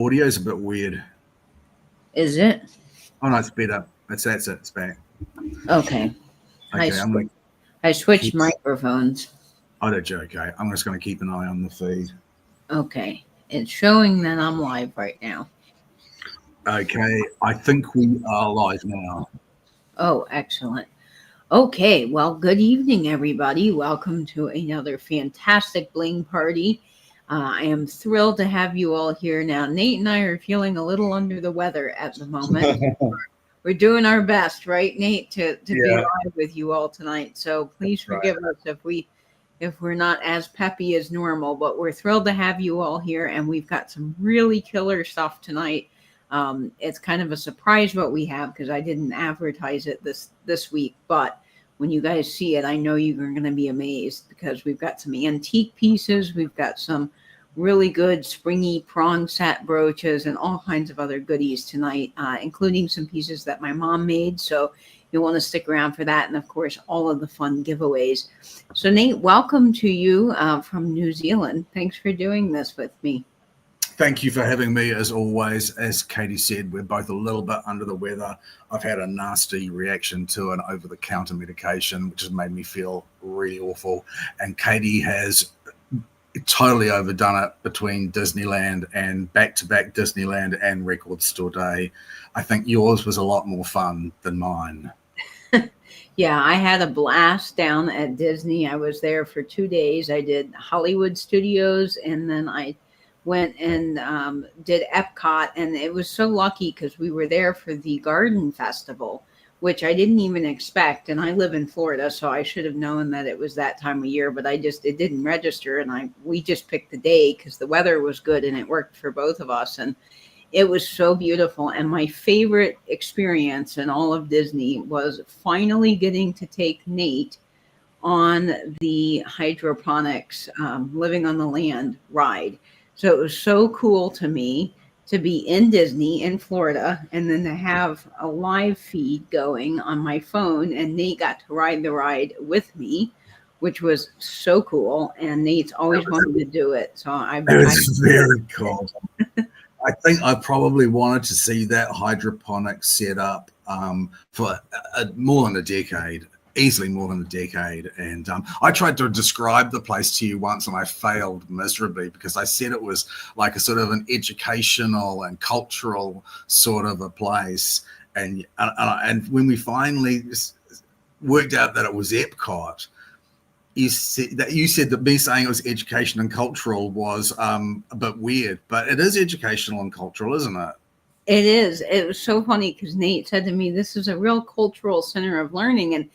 Audio's a bit weird. Is it? Oh no, it's better. That's it. It's back. Okay. Okay, I'm gonna I switched keep. microphones. Oh, that's okay. I'm just gonna keep an eye on the feed. Okay. It's showing that I'm live right now. Okay, I think we are live now. Oh, excellent. Okay. Well, good evening, everybody. Welcome to another fantastic bling party. I am thrilled to have you all here now. Nate and I are feeling a little under the weather at the moment. We're doing our best, right, Nate, to be Yeah, live with you all tonight. So please that's right. forgive us if we're not as peppy as normal, but we're thrilled to have you all here, and we've got some really killer stuff tonight. It's kind of a surprise what we have because I didn't advertise it this week, but when you guys see it, I know you're going to be amazed because we've got some antique pieces, we've got some really good springy prong set brooches and all kinds of other goodies tonight, including some pieces that my mom made. So you'll want to stick around for that. And of course, all of the fun giveaways. So Nate, welcome to you from New Zealand. Thanks for doing this with me. Thank you for having me, as always. As Katie said, we're both a little bit under the weather. I've had a nasty reaction to an over-the-counter medication, which has made me feel really awful. And Katie has totally overdone it between Disneyland and back-to-back Disneyland and Record Store Day. I think yours was a lot more fun than mine. Yeah, I had a blast down at Disney. I was there for 2 days. I did Hollywood Studios, and then I went and did Epcot. And it was so lucky because we were there for the Garden Festival, which I didn't even expect. And I live in Florida, so I should have known that it was that time of year. But it didn't register, and we just picked the day because the weather was good and it worked for both of us. And it was so beautiful. And my favorite experience in all of Disney was finally getting to take Nate on the hydroponics living on the land ride. So it was so cool to me to be in Disney in Florida and then to have a live feed going on my phone. And Nate got to ride the ride with me, which was so cool. And Nate's always wanted to do it. So It was very cool. I think I probably wanted to see that hydroponic set up for more than a decade, easily more than a decade. And I tried to describe the place to you once and I failed miserably because I said it was like a sort of an educational and cultural sort of a place. And when we finally worked out that it was Epcot, you said that me saying it was education and cultural was a bit weird, but it is educational and cultural, isn't it? It is. It was so funny because Nate said to me, "This is a real cultural center of learning." And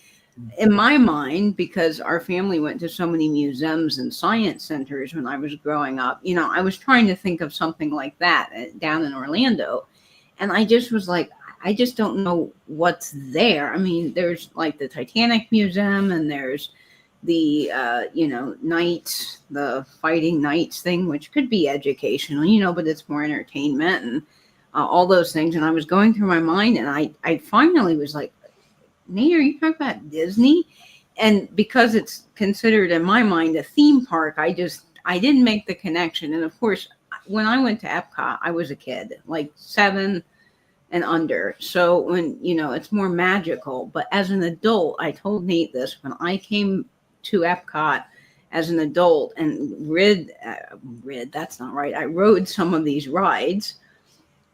in my mind, because our family went to so many museums and science centers when I was growing up, I was trying to think of something like that down in Orlando. And I just was like, I just don't know what's there. I mean, there's like the Titanic Museum and there's the knights, the fighting knights thing, which could be educational, but it's more entertainment and all those things. And I was going through my mind, and I finally was like, Nate, are you talking about Disney? And because it's considered in my mind a theme park, I didn't make the connection. And of course, when I went to Epcot, I was a kid, like 7 and under. So when it's more magical. But as an adult, I told Nate this when I came to Epcot as an adult and that's not right. I rode some of these rides.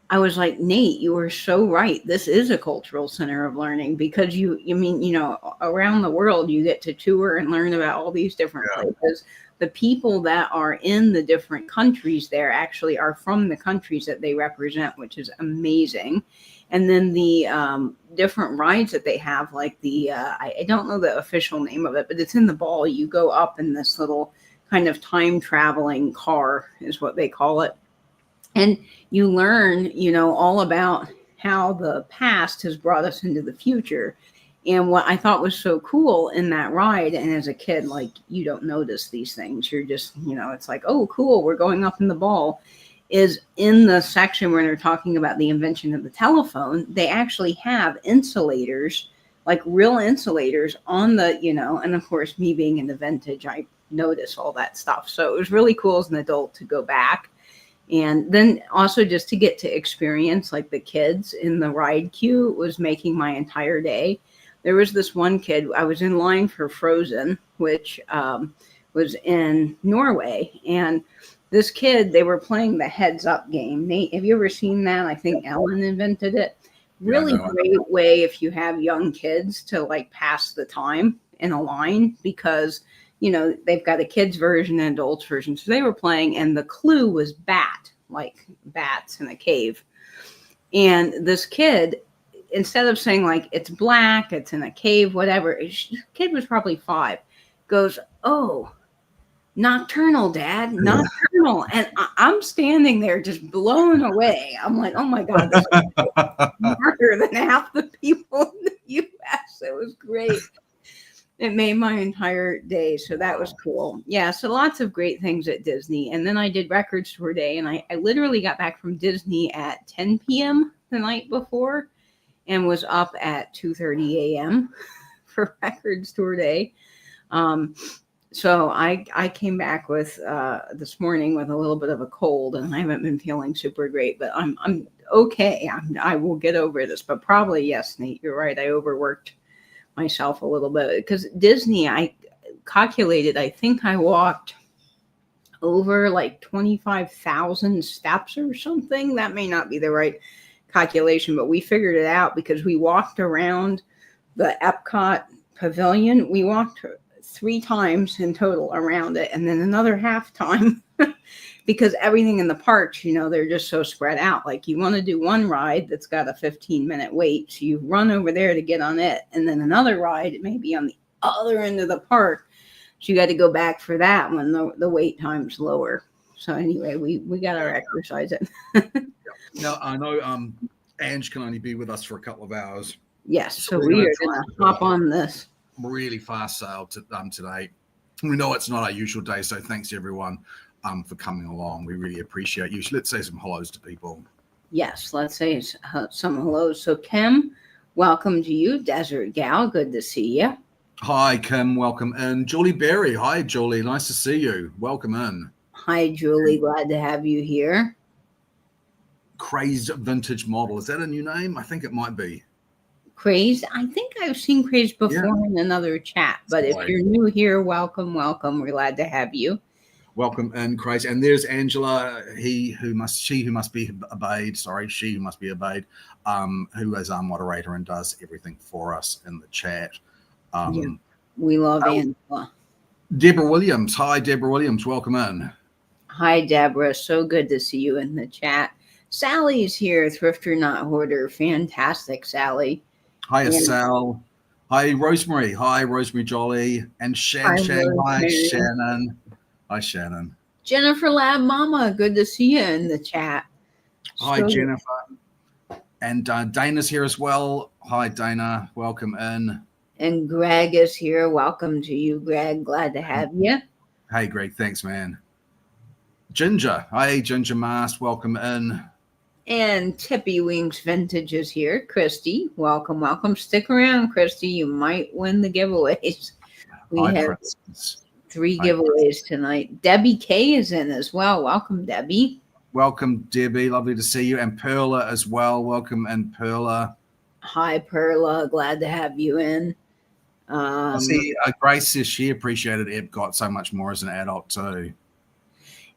I was like, Nate, you were so right. This is a cultural center of learning because you mean, around the world, you get to tour and learn about all these different places. The people that are in the different countries there actually are from the countries that they represent, which is amazing. And then the different rides that they have, like I don't know the official name of it, but it's in the ball. You go up in this little kind of time traveling car is what they call it. And you learn, all about how the past has brought us into the future. And what I thought was so cool in that ride, and as a kid, like, you don't notice these things. You're just, it's like, oh, cool, we're going up in the ball. Is in the section where they're talking about the invention of the telephone, they actually have insulators, like real insulators on the, and of course, me being in the vintage, I notice all that stuff. So it was really cool as an adult to go back And then also just to get to experience like the kids in the ride queue was making my entire day. There was this one kid, I was in line for Frozen, which was in Norway. And this kid, they were playing the heads up game. Nate, have you ever seen that? I think Ellen invented it. Really great way if you have young kids to like pass the time in a line, because they've got a kids version and adults version. So they were playing, and the clue was like bats in a cave. And this kid, instead of saying like it's black, it's in a cave, whatever, the kid was probably 5, goes, "Oh, nocturnal, Dad, nocturnal." And I'm standing there just blown away. I'm like, oh my God, this is smarter than half the people in the US. It was great. It made my entire day. So that was cool. Yeah. So lots of great things at Disney. And then I did Record Store Day, and I literally got back from Disney at 10 p.m. the night before and was up at 2:30 a.m. for Record Store Day. So I came back with this morning with a little bit of a cold, and I haven't been feeling super great, but I'm okay. I will get over this, but probably, yes, Nate, you're right. I overworked myself a little bit because Disney, I calculated, I think I walked over like 25,000 steps or something. That may not be the right calculation, but we figured it out because we walked around the Epcot pavilion. We walked 3 times in total around it, and then another half time because everything in the parks, they're just so spread out. Like you want to do one ride that's got a 15-minute wait, so you run over there to get on it, and then another ride, it may be on the other end of the park, so you got to go back for that when the wait time's lower. So anyway, we got our exercise in. Now I know Ange can only be with us for a couple of hours. Yes, so we are going to hop on this really fast sale today. We know it's not our usual day, so thanks everyone for coming along. We really appreciate you. Let's say some hellos to people. Yes, let's say some hellos. So Kim, welcome to you. Desert Gal, good to see you. Hi Kim, welcome in. Julie Berry, hi Julie, nice to see you. Welcome in. Hi Julie, glad to have you here. Crazed Vintage Model, is that a new name? I think it might be. Crazed. I think I've seen Crazed before in another chat, but if you're new here, welcome. We're glad to have you. Welcome in, Crazed. And there's Angela, she who must be obeyed, who is our moderator and does everything for us in the chat. We love Angela. Deborah Williams. Hi, Deborah Williams. Welcome in. Hi, Deborah. So good to see you in the chat. Sally's here, Thrifter Not Hoarder. Fantastic, Sally. Hi, Sal. Hi, Rosemary. Hi, Rosemary Jolly. And Shan. Hi, Shannon. Hi, Shannon. Jennifer Lab Mama. Good to see you in the chat. Hi, Jennifer. And Dana's here as well. Hi, Dana. Welcome in. And Greg is here. Welcome to you, Greg. Glad to have you. Hey, Greg. Thanks, man. Ginger. Hi, Ginger Mast. Welcome in. And Tippy Wings Vintage is here. Christy, welcome. Stick around, Christy. You might win the giveaways. We have 3 giveaways tonight. Debbie K is in as well. Welcome, Debbie. Welcome, Debbie. Lovely to see you. And Perla as well. Welcome, and Perla. Hi, Perla. Glad to have you in. I see Grace says she appreciated Epcot so much more as an adult too.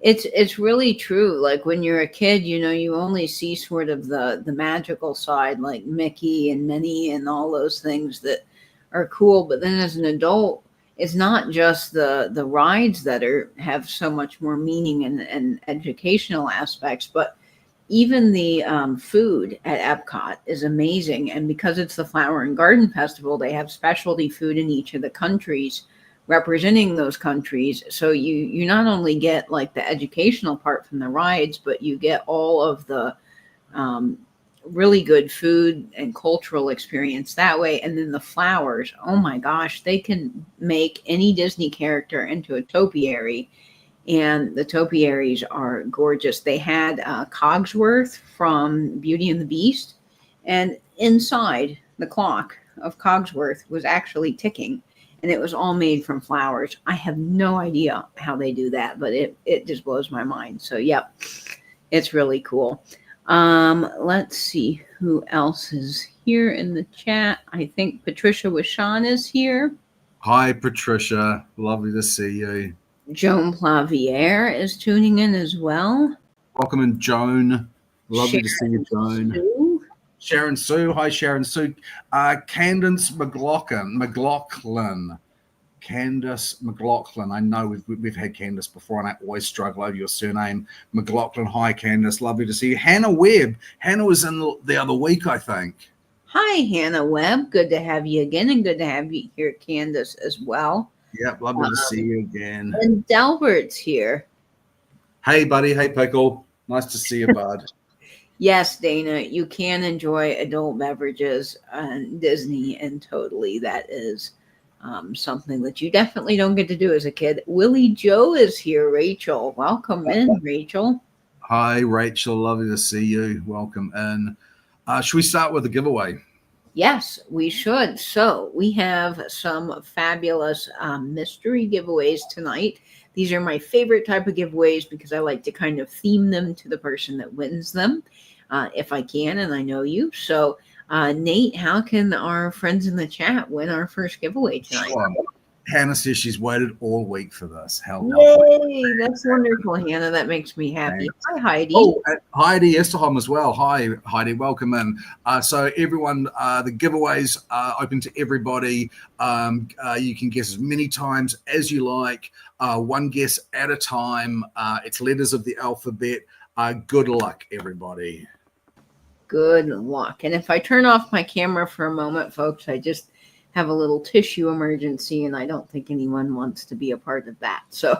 It's really true. Like when you're a kid, you only see sort of the magical side, like Mickey and Minnie and all those things that are cool. But then as an adult, it's not just the rides that have so much more meaning and educational aspects, but even the food at Epcot is amazing. And because it's the Flower and Garden Festival, they have specialty food in each of the countries representing those countries. So you not only get like the educational part from the rides, but you get all of the really good food and cultural experience that way. And then the flowers, oh my gosh, they can make any Disney character into a topiary. And the topiaries are gorgeous. They had Cogsworth from Beauty and the Beast, and inside the clock of Cogsworth was actually ticking. And it was all made from flowers. I have no idea how they do that, but it just blows my mind. So, yep, It's really cool. Let's see who else is here in the chat. I think Patricia Wishon is here. Hi, Patricia. Lovely to see you. Joan Plavier is tuning in as well. Welcome in, Joan. Lovely to see you, Joan. Sue. Sharon Sue. Hi, Sharon Sue. Candace McLaughlin. Candace McLaughlin. I know we've had Candace before, and I always struggle over your surname. McLaughlin. Hi, Candace. Lovely to see you. Hannah Webb. Hannah was in the other week, I think. Hi, Hannah Webb. Good to have you again, and good to have you here, Candace, as well. Yep, lovely to see you again. And Delbert's here. Hey, buddy. Hey, Pickle. Nice to see you, bud. Yes, Dana, you can enjoy adult beverages on Disney, and totally that is something that you definitely don't get to do as a kid. Willie Joe is here, Rachel. Welcome in, Rachel. Hi, Rachel. Lovely to see you. Welcome in. Should we start with the giveaway? Yes, we should. So we have some fabulous mystery giveaways tonight. These are my favorite type of giveaways because I like to kind of theme them to the person that wins them, if I can, and I know you. So, Nate, how can our friends in the chat win our first giveaway tonight? Sure. Hannah says she's waited all week for this. Yay, that's wonderful, Hannah. That makes me happy. Thanks. Hi, Heidi. Oh, Heidi Esterholm as well. Hi, Heidi. Welcome in. So everyone, the giveaways are open to everybody. You can guess as many times as you like. One guess at a time. It's letters of the alphabet. Good luck, everybody. Good luck. And if I turn off my camera for a moment, folks, I just have a little tissue emergency, and I don't think anyone wants to be a part of that. So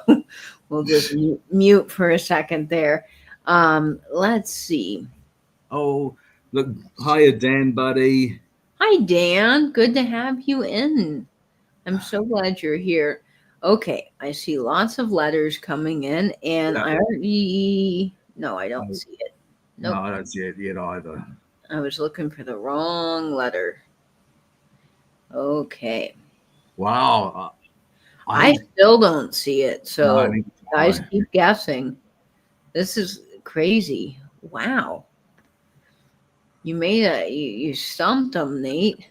we'll just mute for a second there. Let's see. Oh, look. Hiya, Dan, buddy. Hi, Dan. Good to have you in. I'm so glad you're here. Okay, I see lots of letters coming in, and I already... No, I don't see it. Nope. No, I don't see it yet either. I was looking for the wrong letter. Okay. Wow. I still don't see it. So No, guys, keep guessing. This is crazy. Wow. You stumped them, Nate.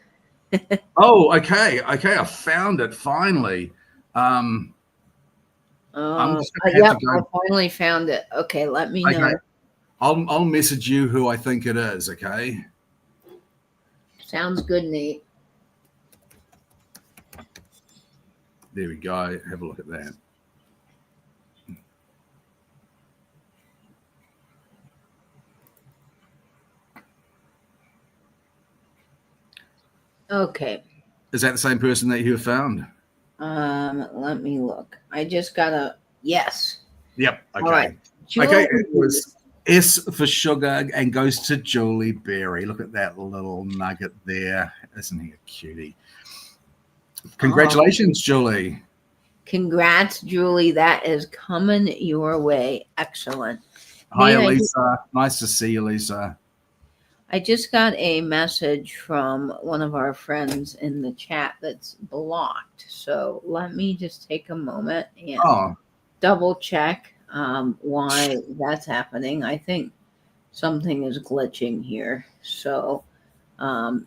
Oh, okay. I found it finally. Yep, I finally found it. Okay, let me know. I'll message you who I think it is, okay? Sounds good, Nate. There we go. Have a look at that. Okay. Is that the same person that you found? Let me look. I just got yes. Yep. Okay. All right. Okay. It was S for sugar and goes to Julie Berry. Look at that little nugget there. Isn't he a cutie? Congratulations, Julie. Congrats, Julie. That is coming your way. Excellent. Hi, Elisa. Nice to see you, Lisa. I just got a message from one of our friends in the chat that's blocked. So let me just take a moment and double check why that's happening. I think something is glitching here. So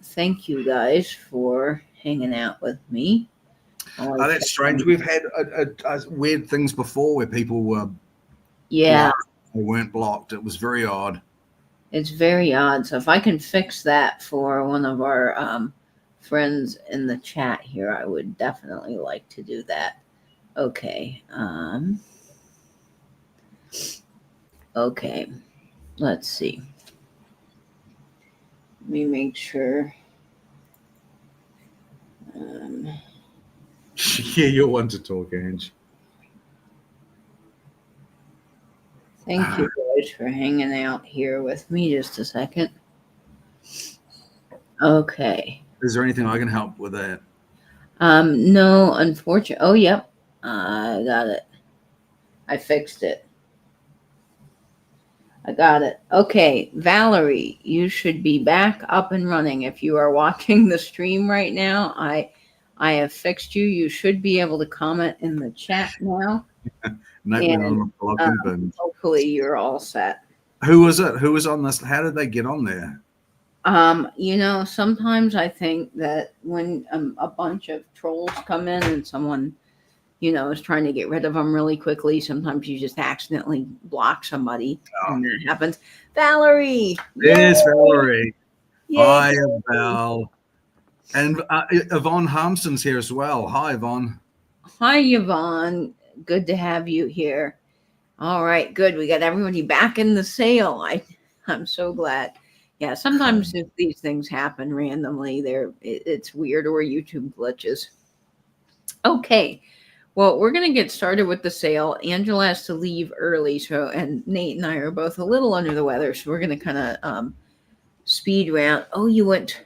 thank you guys for hanging out with me. That's strange. We've had weird things before where people were blocked. They weren't blocked. It was very odd. It's very odd. So if I can fix that for one of our friends in the chat here, I would definitely like to do that. Okay. Okay. Let's see. Let me make sure. Yeah, you'll want to talk, Ange. Thank you guys for hanging out here with me just a second. Okay. Is there anything I can help with that? No, unfortunately. Oh, yep. I got it. I fixed it. I got it. Okay, Valerie, you should be back up and running. If you are watching the stream right now, I have fixed you. You should be able to comment in the chat now. Hopefully you're all set. Who was it? Who was on this? How did they get on there? Sometimes I think that when a bunch of trolls come in and someone, is trying to get rid of them really quickly, sometimes you just accidentally block somebody, Oh, and that happens. Valerie, there's yay, Valerie. yay, Hi, Valerie. Val. And Yvonne Harmson's here as well. Hi, Yvonne. Hi, Yvonne. Good to have you here. All right, good. We got everybody back in the sale. I'm so glad. Yeah, sometimes if these things happen randomly, it's weird or YouTube glitches. Okay, well, we're gonna get started with the sale. Angela has to leave early, and Nate and I are both a little under the weather, so we're gonna kind of speed round. Oh, you went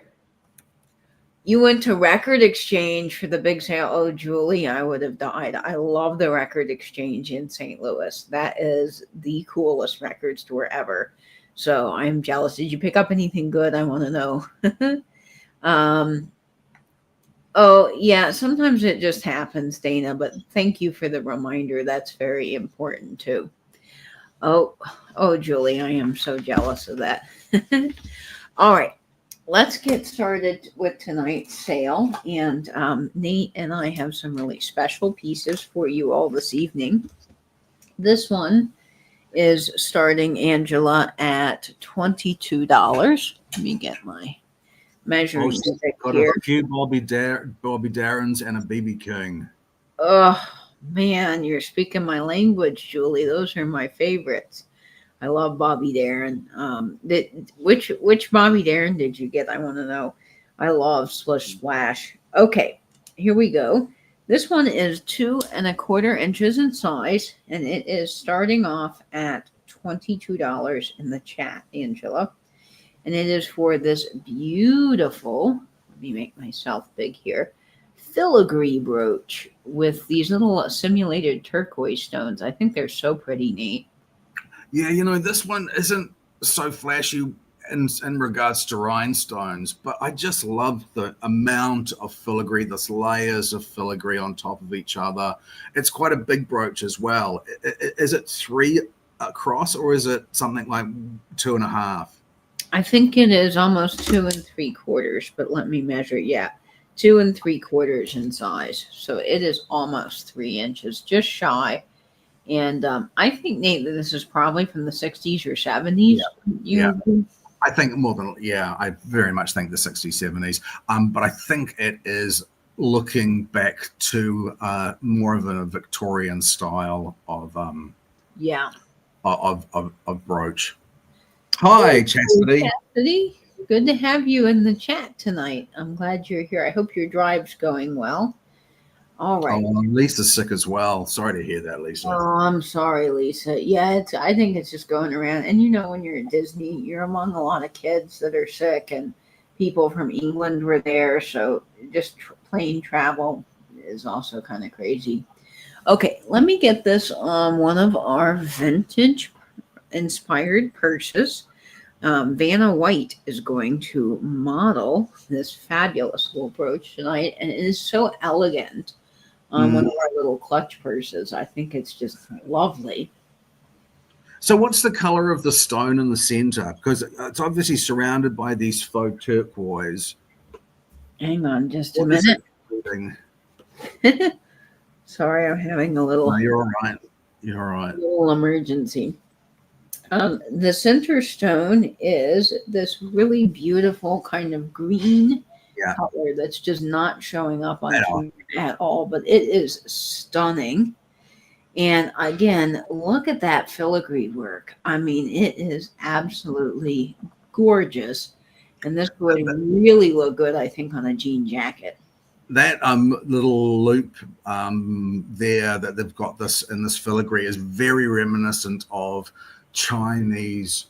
to Record Exchange for the big sale. Oh, Julie, I would have died. I love the Record Exchange in St. Louis. That is the coolest record store ever. So I'm jealous. Did you pick up anything good? I want to know. Oh, yeah, sometimes it just happens, Dana, but thank you for the reminder. That's very important too. Oh, Julie, I am so jealous of that. All right. Let's get started with tonight's sale. And Nate and I have some really special pieces for you all this evening. This one is starting, Angela, at $22. Let me get my measuring stick Got here. a few Bobby Darrens and a BB King. Oh, man, you're speaking my language, Julie. Those are my favorites. I love Bobby Darin. Which Bobby Darin did you get? I want to know. I love Splish Splash. Okay, here we go. This one is 2¼ inches in size, and it is starting off at $22 in the chat, Angela. And it is for this beautiful, let me make myself big here, filigree brooch with these little simulated turquoise stones. I think they're so pretty, Nate. Yeah, this one isn't so flashy in regards to rhinestones, but I just love the amount of filigree, this layers of filigree on top of each other. It's quite a big brooch as well. Is it 3 across or is it something like 2.5? I think it is almost 2¾ but let me measure. Yeah, 2¾ in size. So it is almost 3 inches, just shy. And I think, Nate, that this is probably from the 60s or 70s. Yeah. I think I very much think the 60s, 70s. But I think it is looking back to more of a Victorian style of brooch. Hi, Chastity. Chastity, good to have you in the chat tonight. I'm glad you're here. I hope your drive's going well. All right. Oh, Lisa's sick as well. Sorry to hear that, Lisa. Oh, I'm sorry, Lisa. Yeah, I think it's just going around. And when you're at Disney, you're among a lot of kids that are sick, and people from England were there. So just plane travel is also kind of crazy. Okay, let me get this on one of our vintage inspired purses. Vanna White is going to model this fabulous little brooch tonight, and it is so elegant. One of our little clutch purses. I think it's just lovely. So what's the color of the stone in the center? Because it's obviously surrounded by these faux turquoise. Hang on just a minute. Sorry, I'm having a little... No, you're all right. You're all right. Little emergency. The center stone is this really beautiful kind of green color that's just not showing up on camera at all, but it is stunning. And again, look at that filigree work. I mean, it is absolutely gorgeous. And this would really look good, I think, on a jean jacket. That little loop there that they've got this in this filigree is very reminiscent of Chinese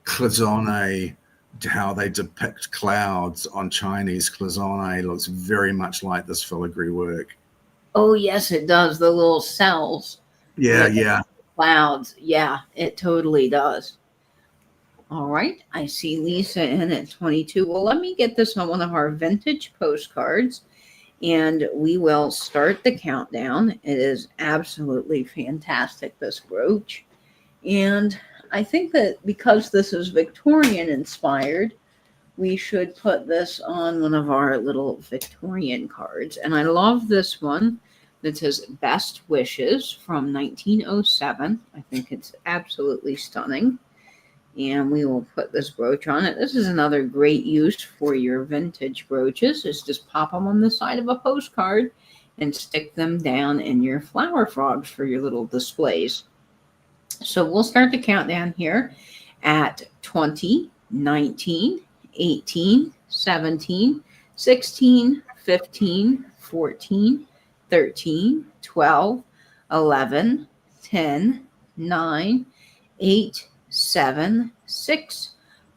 cloisonne. How they depict clouds on Chinese cloisonne looks very much like this filigree work. Oh, yes, it does. The little cells. Yeah. Clouds. Yeah, it totally does. All right. I see Lisa in at 22. Well, let me get this on one of our vintage postcards, and we will start the countdown. It is absolutely fantastic, this brooch. And I think that because this is Victorian inspired, we should put this on one of our little Victorian cards. And I love this one that says Best Wishes from 1907. I think it's absolutely stunning. And we will put this brooch on it. This is another great use for your vintage brooches, is just pop them on the side of a postcard and stick them down in your flower frogs for your little displays. So we'll start the countdown here at 20, 19, 18, 17, 16, 15, 14, 13, 12, 11, 10, 9, 8, 7, 6,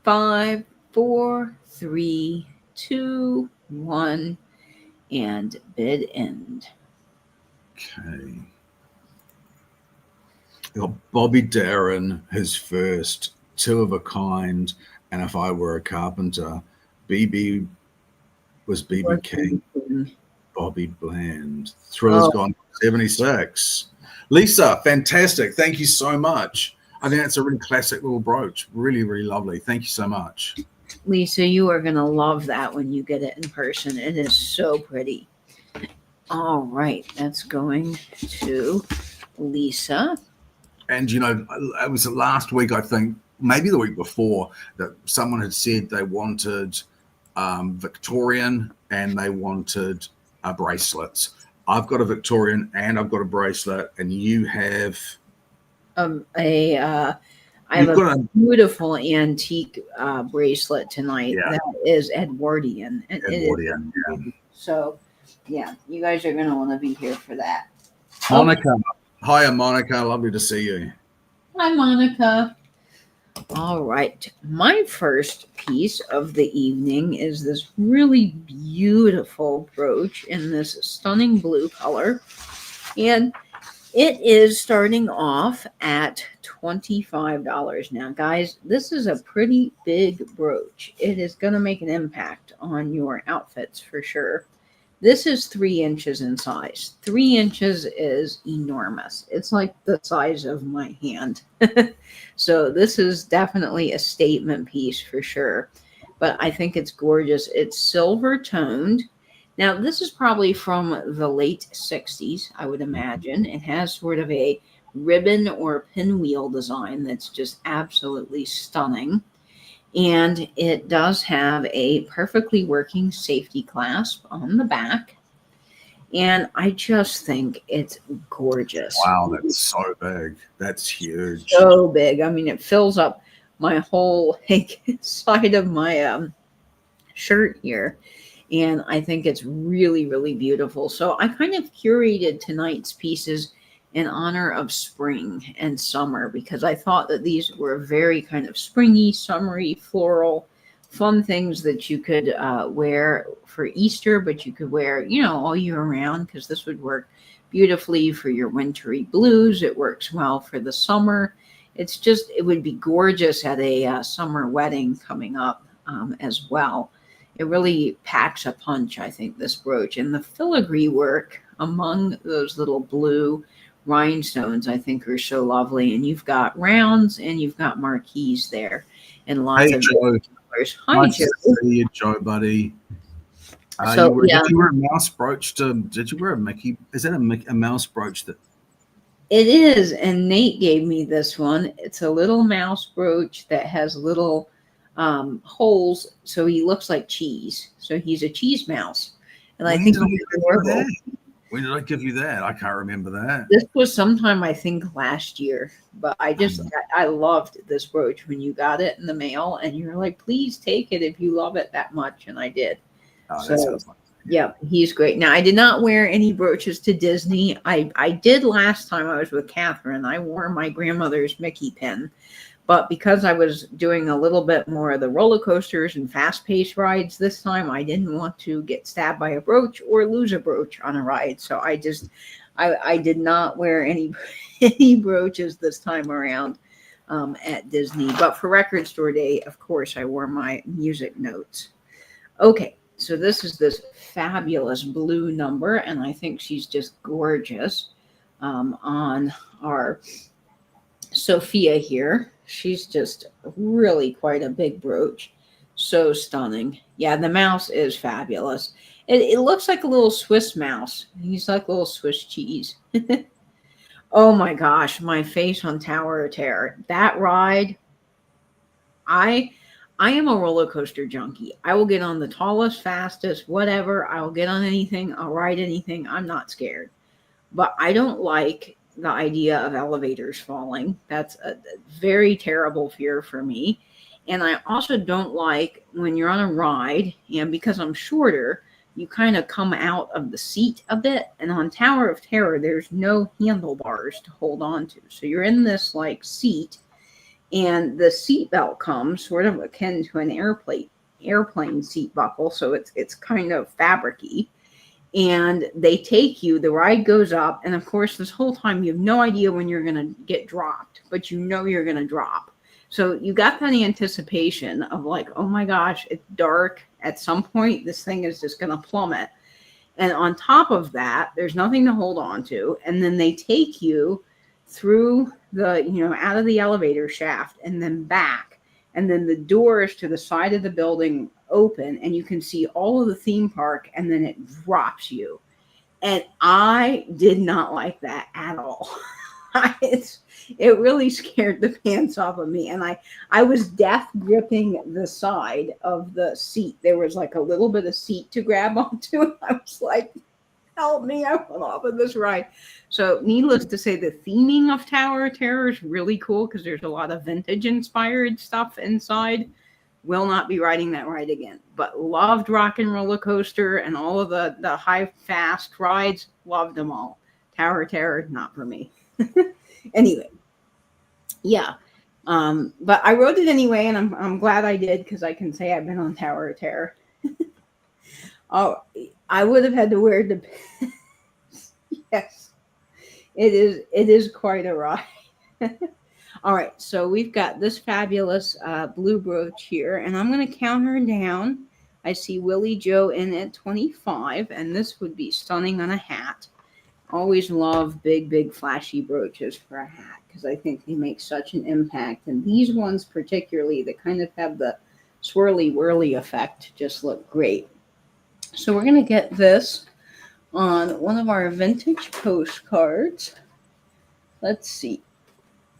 5, 4, 3, 2, 1, and bid end. Okay. Got Bobby Darin, his first, two of a kind, and If I Were a Carpenter. BB was BB King. Bobby Bland. Thriller's gone 76. Lisa, fantastic. Thank you so much. I think that's a really classic little brooch. Really, really lovely. Thank you so much. Lisa, you are going to love that when you get it in person. It is so pretty. All right, that's going to Lisa. And, you know, it was last week, I think, maybe the week before, that someone had said they wanted Victorian and they wanted bracelets. I've got a Victorian and I've got a bracelet, and you have... I have a beautiful antique bracelet tonight that is Edwardian. Edwardian, yeah. So, yeah, you guys are going to want to be here for that. Monica. Okay. Hi, Monica. Lovely to see you. Hi, Monica. All right. My first piece of the evening is this really beautiful brooch in this stunning blue color. And it is starting off at $25. Now, guys, this is a pretty big brooch. It is going to make an impact on your outfits for sure. This is 3 inches in size. 3 inches is enormous. It's like the size of my hand. So this is definitely a statement piece for sure. But I think it's gorgeous. It's silver toned. Now, this is probably from the late 60s, I would imagine. It has sort of a ribbon or pinwheel design that's just absolutely stunning. And it does have a perfectly working safety clasp on the back. And I just think it's gorgeous. Wow, that's so big. That's huge. So big. I mean, it fills up my whole side of my shirt here. And I think it's really, really beautiful. So I kind of curated tonight's pieces in honor of spring and summer, because I thought that these were very kind of springy, summery, floral, fun things that you could wear for Easter, but you could wear, you know, all year round, because this would work beautifully for your wintry blues. It works well for the summer. It's just, it would be gorgeous at a summer wedding coming up as well. It really packs a punch, I think, this brooch. And the filigree work among those little blue rhinestones, I think, are so lovely. And you've got rounds and you've got marquise there, and lots of Joe. colors. Hi, Joe. See you, Joe, buddy. Did you wear a mouse brooch? Did you wear a Mickey? Is that a mouse brooch? That it is, and Nate gave me this one. It's a little mouse brooch that has little holes, so he looks like cheese. So he's a cheese mouse, and I think he's adorable. When did I give you that? I can't remember that. This was sometime, I think, last year. But I loved this brooch when you got it in the mail, and you're like, please take it if you love it that much, and I did. Oh, that sounds like yeah, he's great. Now, I did not wear any brooches to Disney. I did last time I was with Catherine. I wore my grandmother's Mickey pin. But because I was doing a little bit more of the roller coasters and fast-paced rides this time, I didn't want to get stabbed by a brooch or lose a brooch on a ride. So I did not wear any brooches this time around at Disney. But for Record Store Day, of course, I wore my music notes. Okay, so this is this fabulous blue number, and I think she's just gorgeous on our Sophia here. She's just really quite a big brooch. So stunning. Yeah, the mouse is fabulous. It looks like a little Swiss mouse. He's like a little Swiss cheese. Oh my gosh, my face on Tower of Terror. That ride, I I am a roller coaster junkie. I will get on the tallest, fastest, whatever. I will get on anything. I'll ride anything. I'm not scared. But I don't like the idea of elevators falling. That's a very terrible fear for me. And I also don't like when you're on a ride, and because I'm shorter, you kind of come out of the seat a bit. And on Tower of Terror, there's no handlebars to hold on to. So you're in this like seat, and the seat belt comes sort of akin to an airplane seat buckle. So it's kind of fabricy, and they take you, the ride goes up, and of course this whole time you have no idea when you're going to get dropped, but you know you're going to drop. So you got that anticipation of like, oh my gosh, it's dark, at some point this thing is just going to plummet. And on top of that, there's nothing to hold on to, and then they take you through the, out of the elevator shaft and then back, and then the doors to the side of the building open, and you can see all of the theme park, and then it drops you. And I did not like that at all. It really scared the pants off of me, and I was death gripping the side of the seat. There was like a little bit of seat to grab onto. I was like, help me, I went off of this ride. So needless to say, the theming of Tower of Terror is really cool because there's a lot of vintage inspired stuff inside. Will not be riding that ride again, but loved Rock and Roller Coaster and all of the high fast rides. Loved them all. Tower of Terror, not for me. Anyway, yeah. But I rode it anyway, and I'm glad I did, because I can say I've been on Tower of Terror. Oh, I would have had to wear the yes. It is quite a ride. All right, so we've got this fabulous blue brooch here, and I'm going to count her down. I see Willie Joe in at 25, and this would be stunning on a hat. Always love big, flashy brooches for a hat because I think they make such an impact. And these ones particularly, that kind of have the swirly whirly effect, just look great. So we're going to get this on one of our vintage postcards. Let's see.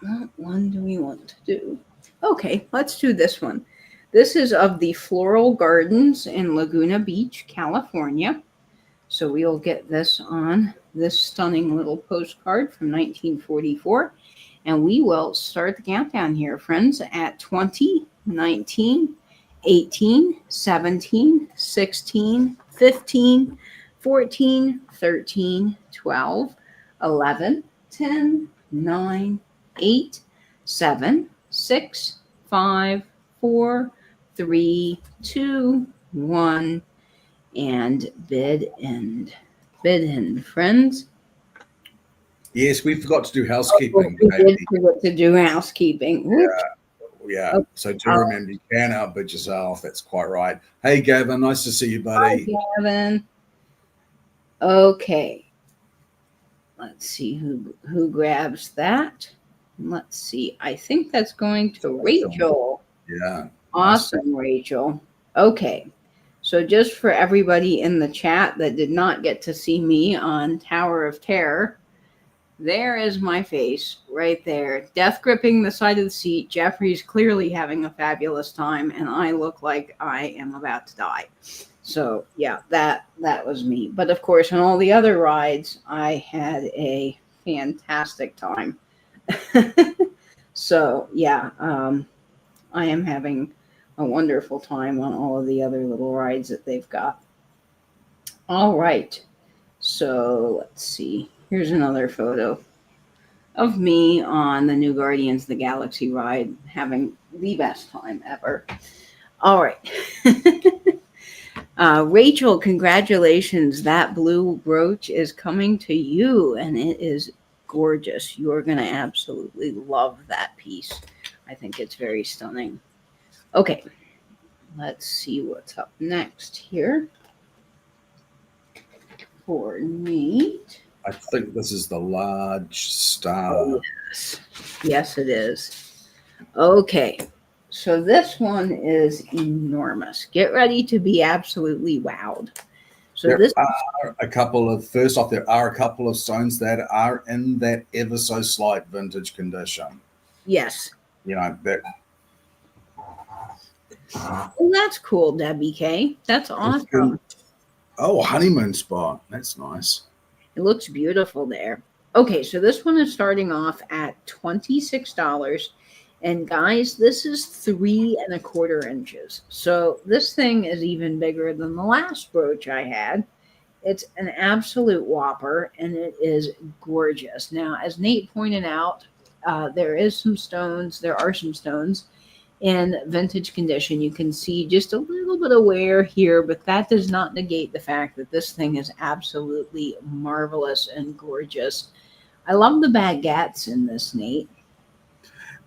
What one do we want to do? Okay, let's do this one. This is of the Floral Gardens in Laguna Beach, California. So we'll get this on this stunning little postcard from 1944. And we will start the countdown here, friends, at 20, 19, 18, 17, 16, 15, 14, 13, 12, 11, 10, 9, 8, 7, 6, 5, 4, 3, 2, 1, and bid end. Bid end, friends. Yes, we forgot to do housekeeping. We did forget to do housekeeping. Yeah. Okay. So do remember, you can outbid yourself. That's quite right. Hey, Gavin, nice to see you, buddy. Hi, Gavin. Okay. Let's see who grabs that. Let's see. I think that's going to Rachel. Yeah. Awesome, Rachel. Okay. So just for everybody in the chat that did not get to see me on Tower of Terror, there is my face right there, death gripping the side of the seat. Jeffrey's clearly having a fabulous time, and I look like I am about to die. So yeah, that was me. But of course, on all the other rides, I had a fantastic time. So yeah, I am having a wonderful time on all of the other little rides that they've got. All right. So let's see. Here's another photo of me on the New Guardians of the Galaxy ride, having the best time ever. All right. Rachel, congratulations. That blue brooch is coming to you, and it is gorgeous. You're going to absolutely love that piece. I think it's very stunning. Okay. Let's see what's up next here. For me. I think this is the large star. Oh, yes. Yes, it is. Okay. So this one is enormous. Get ready to be absolutely wowed. So There this, are a couple of, first off, there are a couple of stones that are in that ever so slight vintage condition. yes. You know, that Oh, that's cool, Debbie K. That's awesome. oh, honeymoon spot. That's nice. It looks beautiful there. Okay, so this one is starting off at $26. And guys, this is 3¼ inches. So this thing is even bigger than the last brooch I had. It's an absolute whopper and it is gorgeous. Now, as Nate pointed out, there are some stones in vintage condition. You can see just a little bit of wear here, but that does not negate the fact that this thing is absolutely marvelous and gorgeous. I love the baguettes in this, Nate.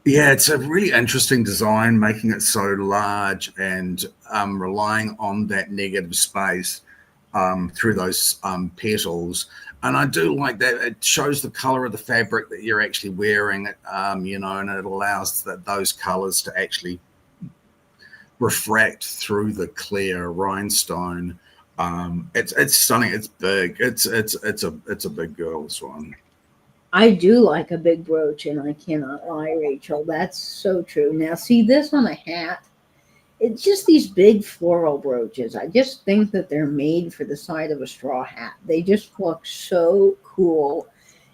Yeah, it's a really interesting design, making it so large and relying on that negative space through those petals. And I do like that. It shows the color of the fabric that you're actually wearing, and it allows those colors to actually refract through the clear rhinestone. It's stunning. It's big. It's a big girl, this one. I do like a big brooch, and I cannot lie, Rachel. That's so true. Now, see this on a hat. It's just these big floral brooches. I just think that they're made for the side of a straw hat. They just look so cool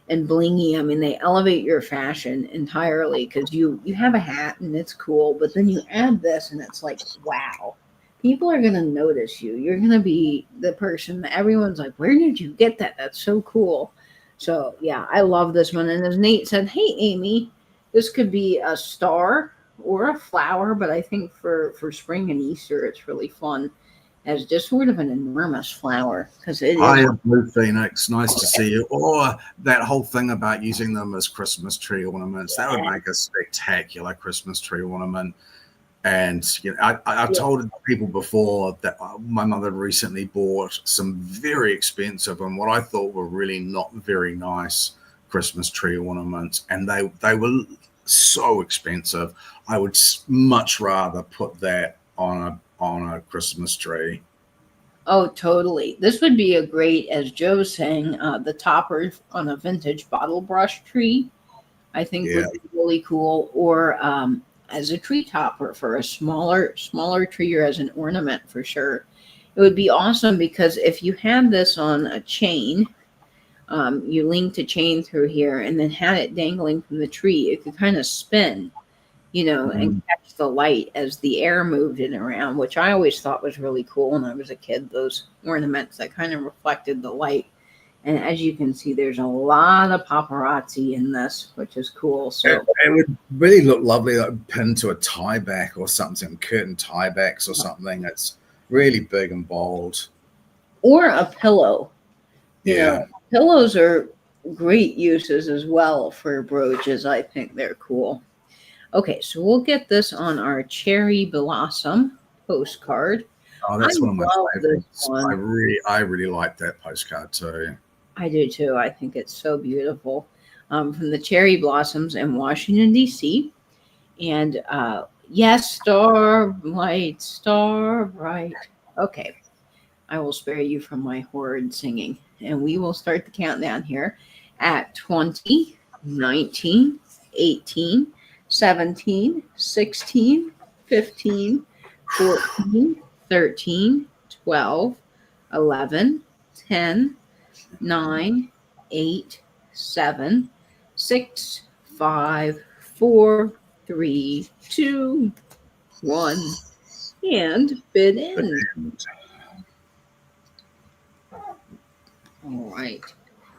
and blingy. I mean, they elevate your fashion entirely because you have a hat and it's cool, but then you add this and it's like, wow. People are going to notice you. You're going to be the person that everyone's like, where did you get that? That's so cool. So, yeah, I love this one. And as Nate said, hey, Amy, this could be a star or a flower, but I think for spring and Easter, it's really fun as just sort of an enormous flower because it is. Hiya, Blue Phoenix. Nice to see you. Or that whole thing about using them as Christmas tree ornaments. That would make a spectacular Christmas tree ornament. And I've told people before that my mother recently bought some very expensive and what I thought were really not very nice Christmas tree ornaments, and they were so expensive. I would much rather put that on a Christmas tree. Oh, totally. This would be a great, as Joe's saying, the topper on a vintage bottle brush tree. I think would be really cool, or as a tree topper for a smaller tree or as an ornament for sure. It would be awesome because if you had this on a chain, you linked a chain through here and then had it dangling from the tree, it could kind of spin, and catch the light as the air moved it around, which I always thought was really cool when I was a kid, those ornaments that kind of reflected the light. And as you can see, there's a lot of paparazzi in this, which is cool. So it would really look lovely, like pinned to a tie back or something, curtain tie backs or something. It's really big and bold. Or a pillow. Yeah. Pillows are great uses as well for brooches. I think they're cool. Okay, so we'll get this on our cherry blossom postcard. Oh, that's one of my favorites. One. I really like that postcard too. I do too. I think it's so beautiful. From the cherry blossoms in Washington, D.C. And yes, star light, star bright. Okay, I will spare you from my horrid singing. And we will start the countdown here at 20, 19, 18, 17, 16, 15, 14, 13, 12, 11, 10, 9, 8, 7, 6, 5, 4, 3, 2, 1, and bid in. All right.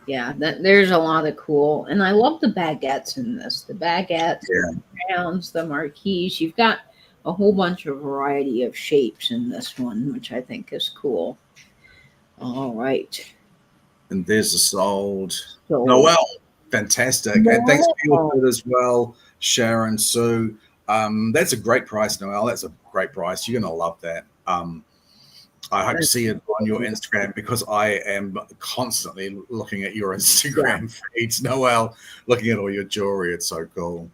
Yeah, there's a lot of cool, and I love the baguettes in this. The baguettes, the crowns, the marquise. You've got a whole bunch of variety of shapes in this one, which I think is cool. All right. And there's the sold. Noel, fantastic. And thanks for your food as well, Sharon, Sue. That's a great price, Noel. That's a great price. You're going to love that. I see it on your Instagram because I am constantly looking at your Instagram feeds. Noelle, looking at all your jewelry. It's so cool.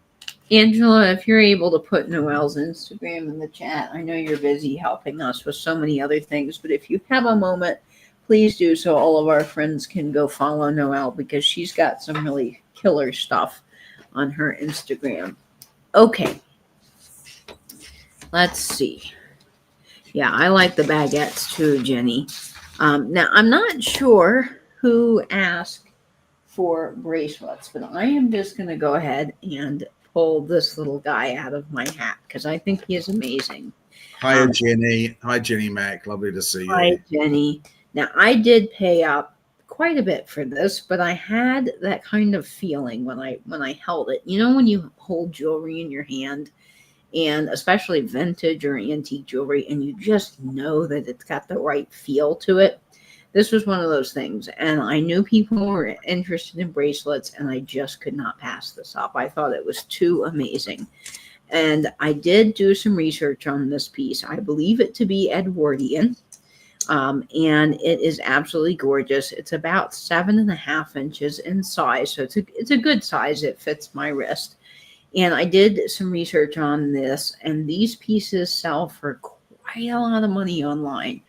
Angela, if you're able to put Noelle's Instagram in the chat, I know you're busy helping us with so many other things, but if you have a moment, please do so all of our friends can go follow Noelle because she's got some really killer stuff on her Instagram. Okay. Let's see. Yeah, I like the baguettes too, Jenny. Now, I'm not sure who asked for bracelets, but I am just going to go ahead and pull this little guy out of my hat because I think he is amazing. Hi, Jenny. Hi, Jenny Mac. Lovely to see you. Hi, Jenny. Now, I did pay up quite a bit for this, but I had that kind of feeling when I held it. You know, when you hold jewelry in your hand, and especially vintage or antique jewelry, and you just know that it's got the right feel to it. This was one of those things, and I knew people were interested in bracelets, and I just could not pass this up. I thought it was too amazing. And I did do some research on this piece. I believe it to be Edwardian, and it is absolutely gorgeous. It's about 7.5 inches in size, so it's a good size. It fits my wrist. And I did some research on this, and these pieces sell for quite a lot of money online.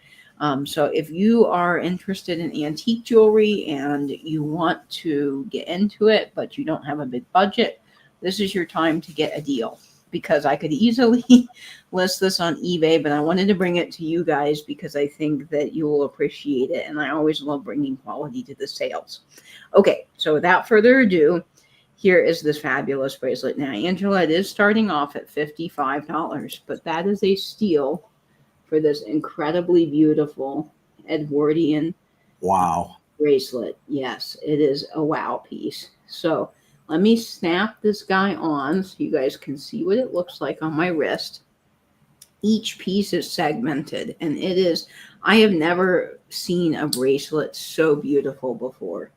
So if you are interested in antique jewelry and you want to get into it, but you don't have a big budget, this is your time to get a deal, because I could easily list this on eBay, but I wanted to bring it to you guys because I think that you will appreciate it. And I always love bringing quality to the sales. Okay, so without further ado, here is this fabulous bracelet. Now, Angela, it is starting off at $55, but that is a steal for this incredibly beautiful Edwardian bracelet. Yes, it is a wow piece. So let me snap this guy on so you guys can see what it looks like on my wrist. Each piece is segmented, and it is, I have never seen a bracelet so beautiful before.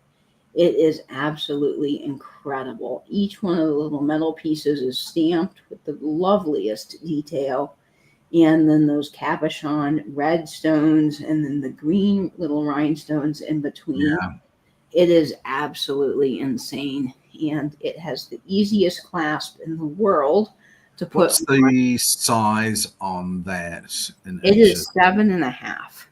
It is absolutely incredible. Each one of the little metal pieces is stamped with the loveliest detail. And then those cabochon red stones and then the green little rhinestones in between. Yeah. It is absolutely insane. And it has the easiest clasp in the world to put. What's the size on that? It is 7.5.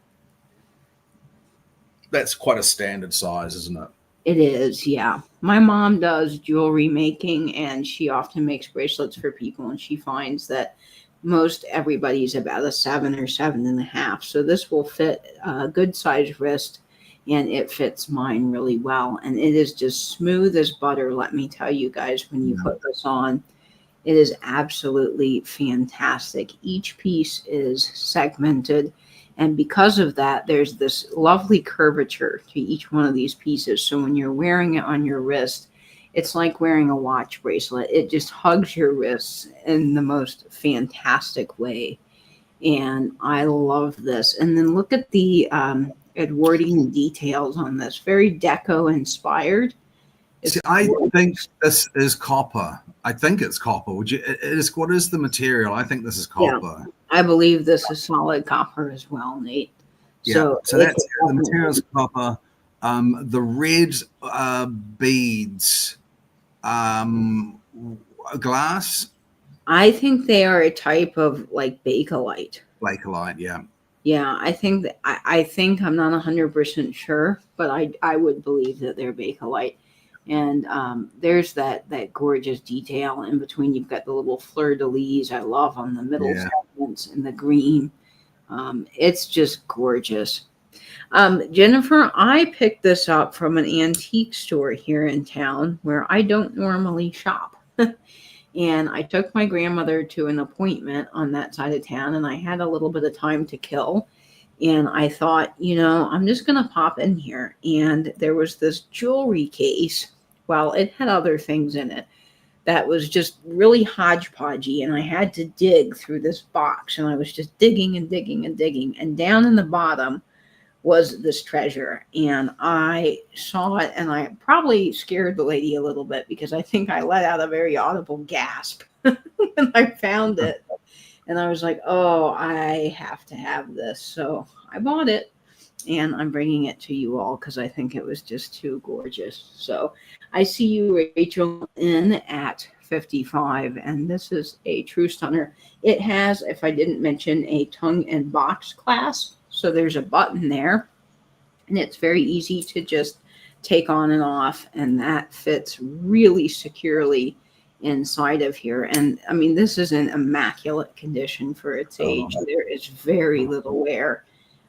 That's quite a standard size, isn't it? It is, yeah. My mom does jewelry making, and she often makes bracelets for people, and she finds that most everybody's about a 7 or 7.5. So this will fit a good size wrist, and it fits mine really well. And it is just smooth as butter, let me tell you guys, when you put this on. It is absolutely fantastic. Each piece is segmented. And because of that, there's this lovely curvature to each one of these pieces. So when you're wearing it on your wrist, it's like wearing a watch bracelet. It just hugs your wrists in the most fantastic way. And I love this. And then look at the Edwardian details on this. Very deco inspired. See, I think this is copper. I think it's copper. What is the material? I think this is copper. Yeah, I believe this is solid copper as well, Nate. Yeah, so that's the material is copper. The red beads, glass. I think they are a type of like bakelite. Bakelite, yeah. Yeah, I think that I think I'm not 100% sure, but I would believe that they're bakelite. And there's that gorgeous detail in between. You've got the little fleur-de-lis I love on the middle segments and the green. It's just gorgeous. Jennifer, I picked this up from an antique store here in town where I don't normally shop. And I took my grandmother to an appointment on that side of town, and I had a little bit of time to kill. And I thought, I'm just going to pop in here. And there was this jewelry case. Well, it had other things in it that was just really hodgepodgey. And I had to dig through this box. And I was just digging and digging and digging. And down in the bottom was this treasure. And I saw it, and I probably scared the lady a little bit because I think I let out a very audible gasp when I found it. And I was like, oh, I have to have this. So I bought it and I'm bringing it to you all because I think it was just too gorgeous. So I see you, Rachel, in at 55, and this is a true stunner. It has, if I didn't mention, a tongue and box clasp. So there's a button there, and it's very easy to just take on and off, and that fits really securely inside of here. And I mean, this is in immaculate condition for its age. There is very little wear.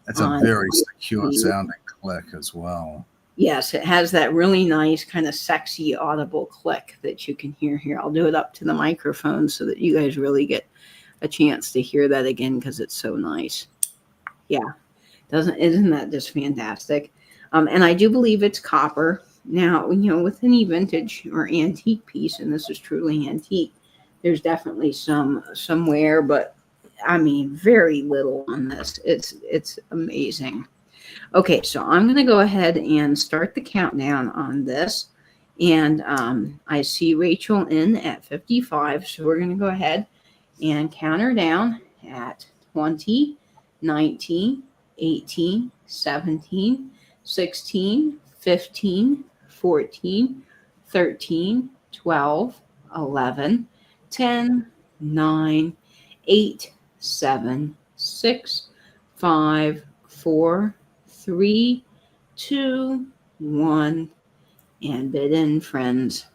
It's a very secure sounding click as well. Yes, it has that really nice kind of sexy audible click that you can hear here. I'll do it up to the microphone so that you guys really get a chance to hear that again because it's so nice. Yeah, isn't that just fantastic? And I do believe it's copper. Now, with any vintage or antique piece, and this is truly antique, there's definitely some wear, but I mean, very little on this. It's amazing. Okay, so I'm going to go ahead and start the countdown on this. And I see Rachel in at 55. So we're going to go ahead and count her down at 20, 19, 18, 17, 16, 15, 14, 13, 12, 11, 10, 9, 8, 7, 6, 5, 4, 3, 2, 1, and bid in, friends.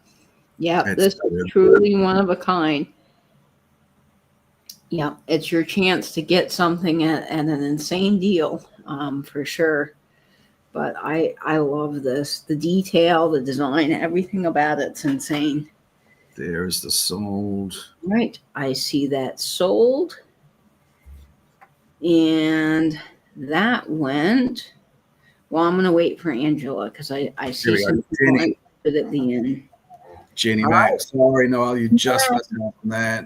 Yeah, this is truly one of a kind. Yeah, it's your chance to get something at an insane deal, for sure. But I love this. The detail, the design, everything about it's insane. There's the sold. Right. I see that sold. And that went. Well, I'm going to wait for Angela because I see some people interested at the end. Jenny Mac. Sorry, Noel, you just missed out on that.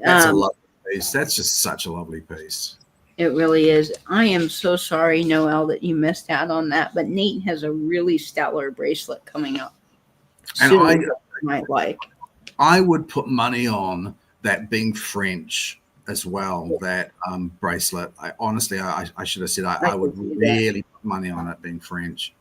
That's a lovely piece. That's just such a lovely piece. It really is. I am so sorry, Noel, that you missed out on that. But Nate has a really stellar bracelet coming up. And I might like. I would put money on that being French as well. That bracelet. I should have said I would really put money on it being French.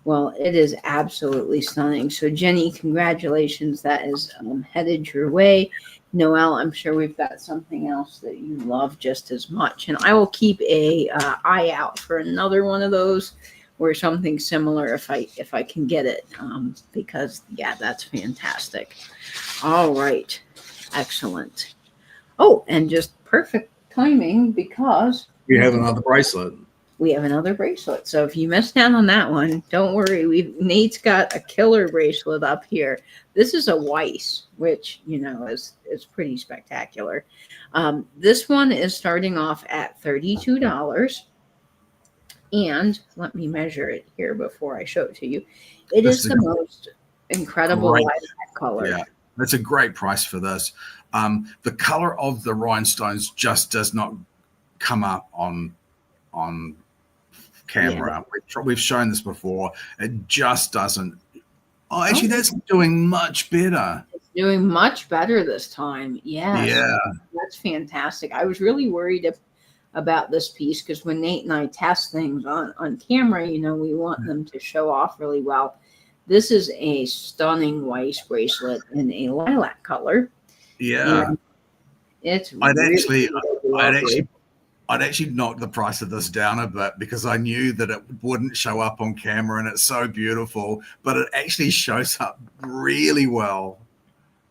Well, it is absolutely stunning. So, Jenny, congratulations. That is headed your way. Noelle, I'm sure we've got something else that you love just as much. And I will keep a eye out for another one of those or something similar if I can get it. Because, yeah, that's fantastic. All right. Excellent. Oh, and just perfect timing because we have another bracelet. We have another bracelet. So if you missed out on that one, don't worry. Nate's got a killer bracelet up here. This is a Weiss, which, is pretty spectacular. This one is starting off at $32. And let me measure it here before I show it to you. It is the most incredible lilac color. Yeah, that's a great price for this. The color of the rhinestones just does not come up on camera. Yeah. We've shown this before. It just doesn't. Oh, actually, that's doing much better. It's doing much better this time. Yes. Yeah. That's fantastic. I was really worried about this piece because when Nate and I test things on camera, we want them to show off really well. This is a stunning Weiss bracelet in a lilac color. Yeah. And it's I'd actually knock the price of this down a bit because I knew that it wouldn't show up on camera and it's so beautiful, but it actually shows up really well.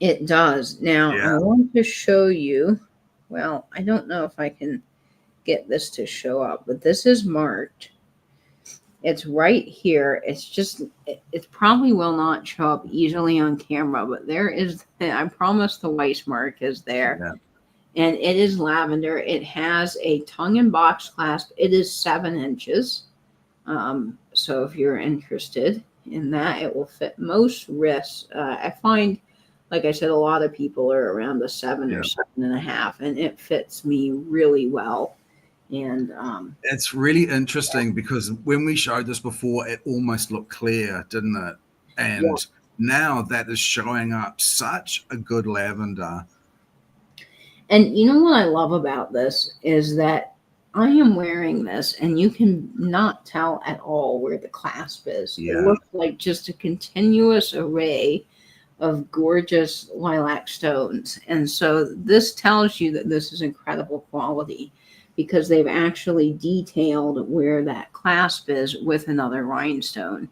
It does. Now, I want to show you, well, I don't know if I can get this to show up, but this is marked. It's right here. It's just, it probably will not show up easily on camera, but there is, I promise the Weiss mark is there. Yeah. And it is lavender. It has a tongue and box clasp. It is 7 inches. So if you're interested in that, it will fit most wrists. I find, like I said, a lot of people are around a 7 or 7.5, and it fits me really well. And it's really interesting because when we showed this before, it almost looked clear, didn't it? And now that is showing up such a good lavender. And you know what I love about this is that I am wearing this and you can not tell at all where the clasp is. It Yeah. looks like just a continuous array of gorgeous lilac stones. And so this tells you that this is incredible quality because they've actually detailed where that clasp is with another rhinestone.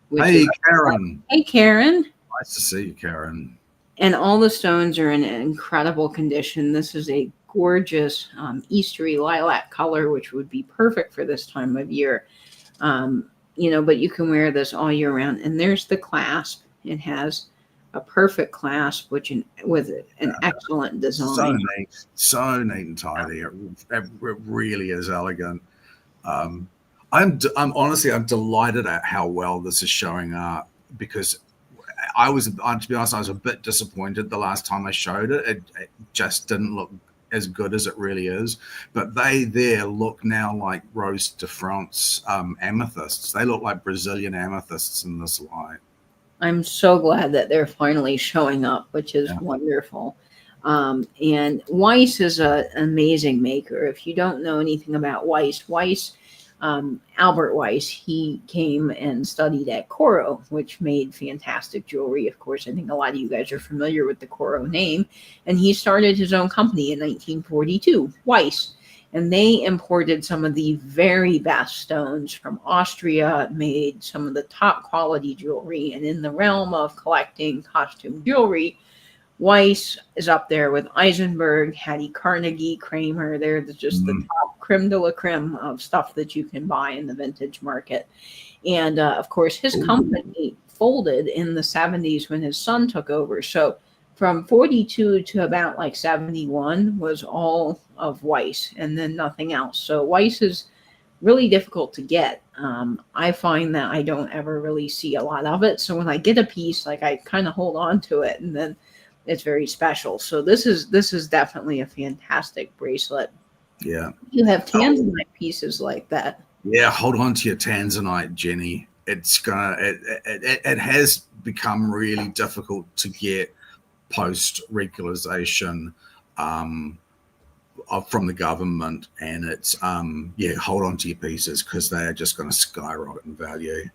Which Hey, is, Karen. hey, Karen. Nice to see you, Karen. And all the stones are in incredible condition. This is a gorgeous Eastery lilac color, which would be perfect for this time of year. But you can wear this all year round. And there's the clasp. It has a perfect clasp, with an excellent design. So neat and tidy. It really is elegant. I'm honestly, I'm delighted at how well this is showing up because to be honest, I was a bit disappointed the last time I showed it. It just didn't look as good as it really is. But they look now like Rose de France amethysts. They look like Brazilian amethysts in this light. I'm so glad that they're finally showing up, which is wonderful. And Weiss is an amazing maker. If you don't know anything about Weiss, Albert Weiss, he came and studied at Coro, which made fantastic jewelry. Of course, I think a lot of you guys are familiar with the Coro name. And he started his own company in 1942, Weiss. And they imported some of the very best stones from Austria, made some of the top quality jewelry. And in the realm of collecting costume jewelry, Weiss is up there with Eisenberg, Hattie Carnegie, Kramer. They're just the top creme de la creme of stuff that you can buy in the vintage market. And of course, his company folded in the 70s when his son took over. So from 42 to about like 71 was all of Weiss and then nothing else. So Weiss is really difficult to get. I find that I don't ever really see a lot of it. So when I get a piece, like I kind of hold on to it and then it's very special. So this is definitely a fantastic bracelet. Yeah. You have tanzanite pieces like that. Yeah, hold on to your tanzanite, Jenny. It has become really difficult to get post regularization from the government, and it's hold on to your pieces because they are just going to skyrocket in value.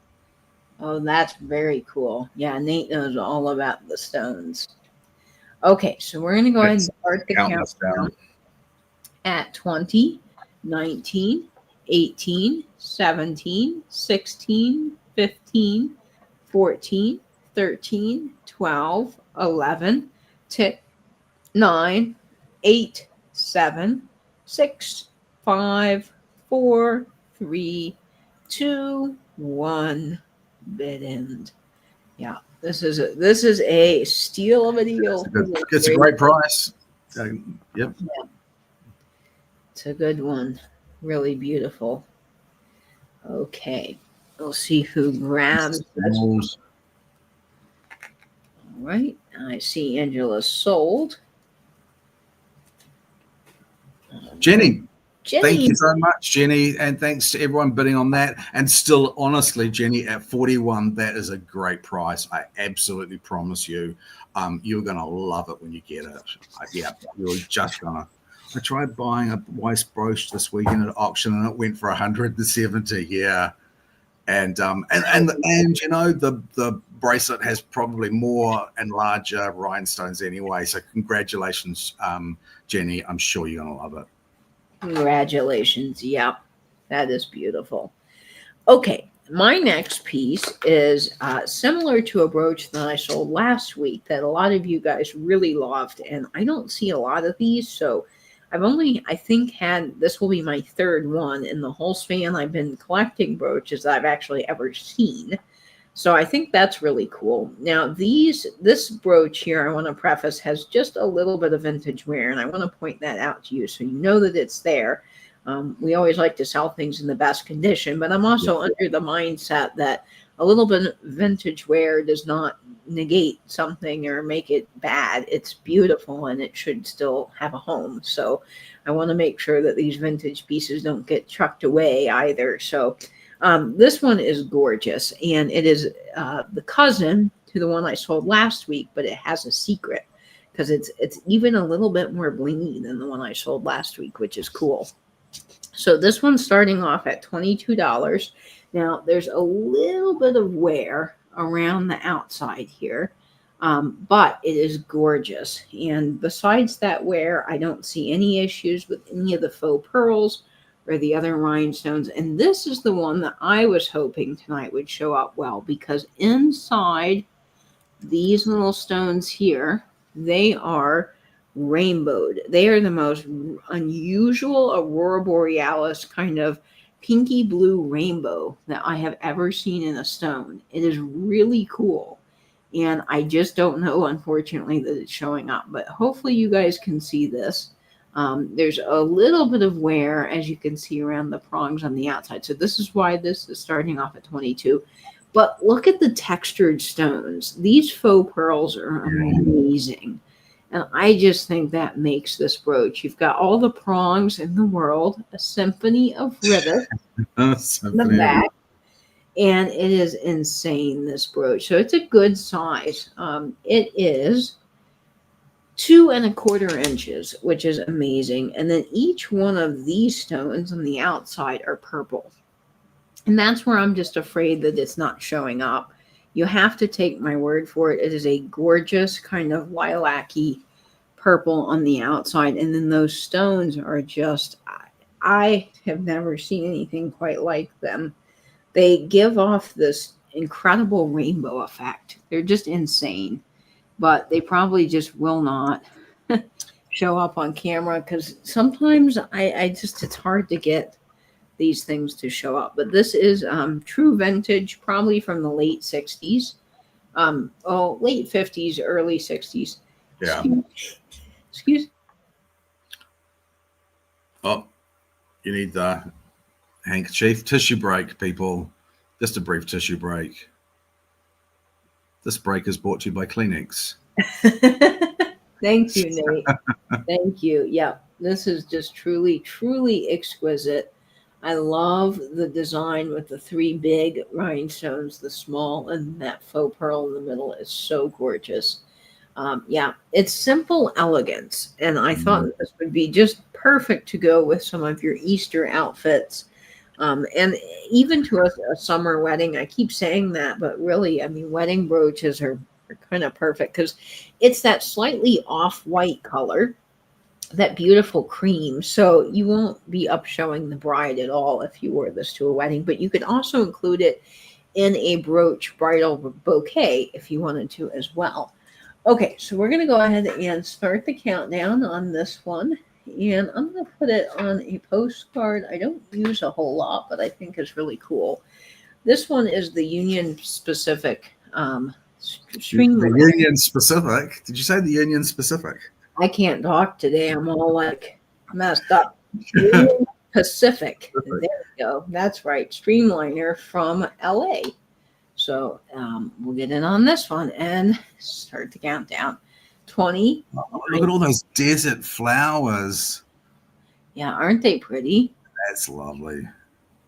Oh, that's very cool. Yeah, Nate knows all about the stones. Okay, so we're going to go ahead and start the countdown at 20, 19, 18, 17, 16, 15, 14, 13, 12, 11, 10, 9, 8, 7, 6, 5, 4, 3, 2, 1, bid end. Yeah, this is a steal of a deal. It's a great price. Yep. Yeah. It's a good one. Really beautiful. Okay. We'll see who grabs this. All right. I see Angela sold. Jenny. Thank you so much, Jenny. And thanks to everyone bidding on that. And still, honestly, Jenny, at 41, that is a great price. I absolutely promise you, you're going to love it when you get it. You're just going to. I tried buying a Weiss brooch this weekend at auction and it went for 170. Yeah. And you know, the bracelet has probably more and larger rhinestones anyway. So congratulations, Jenny. I'm sure you're going to love it. Congratulations. Yep. That is beautiful. Okay. My next piece is similar to a brooch that I sold last week that a lot of you guys really loved. And I don't see a lot of these. So I've only, I think, this will be my third one in the whole span I've been collecting brooches that I've actually ever seen. So I think that's really cool. Now, this brooch here, I want to preface, has just a little bit of vintage wear, and I want to point that out to you so you know that it's there. We always like to sell things in the best condition, but I'm also under the mindset that a little bit of vintage wear does not negate something or make it bad. It's beautiful and it should still have a home. So I want to make sure that these vintage pieces don't get chucked away either. So this one is gorgeous, and it is the cousin to the one I sold last week, but it has a secret because it's even a little bit more blingy than the one I sold last week, which is cool. So this one's starting off at $22. Now there's a little bit of wear around the outside here, but it is gorgeous. And besides that wear, I don't see any issues with any of the faux pearls or the other rhinestones. And this is the one that I was hoping tonight would show up well, because inside these little stones here, they are rainbowed. They are the most unusual aurora borealis kind of pinky blue rainbow that I have ever seen in a stone. It is really cool. And I just don't know, unfortunately, that it's showing up. But hopefully you guys can see this. There's a little bit of wear, as you can see, around the prongs on the outside. So this is why this is starting off at 22. But look at the textured stones. These faux pearls are amazing. And I just think that makes this brooch. You've got all the prongs in the world, a symphony of rivets in the back. And it is insane, this brooch. So it's a good size. It is 2¼ inches, which is amazing. And then each one of these stones on the outside are purple. And that's where I'm just afraid that it's not showing up. You have to take my word for it. It is a gorgeous kind of lilac-y purple on the outside. And then those stones are just, I have never seen anything quite like them. They give off this incredible rainbow effect. They're just insane. But they probably just will not show up on camera, because sometimes I just, it's hard to get these things to show up. But this is true vintage, probably from the late 60s. Late 50s, early 60s. Yeah. Excuse. Oh, you need the handkerchief. Tissue break, people. Just a brief tissue break. This break is brought to you by Kleenex. Thank you, Nate. Thank you. Yeah, this is just truly, truly exquisite. I love the design with the 3 big rhinestones, the small, and that faux pearl in the middle is so gorgeous. Yeah, it's simple elegance. And I thought this would be just perfect to go with some of your Easter outfits. And even to a summer wedding. I keep saying that, but really, I mean, wedding brooches are kind of perfect, because it's that slightly off-white color, that beautiful cream. So you won't be up showing the bride at all if you wore this to a wedding. But you could also include it in a brooch bridal bouquet if you wanted to as well. Okay, so we're going to go ahead and start the countdown on this one. And I'm going to put it on a postcard I don't use a whole lot, but I think is really cool. This one is the Union Pacific string. The Union Pacific? Did you say the Union Pacific? I can't talk today. I'm all like messed up. Union Pacific. There we go. That's right. Streamliner from LA. So we'll get in on this one and start the countdown. 20. Oh, look at all those desert flowers. Yeah, aren't they pretty? That's lovely.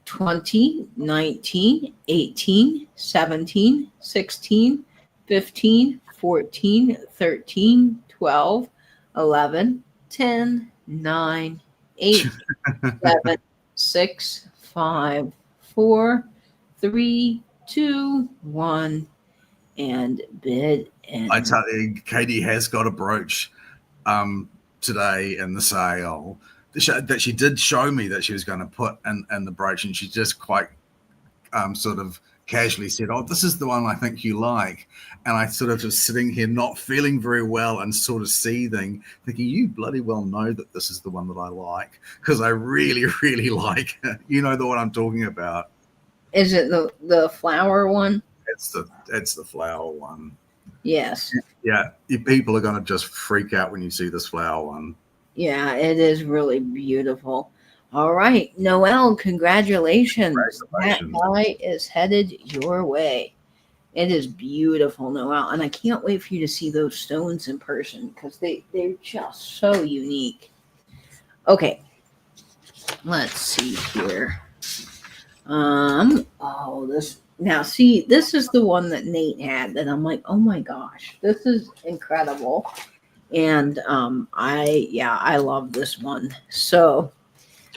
20, 19, 18, 17, 16, 15, 14, 13, 12, 11, 10, 9, 8, 7, 6, 5, 4, 3, 2, 1, and bid. And I tell you, Katie has got a brooch today in the sale that she did show me that she was going to put in the brooch, and she just quite sort of casually said, "Oh, this is the one I think you like." And I sort of was sitting here not feeling very well and sort of seething, thinking, you bloody well know that this is the one that I like, because I really, really like it. You know the one I'm talking about. Is it the flower one? It's the flower one. Yes. Yeah, people are going to just freak out when you see this flower one. Yeah, it is really beautiful. All right, Noelle, congratulations. That guy is headed your way. It is beautiful, Noelle, and I can't wait for you to see those stones in person, because they're just so unique. Okay, let's see here. Now, see, this is the one that Nate had that I'm like, oh my gosh, this is incredible. And I love this one. So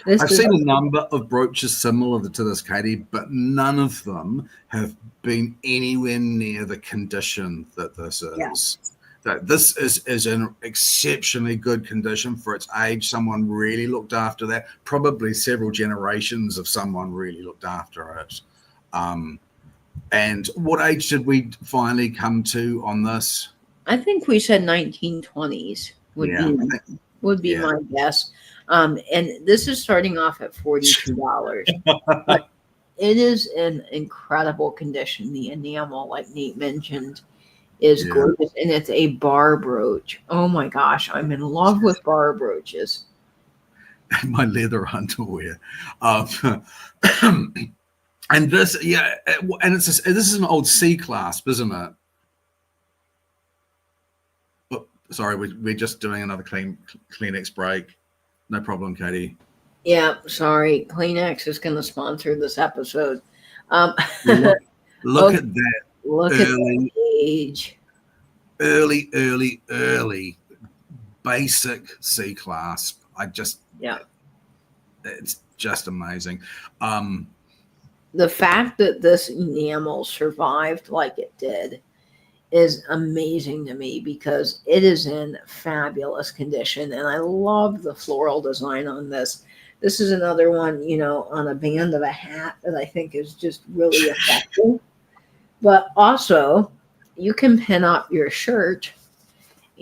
this I've is seen a number of brooches similar to this, Katie, but none of them have been anywhere near the condition that this yeah. is. That this is in exceptionally good condition for its age. Someone really looked after that. Probably several generations of someone really looked after it. And what age did we finally come to on this? I think we said 1920s would Yeah, be my guess. And this is starting off at $42. But it is in incredible condition. The enamel, like Nate mentioned, is gorgeous, and it's a bar brooch. Oh my gosh, I'm in love with bar brooches. My leather underwear. And this, and this is an old C clasp, isn't it? Oh, sorry, we're just doing another Kleenex break. No problem, Katie. Yeah, sorry. Kleenex is going to sponsor this episode. Look at that. Look at the age. Early basic C clasp. It's just amazing. The fact that this enamel survived like it did is amazing to me because it is in fabulous condition, and I love the floral design on this. This is another one, on a band of a hat that I think is just really effective. But also, you can pin up your shirt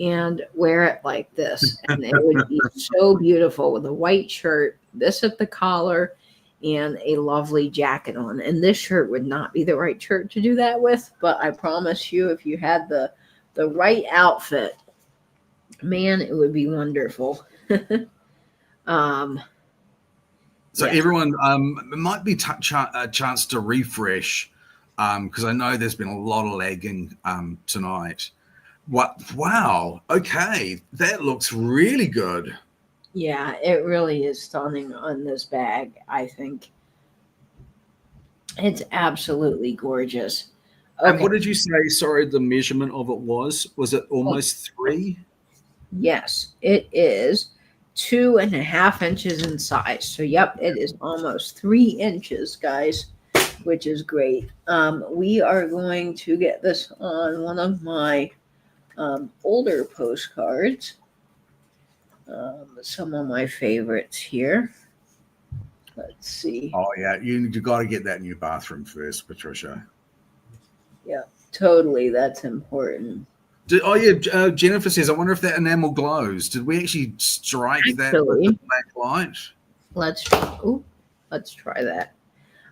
and wear it like this, and it would be so beautiful with a white shirt, this at the collar, and a lovely jacket on. And this shirt would not be the right shirt to do that with, but I promise you, if you had the right outfit, man, it would be wonderful. So everyone, it might be a chance to refresh, because I know there's been a lot of lagging tonight. Wow, okay, that looks really good. Yeah, it really is stunning on this bag, I think. It's absolutely gorgeous. Okay. And what did you say, sorry, the measurement of it was? Was it almost 3? Yes, it is 2.5 inches in size. So, yep, it is almost 3 inches, guys, which is great. We are going to get this on one of my older postcards. Some of my favorites here. Let's see. Oh, yeah, you got to get that new bathroom first, Patricia. Yeah, totally. That's important. Jennifer says, I wonder if that enamel glows. Did we actually strike that with the black light? Let's try that.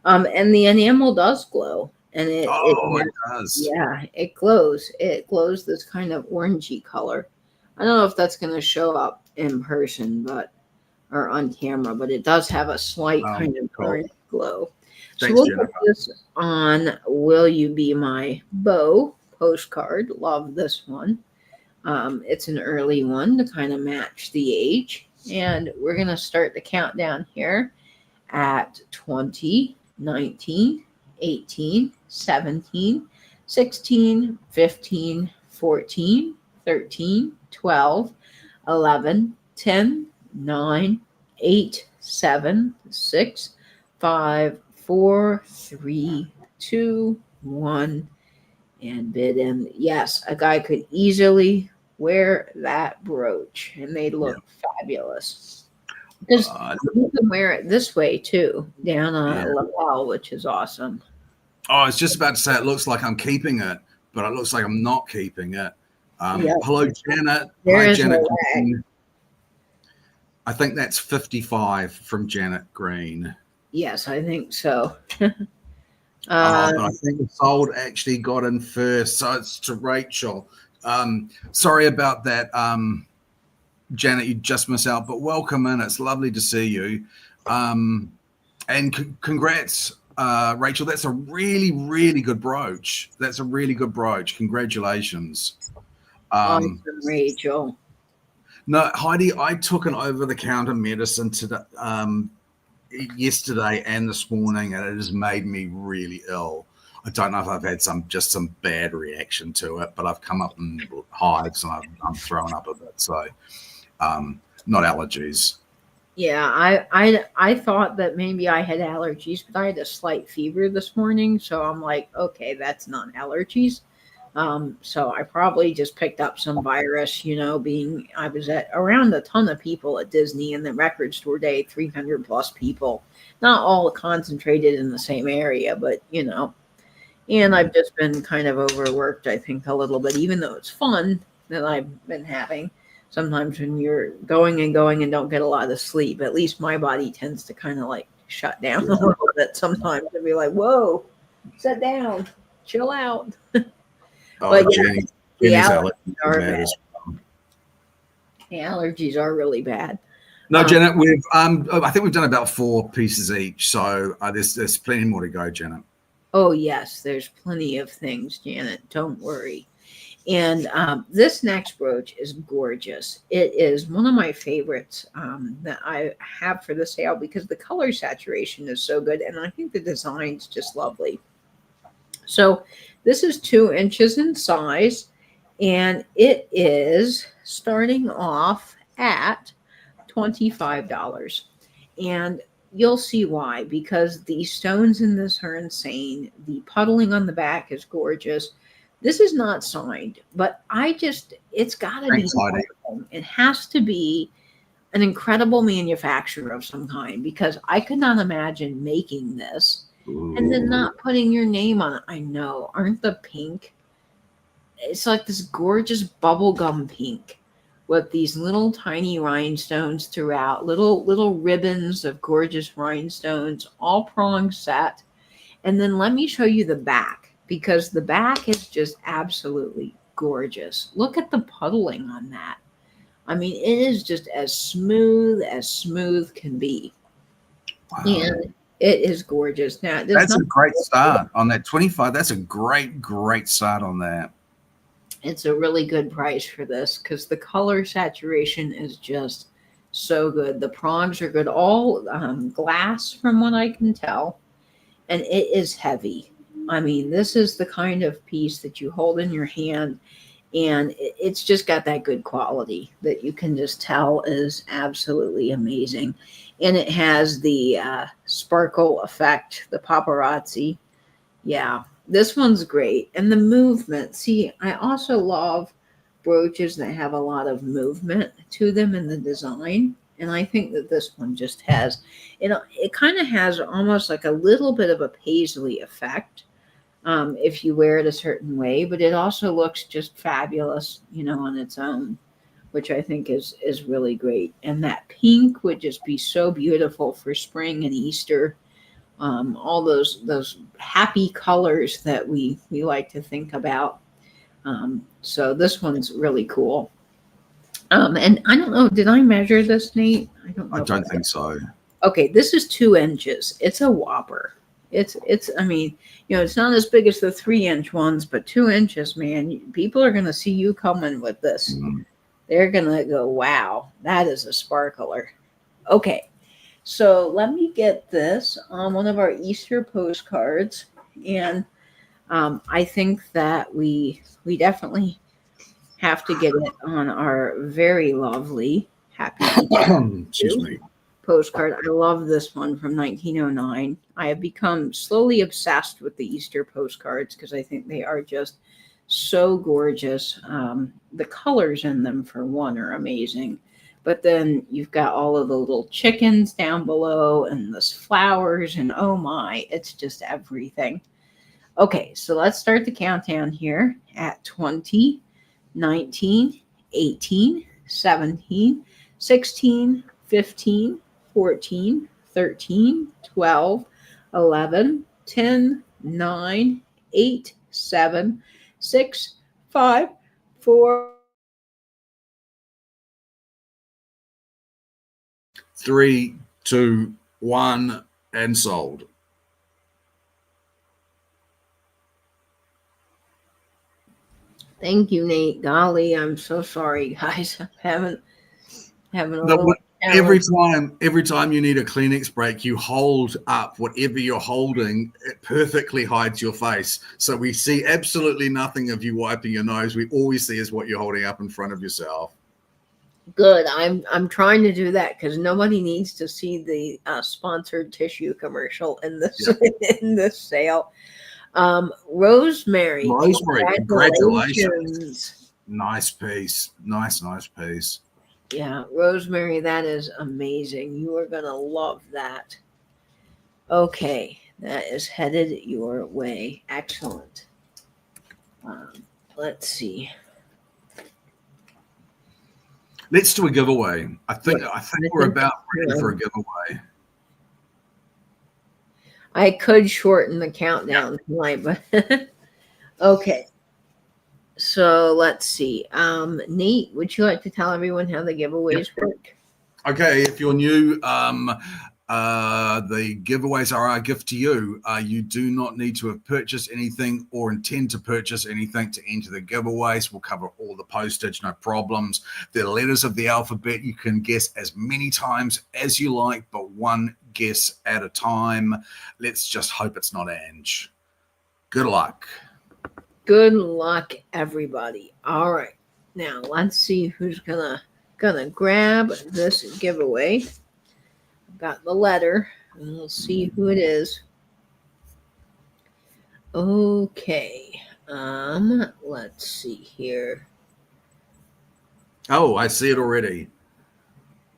And the enamel does glow. And it does. Yeah, it glows. It glows this kind of orangey color. I don't know if that's going to show up in person, or on camera, but it does have a slight kind of orange glow. Thanks, so we'll Jennifer. put this on Will You Be My Beau postcard. Love this one. It's an early one to kind of match the age. And we're going to start the countdown here at 20, 19, 18, 17, 16, 15, 14, 13, 12, 11, 10, 9, 8, 7, 6, 5, 4, 3, 2, 1, and bid in. Yes, a guy could easily wear that brooch, and they look fabulous. Because you can wear it this way too, down on a lapel, which is awesome. Oh, I was just about to say it looks like I'm keeping it, but it looks like I'm not keeping it. Hello, Janet. Hi, Janet. I think that's 55 from Janet Green. Yes, I think so. But I think the sold actually got in first, so it's to Rachel. Sorry about that, Janet. You just missed out, but welcome in. It's lovely to see you. And congrats, Rachel. That's a really, really good brooch. Congratulations. Awesome, Rachel. No, Heidi, I took an over-the-counter medicine yesterday and this morning, and it has made me really ill. I don't know if I've had some bad reaction to it, but I've come up in hives and I'm throwing up a bit. So not allergies. Yeah, I thought that maybe I had allergies, but I had a slight fever this morning, so I'm like, okay, that's not allergies. So I probably just picked up some virus, being I was around a ton of people at Disney and the record store day, 300 plus people, not all concentrated in the same area, but and I've just been kind of overworked, I think, a little bit, even though it's fun that I've been having. Sometimes when you're going and going and don't get a lot of sleep, at least my body tends to kind of like shut down a little bit sometimes and be like, whoa, sit down, chill out. Oh, But Jenny, the Jenny's allergies allergies are are bad bad. as well. The allergies are really bad. No, Janet, we've I think we've done about 4 pieces each, so there's plenty more to go, Janet. Oh yes, there's plenty of things, Janet. Don't worry. And this next brooch is gorgeous. It is one of my favorites that I have for the sale because the color saturation is so good, and I think the design's just lovely. So this is 2 inches in size, and it is starting off at $25. And you'll see why, because the stones in this are insane. The puddling on the back is gorgeous. This is not signed, but it's got to be. Thanks, Heidi. It has to be an incredible manufacturer of some kind because I could not imagine making this and then not putting your name on it. I know. Aren't the pink? It's like this gorgeous bubblegum pink with these little tiny rhinestones throughout, little ribbons of gorgeous rhinestones, all prong set. And then let me show you the back because the back is just absolutely gorgeous. Look at the puddling on that. I mean, it is just as smooth can be. Wow. And it is gorgeous. Now, that's a great start on that 25. That's a great start on that. It's a really good price for this because the color saturation is just so good. The prongs are good, all glass from what I can tell, and it is heavy. I mean, this is the kind of piece that you hold in your hand, and it's just got that good quality that you can just tell is absolutely amazing. And it has the sparkle effect, the paparazzi. Yeah, this one's great. And the movement. See, I also love brooches that have a lot of movement to them in the design. And I think that this one just has, it kind of has almost like a little bit of a paisley effect if you wear it a certain way, but it also looks just fabulous, on its own, which I think is really great. And that pink would just be so beautiful for spring and Easter. All those happy colors that we like to think about. So this one's really cool. And I don't know, did I measure this, Nate? I don't think so. Okay, this is 2 inches. It's a whopper. It's I mean, it's not as big as the 3-inch ones, but 2 inches, man. People are gonna see you coming with this. They're gonna go, wow, that is a sparkler. Okay. So let me get this on one of our Easter postcards, and I think that we definitely have to get it on our very lovely Happy Excuse me. postcard. I love this one from 1909. I have become slowly obsessed with the Easter postcards because I think they are just so gorgeous. The colors in them, for one, are amazing. But then you've got all of the little chickens down below and the flowers, and oh my, it's just everything. Okay, so let's start the countdown here at 20, 19, 18, 17, 16, 15, 14, 13, 12, 11, 10, 9, 8, 7, 6, 5, 4, 3, 2, 1, and sold. Thank you, Nate. Golly, I'm so sorry, guys. I'm having a No, little every time you need a Kleenex break, you hold up whatever you're holding. It perfectly hides your face, so we see absolutely nothing of you wiping your nose. We always see is what you're holding up in front of yourself. Good. I'm trying to do that because nobody needs to see the sponsored tissue commercial in this in this sale. Rosemary, congratulations! Nice piece. Nice piece. Yeah, Rosemary, that is amazing. You are gonna love that. Okay, that is headed your way. Excellent. Let's see. Let's do a giveaway. I think we're about ready for a giveaway. I could shorten the countdown tonight, but okay. So let's see. Nate, would you like to tell everyone how the giveaways work? Okay, if you're new, the giveaways are our gift to you. You do not need to have purchased anything or intend to purchase anything to enter the giveaways. We'll cover all the postage, no problems. The letters of the alphabet, you can guess as many times as you like, but one guess at a time. Let's just hope it's not Ange. Good luck. Good luck, everybody. All right. Now let's see who's gonna grab this giveaway. Got the letter, and we'll see who it is. Okay. Let's see here. Oh, I see it already.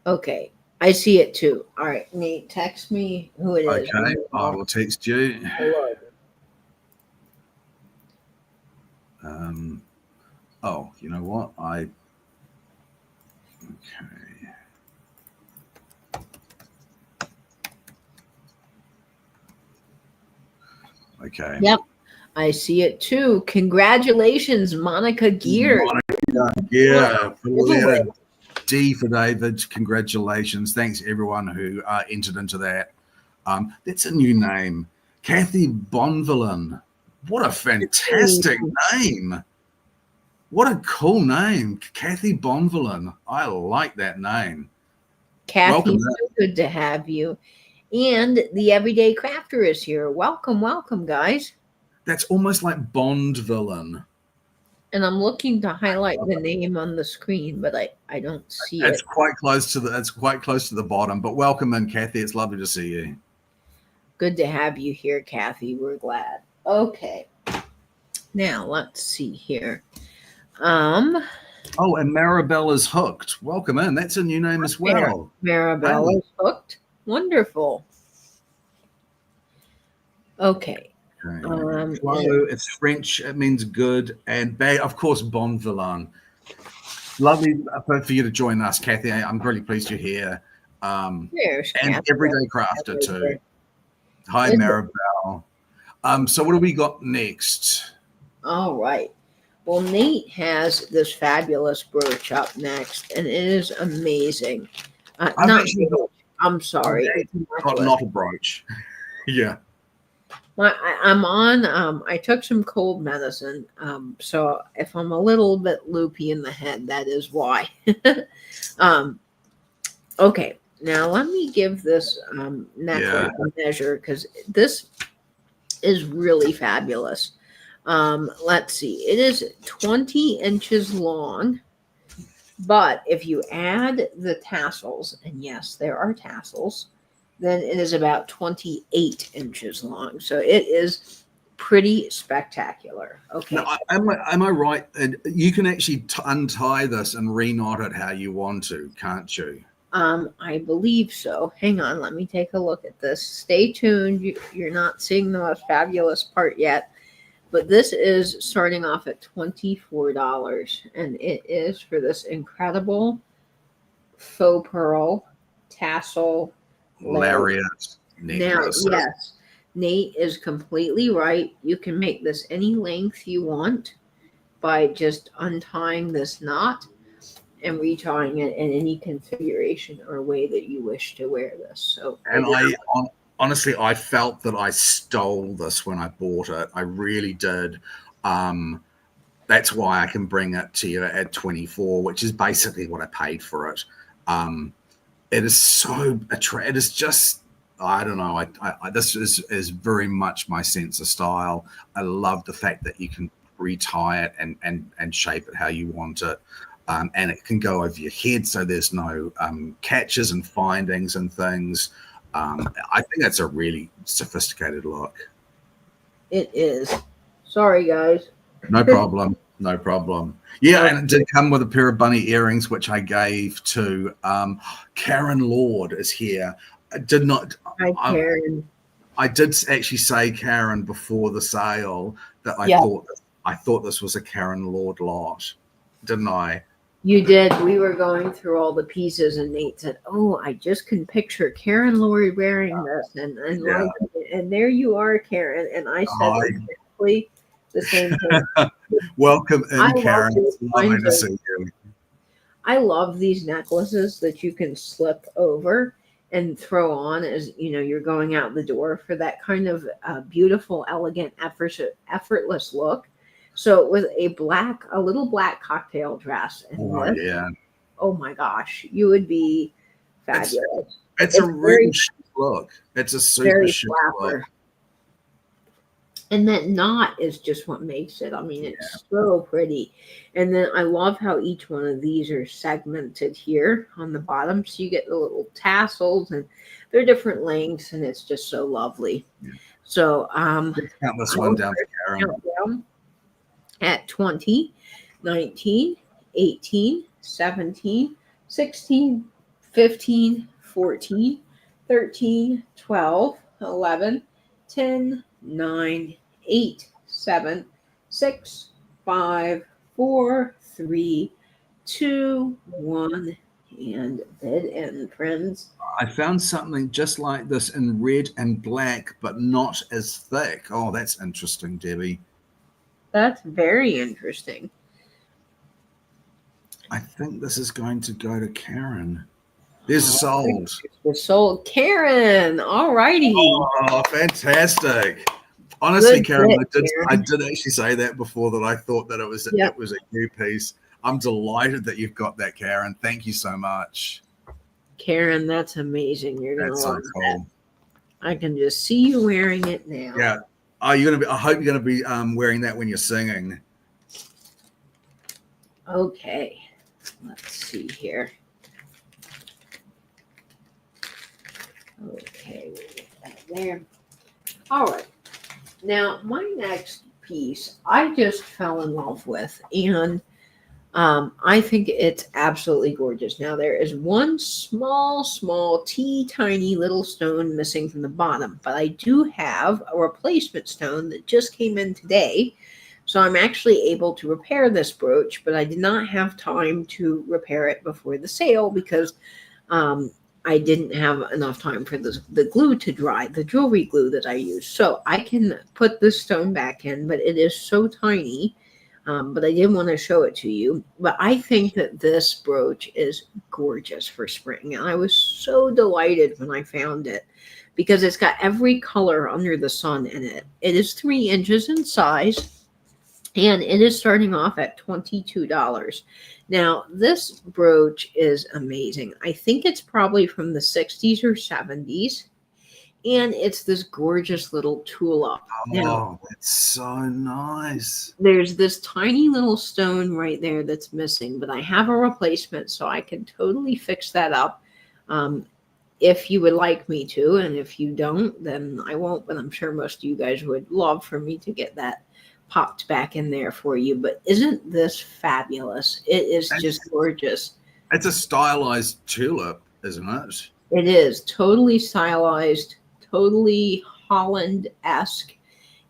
Okay. I see it too. All right, Nate, text me who it is. Okay, I will text you. Hello. Oh, you know what? Okay. Yep, I see it too. Congratulations, Monica Gear. Yeah. D for David. Congratulations. Thanks everyone who entered into that. That's a new name. Kathy Bonvillain. What a fantastic name. What a cool name. Kathy Bonvillain. I like that name. Kathy, so good to have you. And the Everyday Crafter is here. Welcome, guys. That's almost like Bond villain. And I'm looking to highlight the name on the screen, but I don't see it. It's quite close to the bottom. But welcome in, Kathy. It's lovely to see you. Good to have you here, Kathy. We're glad. Okay. Now let's see here. Oh, and Marabella's hooked. Welcome in. That's a new name as well. Marabella's hooked. Wonderful. Okay. Hello, it's French. It means good. And of course, Bon Villain. Lovely for you to join us, Kathy. I'm really pleased you're here. And Everyday Crafter too. Hi, Marabelle. So what do we got next? All right. Well, Nate has this fabulous brooch up next, and it is amazing. I'm sorry. Not a brooch. Yeah. I'm on. I took some cold medicine, so if I'm a little bit loopy in the head, that is why. Okay, now let me give this necklace a measure because this is really fabulous. Let's see. It is 20 inches long, but if you add the tassels, and yes, there are tassels, then it is about 28 inches long. So it is pretty spectacular. Okay. Now, am I right? You can actually untie this and re-knot it how you want to, can't you? I believe so. Hang on. Let me take a look at this. Stay tuned. You're not seeing the most fabulous part yet. But this is starting off at $24, and it is for this incredible faux pearl tassel lariat necklace. Now, yes, Nate is completely right. You can make this any length you want by just untying this knot and retying it in any configuration or way that you wish to wear this. So, and honestly, I felt that I stole this when I bought it. I really did. That's why I can bring it to you at 24, which is basically what I paid for it. it is so attractive. It is just, I don't know. This is very much my sense of style. I love the fact that you can retie it and shape it how you want it. And it can go over your head, so there's no catches and findings and things. I think that's a really sophisticated look. It is. Sorry, guys. No problem. No problem. Yeah, and it did come with a pair of bunny earrings, which I gave to Karen Lord is here. I did not. Hi, Karen. I did actually say, Karen, before the sale that I thought this was a Karen Lord lot, didn't I? You did. We were going through all the pieces, and Nate said, "Oh, I just can picture Karen Lord wearing this," and there you are, Karen. And I said exactly the same thing. Welcome in, Karen. It's lovely to see you. I love these necklaces that you can slip over and throw on as you're going out the door for that kind of beautiful, elegant, effortless look. So with a little black cocktail dress, and oh my gosh, you would be fabulous. It's a really chic look. It's a super chic look. And that knot is just what makes it. I mean, it's so pretty. And then I love how each one of these are segmented here on the bottom. So you get the little tassels, and they're different lengths, and it's just so lovely. Yeah. So count this one down to Karen. At 20, 19, 18, 17, 16, 15, 14, 13, 12, 11, 10, 9, 8, 7, 6, 5, 4, 3, 2, 1, and dead end, friends. I found something just like this in red and black, but not as thick. Oh, that's interesting, Debbie. That's very interesting. I think this is going to go to Karen. There's sold. It's sold. Karen, all righty. Oh, fantastic. Honestly, good Karen, I did actually say that before, that I thought that it was a new piece. I'm delighted that you've got that, Karen. Thank you so much. Karen, that's amazing. You're going to love so cool. That. I can just see you wearing it now. Yeah. I hope you're going to be wearing that when you're singing. Okay. Let's see here. Okay, we'll get that there. All right. Now, my next piece, I just fell in love with, and I think it's absolutely gorgeous. Now, there is one small, tiny little stone missing from the bottom, but I do have a replacement stone that just came in today. So I'm actually able to repair this brooch, but I did not have time to repair it before the sale because I didn't have enough time for the glue to dry, the jewelry glue that I use. So I can put this stone back in, but it is so tiny. But I didn't want to show it to you. But I think that this brooch is gorgeous for spring. And I was so delighted when I found it because it's got every color under the sun in it. It is 3 inches in size. And it is starting off at $22. Now, this brooch is amazing. I think it's probably from the 60s or 70s. And it's this gorgeous little tulip. Oh, that's so nice. There's this tiny little stone right there that's missing, but I have a replacement, so I can totally fix that up if you would like me to. And if you don't, then I won't. But I'm sure most of you guys would love for me to get that popped back in there for you. But isn't this fabulous? It is just gorgeous. It's a stylized tulip, isn't it? It is totally stylized, totally Holland-esque.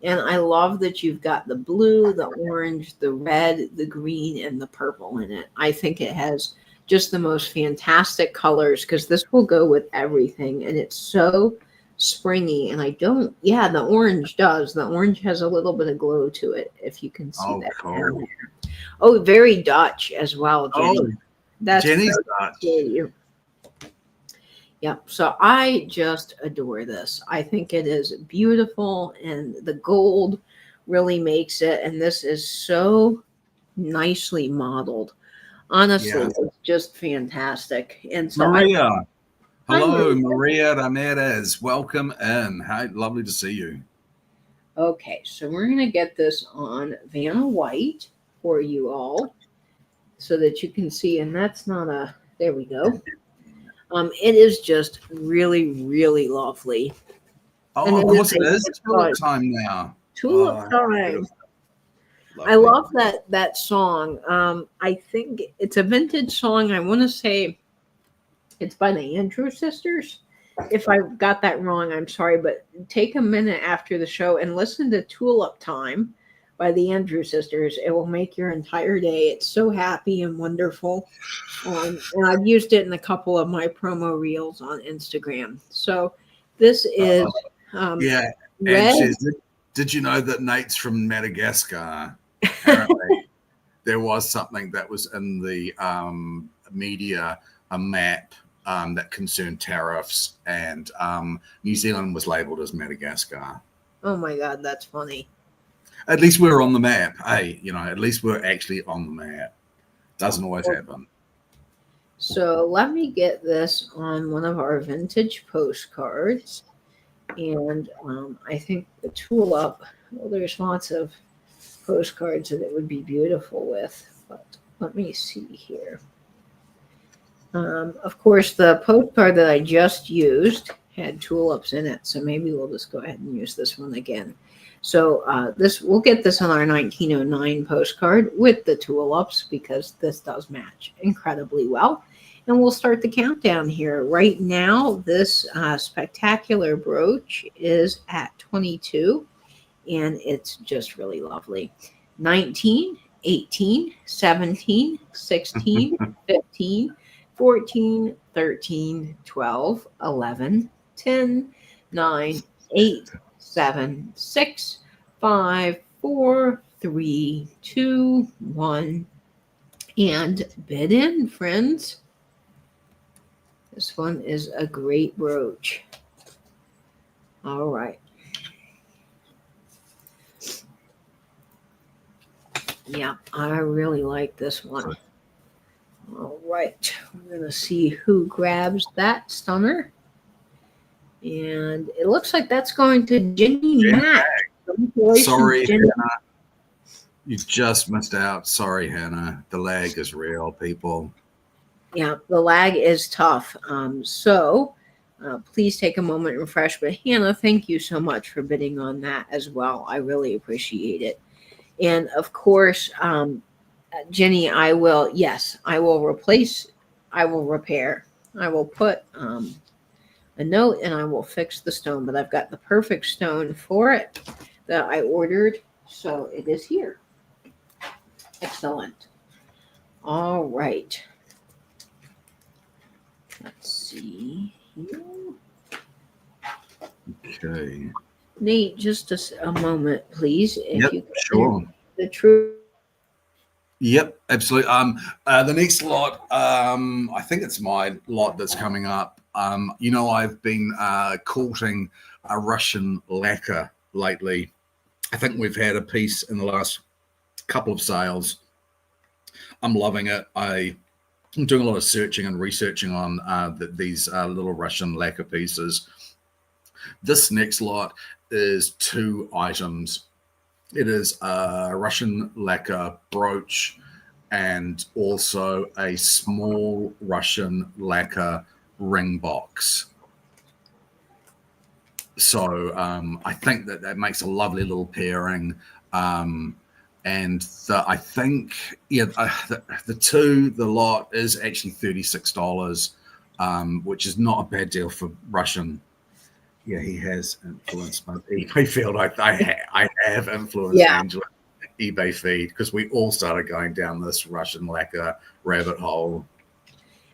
And I love that you've got the blue, the orange, the red, the green, and the purple in it. I think it has just the most fantastic colors because this will go with everything. And it's so springy. And the orange does. The orange has a little bit of glow to it, if you can see that. Cool. Oh, very Dutch as well, Jenny. Oh, that's Jenny's Dutch. Yep. So I just adore this. I think it is beautiful, and the gold really makes it. And this is so nicely modeled. Honestly, it's just fantastic. And so Maria, Hi, Hello, Maria. Maria Ramirez. Welcome in. Hi, lovely to see you. Okay, so we're going to get this on Vanna White for you all so that you can see. And that's not a, there we go. It is just really, really lovely. And Oh, it of is course it is. it's Tulip time now. tulip Oh, time. beautiful. I Lovely. love that song. I think it's a vintage song. I want to say it's by the Andrew Sisters. If I got that wrong, I'm sorry, but take a minute after the show and listen to Tulip Time by the Andrew Sisters. It will make your entire day. It's so happy and wonderful. And I've used it in a couple of my promo reels on Instagram. So this is Uh, um, yeah, and red. says, did you know that Nate's from Madagascar? Apparently, there was something that was in the media, a map that concerned tariffs, and New Zealand was labeled as Madagascar. Oh my God, that's funny. At least we're on the map. Hey, at least we're actually on the map. Doesn't always happen. So let me get this on one of our vintage postcards. And I think the tulip, well, there's lots of postcards that it would be beautiful with. But let me see here. Of course, the postcard that I just used had tulips in it. So maybe we'll just go ahead and use this one again. So we'll get this on our 1909 postcard with the tulips because this does match incredibly well. And we'll start the countdown here. Right now, this spectacular brooch is at 22, and it's just really lovely. 19, 18, 17, 16, 15, 14, 13, 12, 11, 10, 9, 8, 7, 6, 5, 4, 3, 2, 1. And bid in, friends. This one is a great brooch. All right. Yeah, I really like this one. All right. We're going to see who grabs that stunner. And it looks like that's going to Jenny Mack. Sorry, Jenny. Hannah. You just missed out. Sorry, Hannah. The lag is real, people. Yeah, the lag is tough. So please take a moment and refresh. But Hannah, thank you so much for bidding on that as well. I really appreciate it. And of course, Jenny, I will replace, I will repair, I will put a note and I will fix the stone. But I've got the perfect stone for it that I ordered. So it is here. Excellent. All right. Let's see here. Okay. Nate, just a moment, please. If Yep, you sure. the truth. Yep, absolutely. The next lot, I think it's my lot that's coming up. I've been courting a Russian lacquer lately. I think we've had a piece in the last couple of sales. I'm loving it. I'm doing a lot of searching and researching on these little Russian lacquer pieces. This next lot is 2 items. It is a Russian lacquer brooch and also a small Russian lacquer ring box. So I think that makes a lovely little pairing. And I think, the lot is actually $36, which is not a bad deal for Russian. Yeah, he has influenced my eBay field. I have influenced Angela eBay feed because we all started going down this Russian lacquer rabbit hole.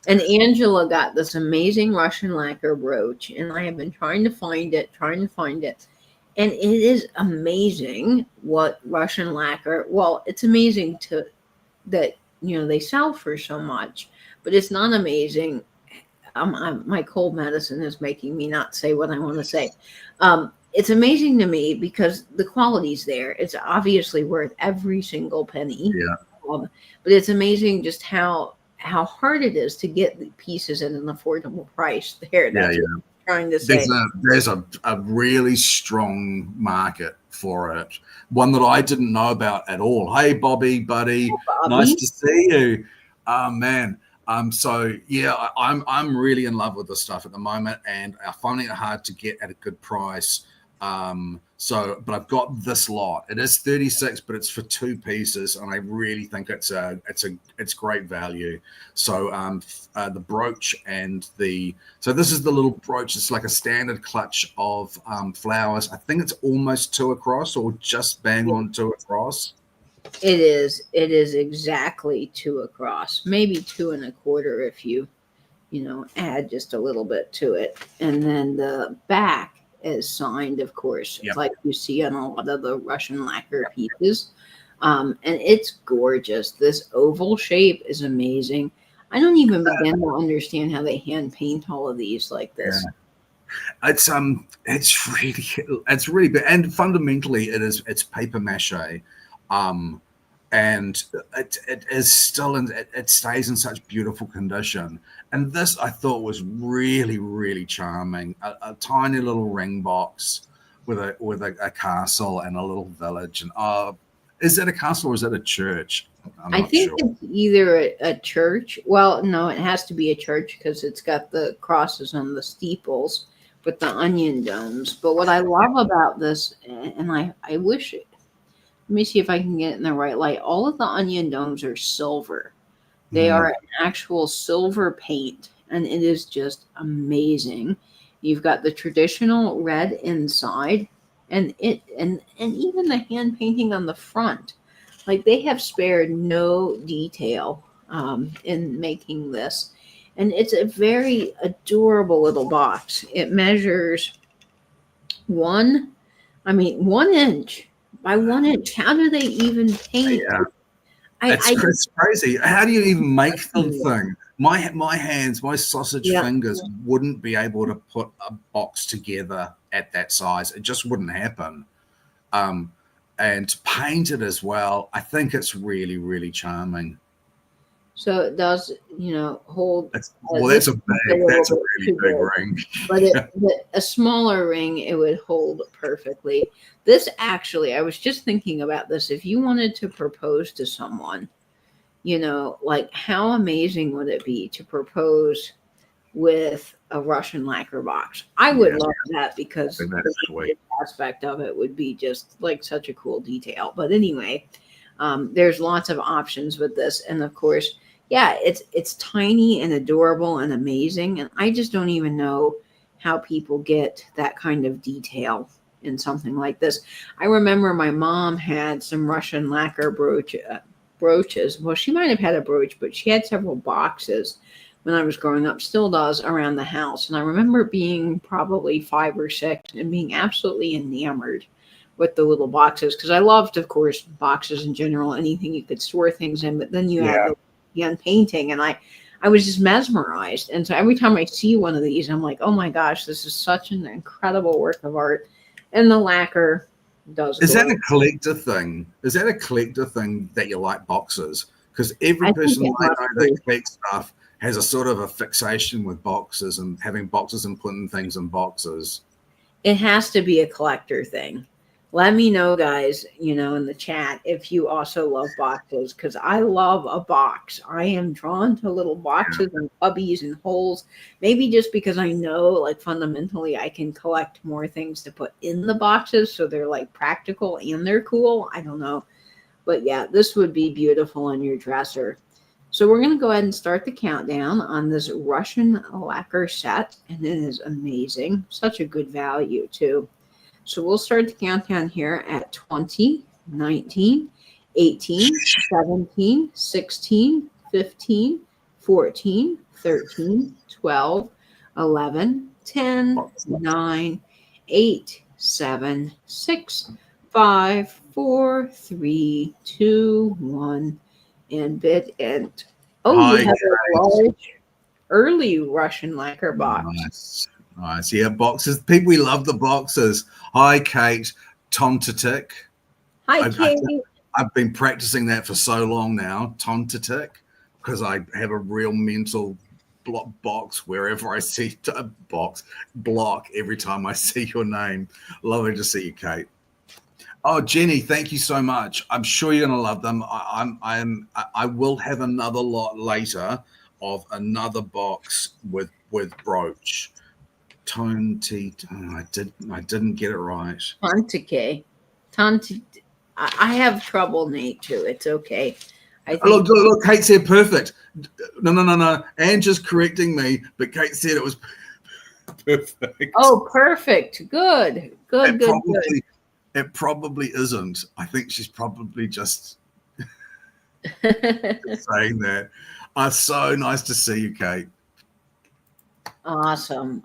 And Angela got this amazing Russian lacquer brooch, and I have been trying to find it. And it is amazing what Russian lacquer, well, it's amazing that they sell for so much, but it's not amazing. My cold medicine is making me not say what I want to say. It's amazing to me because the quality's there. It's obviously worth every single penny. Yeah. But it's amazing just how how hard it is to get the pieces at an affordable price there. Yeah, That's yeah. what I'm trying to say. There's a really strong market for it, one that I didn't know about at all. Hey, Bobby, buddy, nice Bobby, to see you. Man, so yeah, I'm really in love with this stuff at the moment, and I'm finding it hard to get at a good price. But I've got this lot. It is 36, but it's for 2 pieces, and I really think it's great value. So the brooch and so this is the little brooch. It's like a standard clutch of flowers. I think it's almost 2 across, or just bang on 2 across. it is. It is exactly 2 across, maybe 2 1/4 if you add just a little bit to it. And then the back is signed, of course, Yep. like you see on a lot of the Russian lacquer pieces. And it's gorgeous. This oval shape is amazing. I don't even begin to understand how they hand paint all of these like this. Yeah. It's really big, and fundamentally it's paper mache, and it is still it stays in such beautiful condition. And this I thought was really charming. A tiny little ring box with a castle and a little village. And is that a castle or is that a church? I'm I not think sure. it's either a church. Well, no, it has to be a church because it's got the crosses on the steeples with the onion domes. But what I love about this, and I wish, let me see if I can get it in the right light. All of the onion domes are silver. They are an actual silver paint, and it is just amazing. You've got the traditional red inside, and even the hand painting on the front. Like they have spared no detail in making this, and it's a very adorable little box. It measures 1 inch by 1 inch. How do they even paint? Yeah. I It's crazy. How do you even make the Yeah. thing? My hands, my sausage Yeah. fingers wouldn't be able to put a box together at that size. It just wouldn't happen. And painted as well. I think it's really charming. So it does, hold. That's This a is a little really bit too big big. ring. But a smaller ring, it would hold perfectly. This actually, I was just thinking about this. If you wanted to propose to someone, like how amazing would it be to propose with a Russian lacquer box? I would Yeah. love that because I think the that's sweet. aspect of it would be just like such a cool detail. But anyway, there's lots of options with this, and of course, yeah, it's tiny and adorable and amazing, and I just don't even know how people get that kind of detail in something like this. I remember my mom had some Russian lacquer brooches. Well, she might have had a brooch, but she had several boxes when I was growing up, still does around the house. And I remember being probably 5 or 6 and being absolutely enamored with the little boxes because I loved, of course, boxes in general, anything you could store things in. But then you had Yeah. the hand painting, and I was just mesmerized. And so every time I see one of these, I'm like, oh my gosh, this is such an incredible work of art. And the lacquer does Is that glow. a collector thing? Is that a collector thing that you like boxes? Because every I think person it I must know be. that collects stuff has a sort of a fixation with boxes and having boxes and putting things in boxes. It has to be a collector thing. Let me know, guys, in the chat if you also love boxes because I love a box. I am drawn to little boxes and cubbies and holes. Maybe just because I know, like, fundamentally, I can collect more things to put in the boxes so they're like practical and they're cool. I don't know. But yeah, this would be beautiful on your dresser. So we're going to go ahead and start the countdown on this Russian lacquer set, and it is amazing. Such a good value, too. So we'll start the countdown here at 20, 19, 18, 17, 16, 15, 14, 13, 12, 11, 10, 9, 8, 7, 6, 5, 4, 3, 2, 1, and bid end. Oh, you Hi, have a large early Russian lacquer box. Nice. Yeah, boxes. People, we love the boxes. Hi, Kate. Tontatik. Hi, Kate. I've been practicing that for so long now. Tontatik. because I have a real mental box wherever I see a block every time I see your name. Lovely to see you, Kate. Oh, Jenny, thank you so much. I'm sure you're gonna love them. I will have another lot later of another box with brooch. Tone T. Oh, I didn't get it right. Tantike. Tanti. I have trouble, Nate, too. It's okay. I think. Look, Kate said perfect. No. Anne just correcting me, but Kate said it was perfect. Oh, perfect. Good. It probably isn't. I think she's probably just saying that. So nice to see you, Kate. Awesome.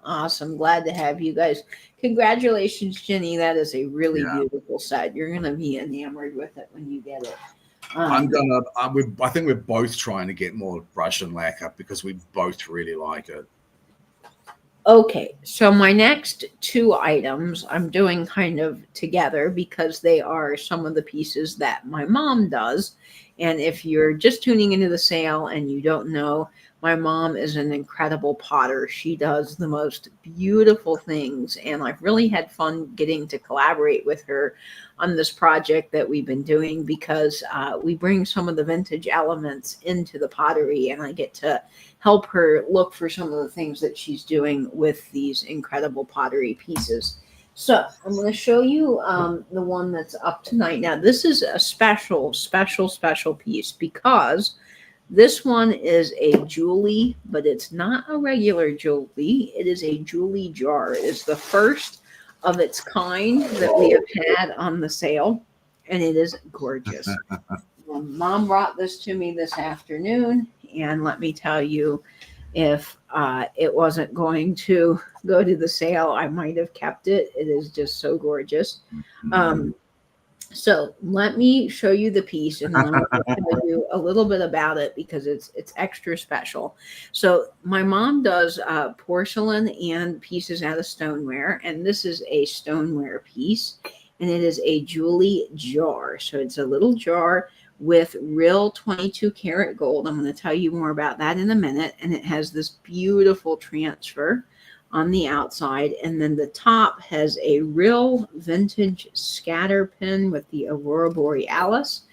Glad to have you guys. Congratulations, Jenny. That is a really beautiful set. You're going to be enamored with it when you get it. I think we're both trying to get more brush and lacquer because we both really like it. Okay, so my next two items I'm doing kind of together because they are some of the pieces that my mom does. And if you're just tuning into the sale and you don't know, my mom is an incredible potter. She does the most beautiful things, and I've really had fun getting to collaborate with her on this project that we've been doing because we bring some of the vintage elements into the pottery, and I get to help her look for some of the things that she's doing with these incredible pottery pieces. So I'm going to show you the one that's up tonight. Now, this is a special piece because this one is a Julie, but it's not a regular Julie. It is a Julie jar. It is the first of its kind that we have had on the sale, and it is gorgeous. Mom brought this to me this afternoon, and let me tell you, if it wasn't going to go to the sale, I might have kept it. It is just so gorgeous. So let me show you the piece, and then I'll tell you a little bit about it because it's extra special. So my mom does porcelain and pieces out of stoneware, and this is a stoneware piece, and it is a Julie jar. So it's a little jar with real 22 karat gold. I'm going to tell you more about that in a minute. And it has this beautiful transfer on the outside. And then the top has a real vintage scatter pin with the Aurora Borealis.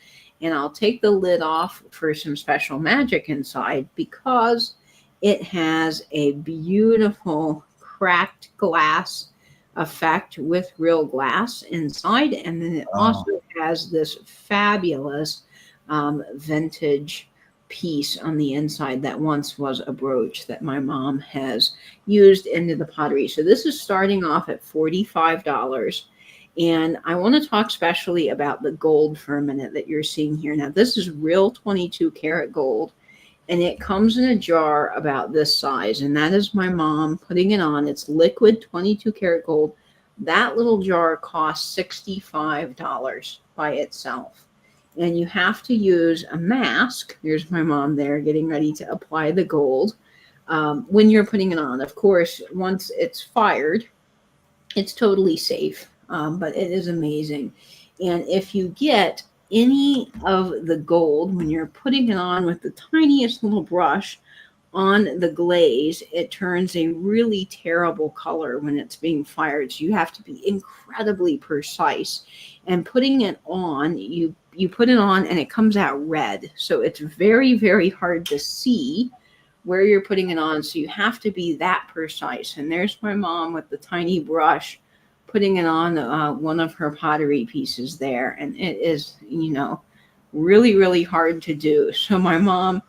And I'll take the lid off for some special magic inside because it has a beautiful cracked glass effect with real glass inside. And then it also has this fabulous vintage piece on the inside that once was a brooch that my mom has used into the pottery. So this is starting off at $45. And I want to talk specially about the gold for a minute that you're seeing here. Now, this is real 22 karat gold, and it comes in a jar about this size. And that is my mom putting it on. It's liquid 22 karat gold. That little jar costs $65 by itself. And you have to use a mask. Here's my mom there getting ready to apply the gold when you're putting it on. Of course, once it's fired, it's totally safe, but it is amazing. And if you get any of the gold when you're putting it on with the tiniest little brush on the glaze, it turns a really terrible color when it's being fired. So you have to be incredibly precise. And putting it on, you put it on and it comes out red. So it's very, very hard to see where you're putting it on. So you have to be that precise. And there's my mom with the tiny brush putting it on one of her pottery pieces there. And it is, really, really hard to do. So my mom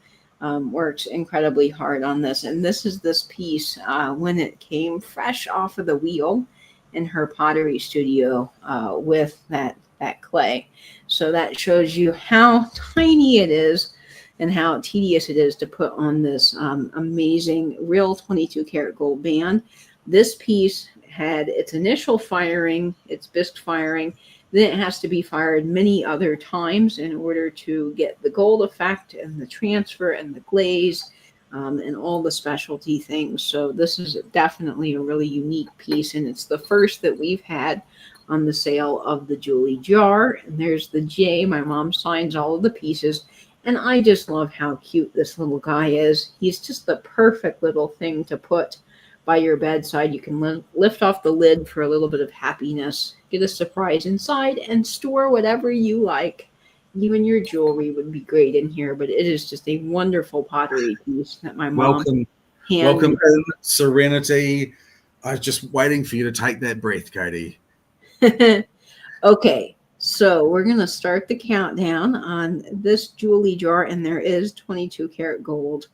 works incredibly hard on this. And this is this piece when it came fresh off of the wheel in her pottery studio with that clay. So that shows you how tiny it is and how tedious it is to put on this amazing real 22 karat gold band. This piece had its initial firing, its bisque firing, then it has to be fired many other times in order to get the gold effect and the transfer and the glaze and all the specialty things. So this is definitely a really unique piece, and it's the first that we've had on the sale of the Julie jar. And there's the J. My mom signs all of the pieces. And I just love how cute this little guy is. He's just the perfect little thing to put by your bedside. You can lift off the lid for a little bit of happiness, get a surprise inside, and store whatever you like. Even your jewelry would be great in here, but it is just a wonderful pottery piece that my mom Welcome, welcome in, Serenity. I was just waiting for you to take that breath, Katie. Okay, so we're going to start the countdown on this jewelry jar, and there is 22 karat gold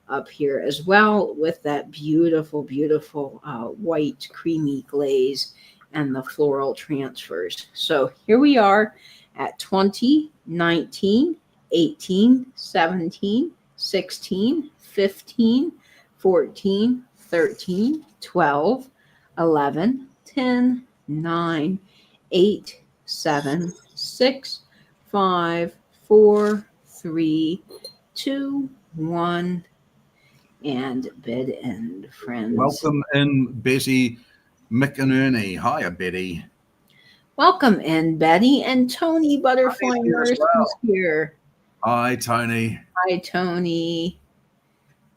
up here as well with that beautiful, beautiful white creamy glaze and the floral transfers. So here we are at 20, 19, 18, 17, 16, 15, 14, 13, 12, 11, 10, 9, 8, 7, 6, 5, 4, 3, 2, 1, and bid end, friends. Welcome in, Betty McInerney. Hiya, Betty. Welcome in, Betty, and Tony Butterfly Nurse is here. Hi, Tony. Hi, Tony.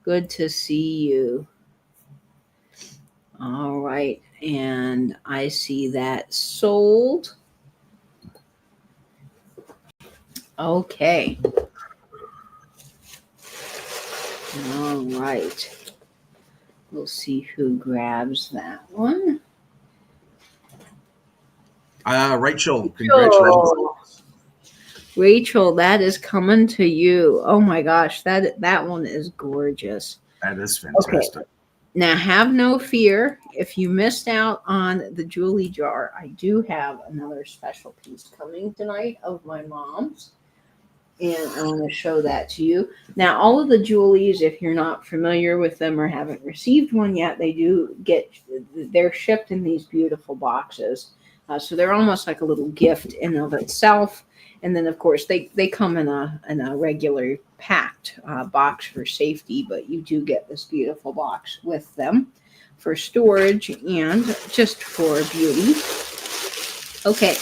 Good to see you. All right, and I see that sold. Okay. All right. We'll see who grabs that one. Rachel, congratulations. Rachel, that is coming to you. Oh my gosh, that one is gorgeous. That is fantastic. Okay. Now, have no fear. If you missed out on the jewelry jar, I do have another special piece coming tonight of my mom's. And I want to show that to you. Now, all of the jewelries, if you're not familiar with them or haven't received one yet, they're shipped in these beautiful boxes. So they're almost like a little gift in of itself. And then, of course, they come in a regular packed box for safety, but you do get this beautiful box with them for storage and just for beauty. Okay,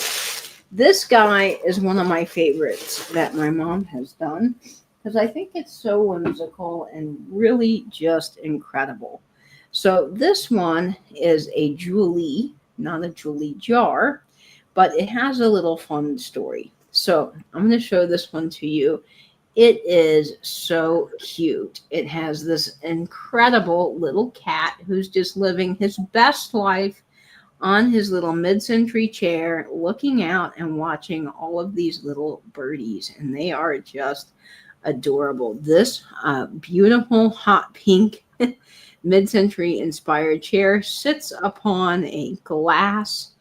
this guy is one of my favorites that my mom has done because I think it's so whimsical and really just incredible. So this one is a jewelry, not a jewelry jar, but it has a little fun story. So I'm going to show this one to you. It is so cute. It has this incredible little cat who's just living his best life on his little mid-century chair, looking out and watching all of these little birdies, and they are just adorable. This beautiful hot pink mid-century inspired chair sits upon a glass,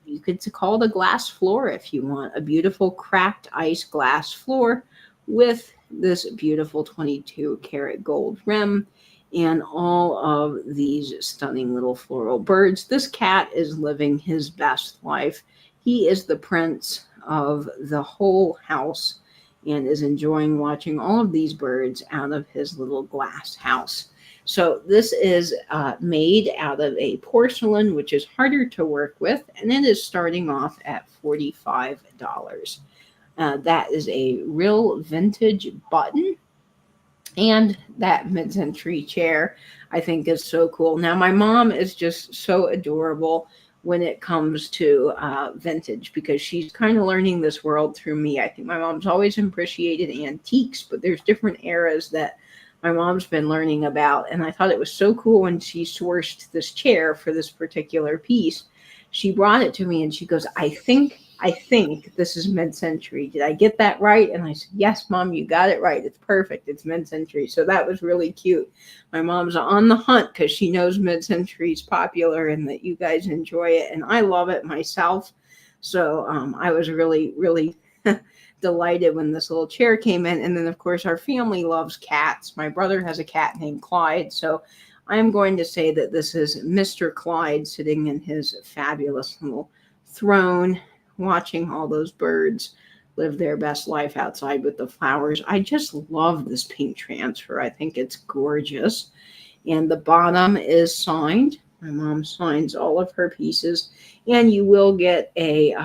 you could call it a glass floor if you want, a beautiful cracked ice glass floor with this beautiful 22 karat gold rim and all of these stunning little floral birds. This cat is living his best life. He is the prince of the whole house and is enjoying watching all of these birds out of his little glass house. So this is made out of a porcelain, which is harder to work with, and it is starting off at $45. That is a real vintage button. And that mid-century chair, I think, is so cool. Now, my mom is just so adorable when it comes to vintage because she's kind of learning this world through me. I think my mom's always appreciated antiques, but there's different eras that my mom's been learning about. And I thought it was so cool when she sourced this chair for this particular piece. She brought it to me and she goes, I think this is mid-century. Did I get that right? And I said, yes, Mom, you got it right. It's perfect. It's mid-century. So that was really cute. My mom's on the hunt because she knows mid-century is popular and that you guys enjoy it. And I love it myself. So I was really, really delighted when this little chair came in. And then, of course, our family loves cats. My brother has a cat named Clyde. So I'm going to say that this is Mr. Clyde sitting in his fabulous little throne, watching all those birds live their best life outside with the flowers. I just love this pink transfer. I think it's gorgeous. And the bottom is signed. My mom signs all of her pieces. And you will get a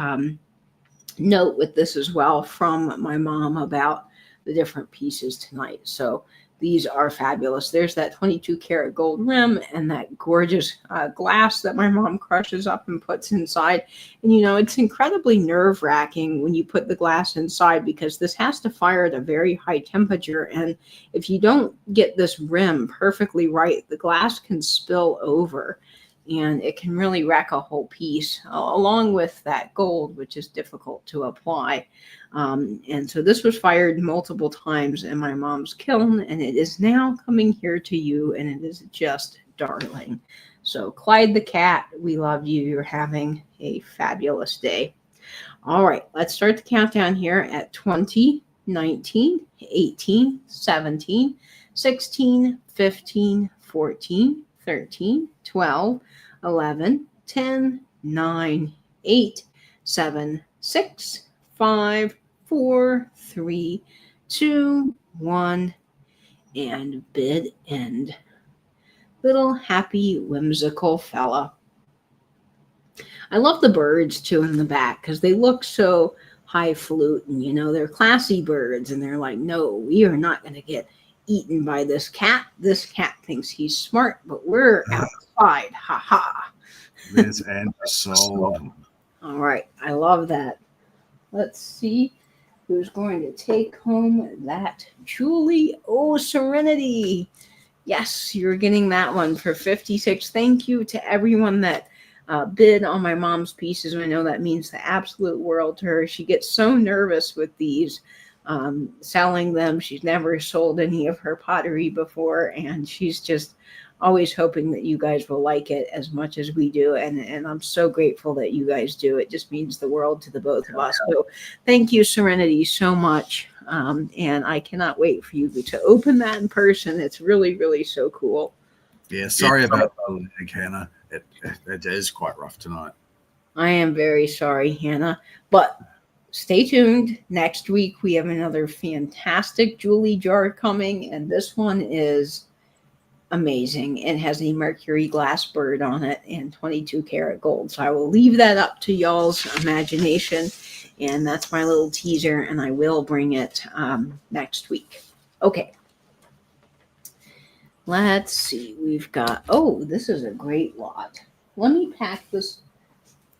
note with this as well from my mom about the different pieces tonight. So these are fabulous. There's that 22 karat gold rim and that gorgeous glass that my mom crushes up and puts inside. And it's incredibly nerve wracking when you put the glass inside, because this has to fire at a very high temperature. And if you don't get this rim perfectly right, the glass can spill over and it can really wreck a whole piece, along with that gold, which is difficult to apply. And so this was fired multiple times in my mom's kiln, and it is now coming here to you, and it is just darling. So Clyde the cat, we love you. You're having a fabulous day. All right, let's start the countdown here at 20, 19, 18, 17, 16, 15, 14, 13, 12, 11, 10, 9, 8, 7, 6, 5, 4, 3, 2, 1, and bid end. Little happy whimsical fella. I love the birds too in the back because they look so highfalutin. They're classy birds, and they're like, no, we are not going to get eaten by this cat. This cat thinks he's smart, but we're outside. Ha ha. There's and sold. All right, I love that. Let's see who's going to take home that Julie. Oh, Serenity. Yes, you're getting that one for 56. Thank you to everyone that bid on my mom's pieces. I know that means the absolute world to her. She gets so nervous with these, selling them. She's never sold any of her pottery before, and she's just always hoping that you guys will like it as much as we do. And I'm so grateful that you guys do. It just means the world to the both of us. So thank you, Serenity, so much. And I cannot wait for you to open that in person. It's really, really so cool. Yeah, sorry about the leg, Hannah. It is quite rough tonight. I am very sorry, Hannah. But stay tuned. Next week, we have another fantastic Julie jar coming. And this one is amazing. It has a mercury glass bird on it and 22 karat gold. So I will leave that up to y'all's imagination. And that's my little teaser. And I will bring it next week. Okay. Let's see. We've got, this is a great lot. Let me pack this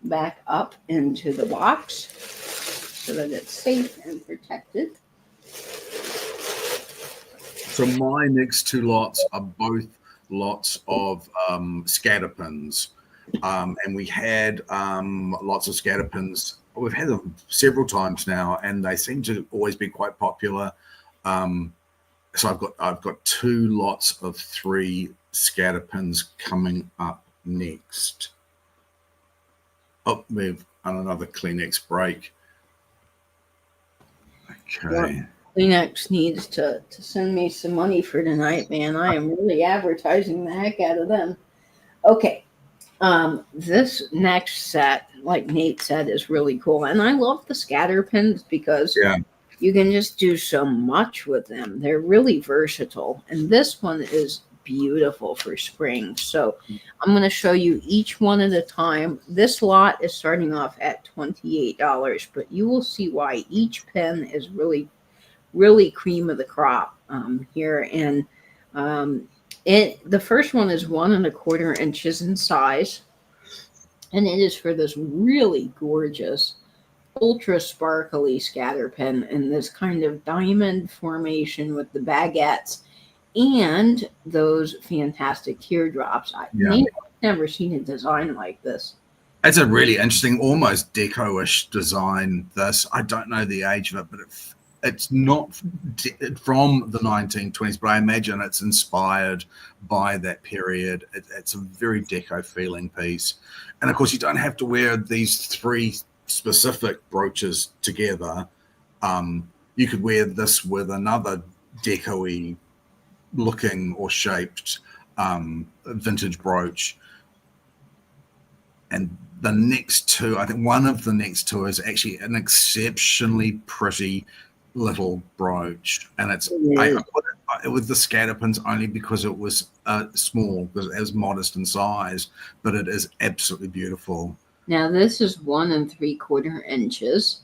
back up into the box so that it's safe and protected. So my next two lots are both lots of scatter pins. And we had lots of scatter pins. We've had them several times now, and they seem to always be quite popular. So I've got two lots of 3 scatter pins coming up next. Oh, we've on another Kleenex break. Okay. Yeah. Kleenex needs to send me some money for tonight, man. I am really advertising the heck out of them. Okay. This next set, like Nate said, is really cool. And I love the scatter pins because you can just do so much with them. They're really versatile. And this one is beautiful for spring. So I'm going to show you each one at a time. This lot is starting off at $28, but you will see why each pin is really, really cream of the crop here. And the first one is 1 1/4 inches in size. And it is for this really gorgeous, ultra sparkly scatter pin in this kind of diamond formation with the baguettes and those fantastic teardrops. I've never seen a design like this. It's a really interesting, almost deco-ish design. I don't know the age of it, but it's not from the 1920s, but I imagine it's inspired by that period. It's a very deco feeling piece. And of course, you don't have to wear these 3 specific brooches together. You could wear this with another deco-y looking or shaped vintage brooch. And the next two, I think one of the next two is actually an exceptionally pretty little brooch. And it's I put it with the scatter pins only because it was small, because it was modest in size, but it is absolutely beautiful. Now this is 1 3/4 inches,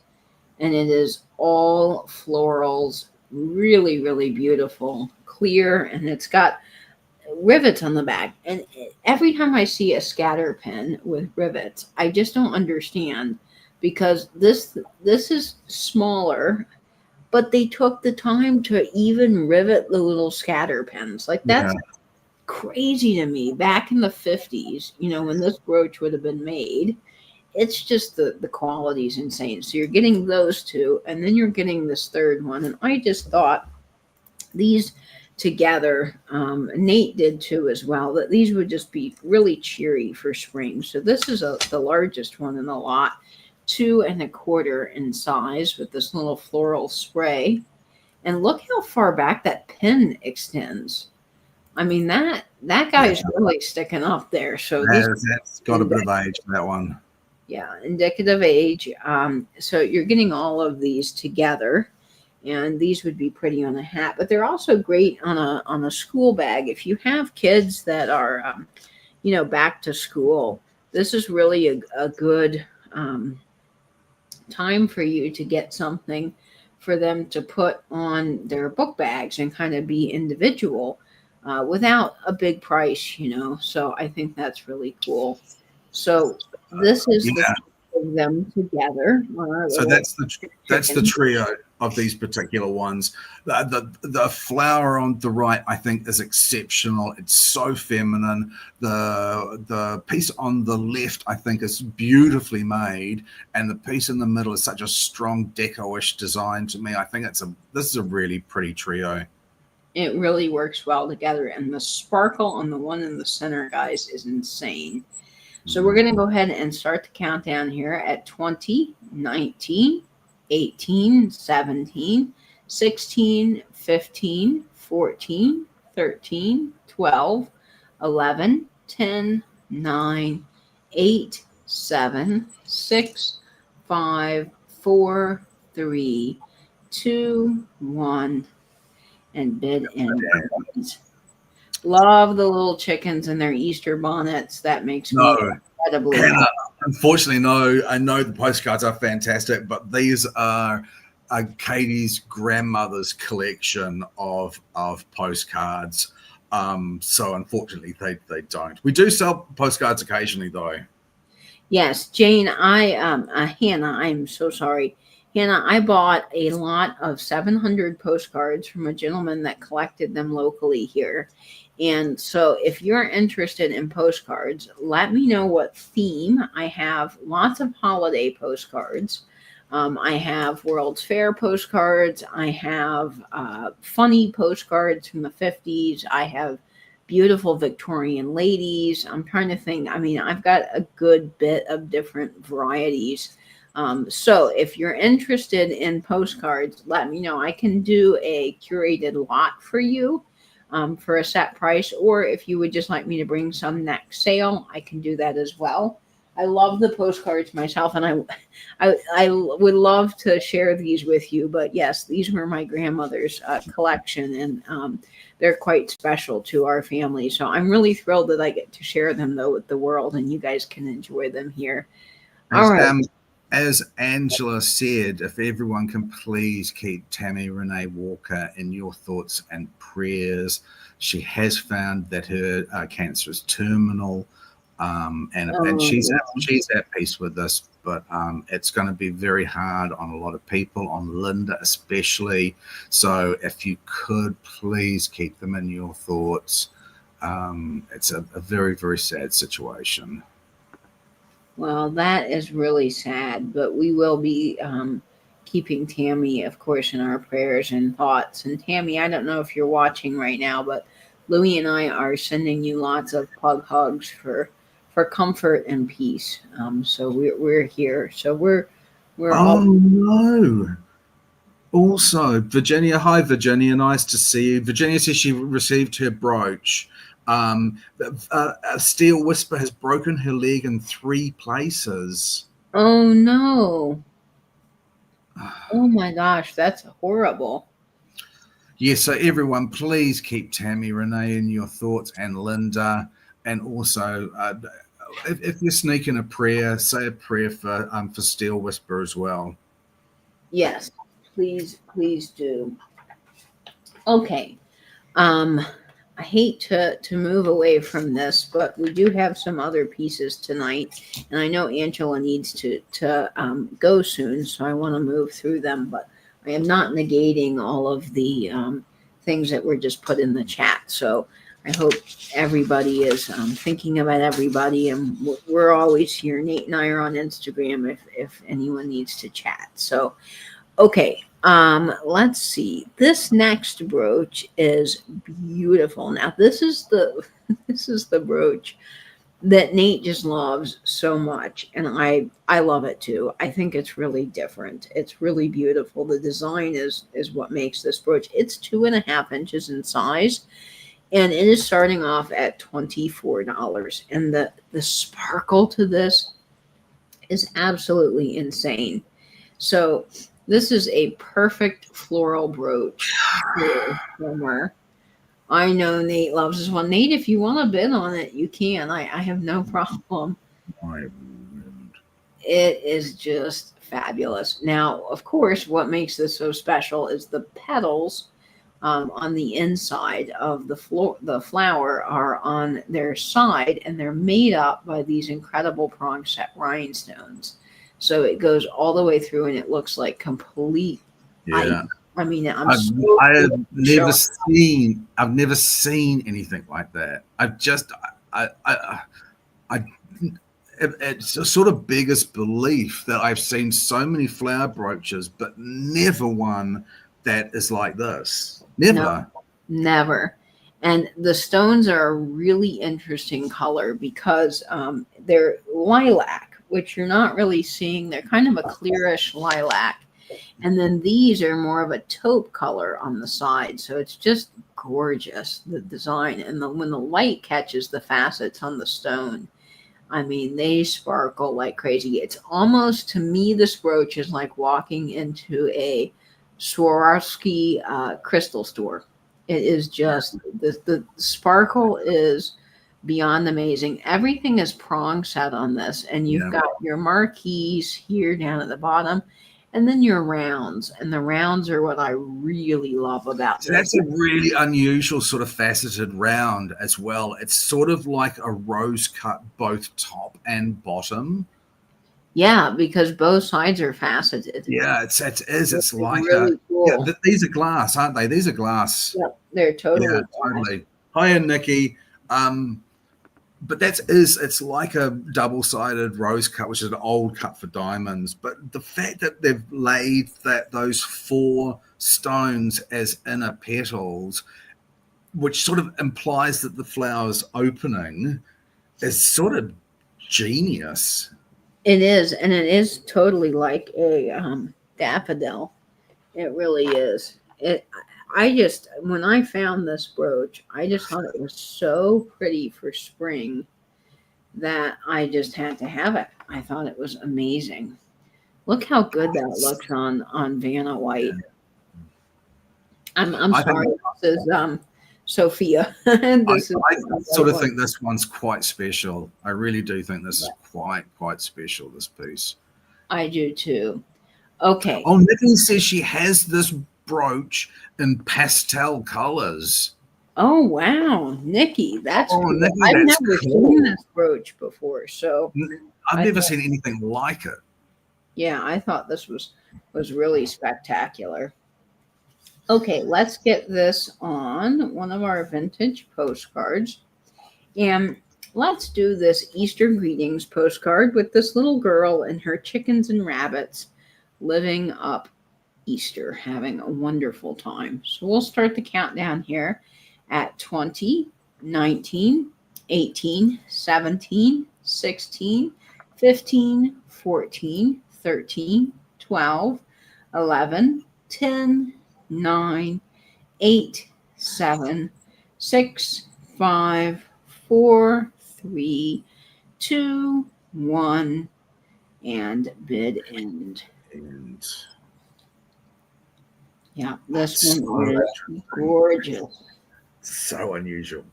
and it is all florals, really, really beautiful, clear, and it's got rivets on the back. And every time I see a scatter pen with rivets, I just don't understand, because this is smaller, but they took the time to even rivet the little scatter pens. Like, Yeah. that's crazy to me. Back in the 50s, when this brooch would have been made, it's just the quality is insane. So you're getting those two, and then you're getting this third one. And I just thought these together, Nate did too as well, that these would just be really cheery for spring. So this is the largest one in the lot, 2¼ in size, with this little floral spray. And look how far back that pin extends. I mean, that guy's really sticking up there. So that's got a bit of age for that one. Yeah, indicative age. So you're getting all of these together, and these would be pretty on a hat, but they're also great on a school bag. If you have kids that are, back to school, this is really a good time for you to get something for them to put on their book bags and kind of be individual without a big price, So I think that's really cool. So this is the of them together. So that's the trio of these particular ones. The flower on the right, I think, is exceptional. It's so feminine. The piece on the left, I think, is beautifully made, and the piece in the middle is such a strong deco-ish design to me. I think this is a really pretty trio. It really works well together, and the sparkle on the one in the center, guys, is insane. So we're going to go ahead and start the countdown here at 20, 19, 18, 17, 16, 15, 14, 13, 12, 11, 10, 9, 8, 7, 6, 5, 4, 3, 2, 1, and bid and love the little chickens and their Easter bonnets. That makes me incredibly happy. Unfortunately, no. I know the postcards are fantastic, but these are Katie's grandmother's collection of postcards. So unfortunately, they don't. We do sell postcards occasionally, though. Yes, Jane. Hannah. I'm so sorry. Hannah, I bought a lot of 700 postcards from a gentleman that collected them locally here. And so if you're interested in postcards, let me know what theme. I have lots of holiday postcards. I have World's Fair postcards. I have funny postcards from the 50s. I have beautiful Victorian ladies. I'm trying to think. I mean, I've got a good bit of different varieties. So if you're interested in postcards, let me know. I can do a curated lot for you for a set price, or if you would just like me to bring some next sale, I can do that as well. I love the postcards myself, and I would love to share these with you. But yes, these were my grandmother's collection, and they're quite special to our family. So I'm really thrilled that I get to share them, though, with the world, and you guys can enjoy them here. All right. As Angela said, if everyone can please keep Tammy Renee Walker in your thoughts and prayers. She has found that her cancer is terminal, and she's at peace with this, but it's going to be very hard on a lot of people, on Linda especially. So if you could please keep them in your thoughts. It's a very, very sad situation. Well, that is really sad, but we will be keeping Tammy, of course, in our prayers and thoughts. And Tammy, I don't know if you're watching right now, but Louie and I are sending you lots of hug hugs for comfort and peace. So we're here. So we're all. No. Also, Virginia. Hi, Virginia. Nice to see you. Virginia says she received her brooch. Steel Whisper has broken her leg in 3 places. Oh no. Oh my gosh, that's horrible. Yeah, so everyone, please keep Tammy Renee in your thoughts, and Linda, and also if you're sneaking a prayer, say a prayer for Steel Whisper as well. Yes, please do. Okay. Um, I hate to move away from this, but we do have some other pieces tonight, and I know Angela needs to go soon, so I want to move through them. But I am not negating all of the things that were just put in the chat. So I hope everybody is thinking about everybody, and we're always here. Nate and I are on Instagram if anyone needs to chat. So okay, let's see. This next brooch is beautiful. Now, this is the this is the brooch that Nate just loves so much, and I love it too. I think it's really different. It's really beautiful. The design is what makes this brooch. It's 2.5 inches in size, and it is starting off at $24. And the sparkle to this is absolutely insane. So this is a perfect floral brooch for summer. I know Nate loves this one. Nate, if you want to bid on it, you can. I have no problem. I It is just fabulous. Now, of course, what makes this so special is the petals on the inside of the flower are on their side, and they're made up by these incredible prong set rhinestones. So it goes all the way through, and it looks like complete ice. yeah. I mean, I've never seen anything like that. I it's a sort of biggest belief that I've seen so many flower brooches, but never one that is like this. Never. No, never. And the stones are a really interesting color because they're lilac, which you're not really seeing. They're kind of a clearish lilac. And then these are more of a taupe color on the side. So it's just gorgeous, the design. And when the light catches the facets on the stone, I mean, they sparkle like crazy. It's almost, to me, this brooch is like walking into a Swarovski crystal store. It is just, the sparkle is beyond amazing. Everything is prong set on this. And you've got your marquise here down at the bottom, and then your rounds, and the rounds are what I really love about So this. that's a really unusual sort of faceted round as well. It's sort of like a rose cut, both top and bottom. Yeah, because both sides are faceted. Yeah, it's like really cool. Yeah, these are glass, aren't they? These are glass. Yep, they're totally totally. Hiya, Nikki. But it's like a double-sided rose cut, which is an old cut for diamonds. But the fact that they've laid those 4 stones as inner petals, which sort of implies that the flower's opening, is sort of genius. It is, and it is totally like a daffodil. It really is. When I found this brooch, I just thought it was so pretty for spring that I just had to have it. I thought it was amazing. Look how good that looks on Vanna White. I'm sorry, this is Sophia. I sort of think this one's quite special. I really do think this is quite special, this piece. I do too. Okay. Oh, Nikki says she has this brooch in pastel colors. Oh wow, Nikki, that's cool. Nikki, I've never seen this brooch before, so I've never seen anything like it. Yeah, I thought this was really spectacular. Okay, let's get this on one of our vintage postcards, and let's do this Easter greetings postcard with this little girl and her chickens and rabbits living up Easter, having a wonderful time. So we'll start the countdown here at 20, 19, 18, 17, 16, 15, 14, 13, 12, 11, 10, 9, 8, 7, 6, 5, 4, 3, 2, 1, and bid end. And yeah, this one is gorgeous. So unusual.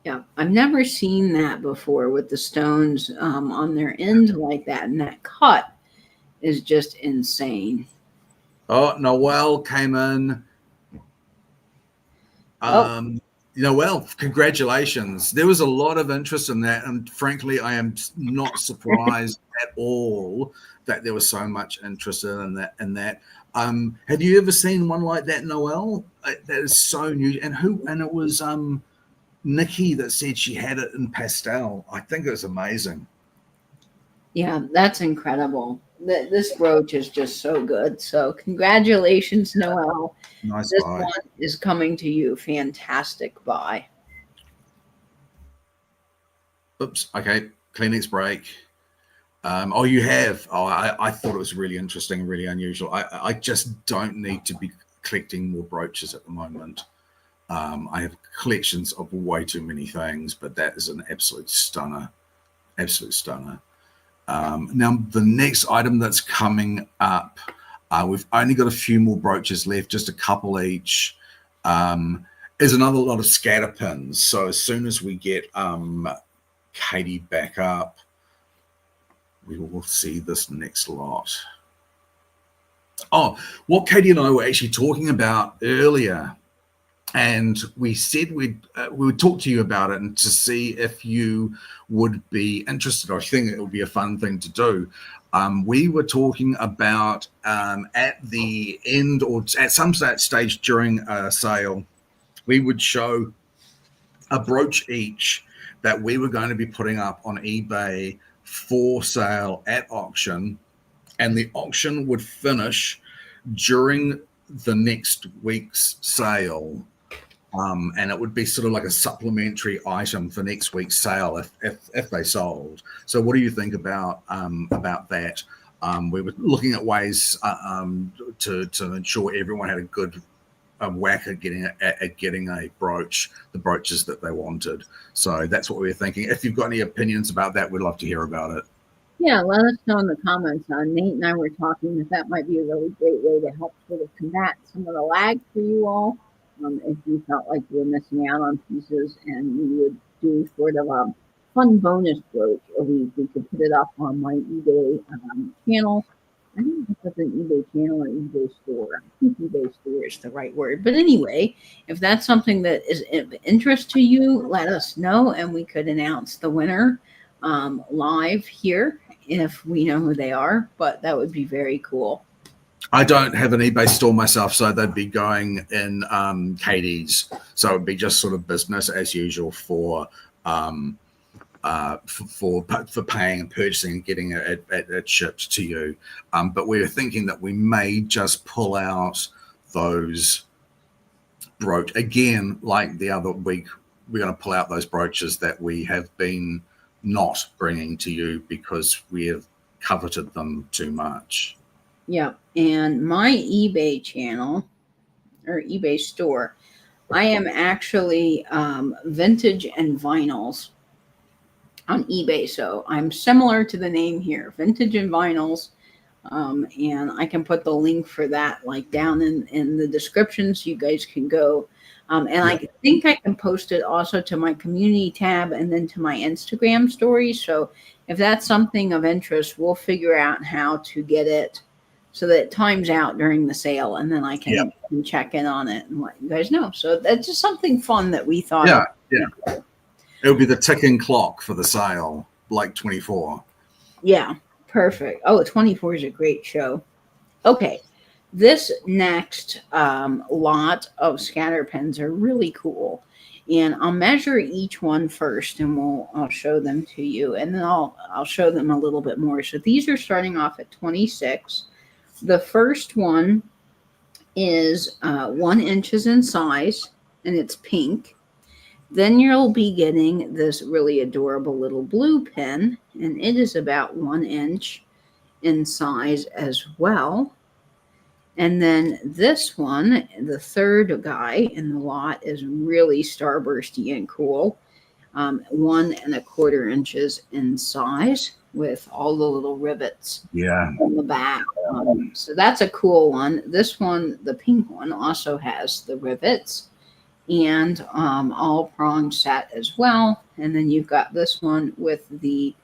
Yeah, I've never seen that before with the stones on their end like that, and that cut is just insane. Oh, Noel came in. Oh, Noel, congratulations. There was a lot of interest in that. And frankly, I am not surprised at all that there was so much interest in that. Have you ever seen one like that, Noel? That is so new. And it was Nikki that said she had it in pastel. I think it was amazing. yeah, that's incredible. This brooch is just so good. So, congratulations, Noel. Nice This buy. one is coming to you. Fantastic buy. Oops. Okay. Kleenex break. Oh, you have. Oh, I thought it was really interesting, really unusual. I just don't need to be collecting more brooches at the moment. I have collections of way too many things, but that is an absolute stunner. Absolute stunner. Now, the next item that's coming up, we've only got a few more brooches left, just a couple each. Is another lot of scatter pins. So as soon as we get Katie back up, we will see this next lot. Oh, what Katie and I were actually talking about earlier, and we said we would talk to you about it and to see if you would be interested. I think it would be a fun thing to do. We were talking about at the end or at some stage during a sale, we would show a brooch each that we were going to be putting up on eBay for sale at auction, and the auction would finish during the next week's sale. And it would be sort of like a supplementary item for next week's sale if they sold. So, what do you think about that? We were looking at ways to ensure everyone had a good whack at getting a brooch, the brooches that they wanted. So that's what we were thinking. If you've got any opinions about that, we'd love to hear about it. Yeah, let us know in the comments. Nate and I were talking that might be a really great way to help sort of combat some of the lag for you all. If you felt like you were missing out on pieces, and we would do sort of a fun bonus brooch a week, we could put it up on my eBay channel. I don't know if it's an eBay channel or eBay store. I think eBay store is the right word. But anyway, if that's something that is of interest to you, let us know, and we could announce the winner live here if we know who they are. But that would be very cool. I don't have an eBay store myself, so they'd be going in Katie's. So it'd be just sort of business as usual for paying and purchasing and getting it shipped to you. But we were thinking that we may just pull out those brooch again, like the other week. We're going to pull out those brooches that we have been not bringing to you because we have coveted them too much. Yeah, and my eBay channel or eBay store, I am actually vintage and vinyls on eBay. So I'm similar to the name here, vintage and vinyls. And I can put the link for that like down in the description so you guys can go. And I think I can post it also to my community tab and then to my Instagram story. So if that's something of interest, we'll figure out how to get it so that it times out during the sale, and then I can check in on it and let you guys know. So that's just something fun that we thought. Yeah. It would be the ticking clock for the sale, like 24. Yeah, perfect. Oh, 24 is a great show. Okay, this next lot of scatter pens are really cool. And I'll measure each one first, and I'll show them to you, and then I'll show them a little bit more. So these are starting off at 26. The first one is 1 inches in size, and it's pink. Then you'll be getting this really adorable little blue pen, and it is about 1 inch in size as well. And then this one, the third guy in the lot, is really starbursty and cool. 1¼ inches in size with all the little rivets on the back. So that's a cool one. This one, the pink one, also has the rivets and all prong set as well. And then you've got this one with the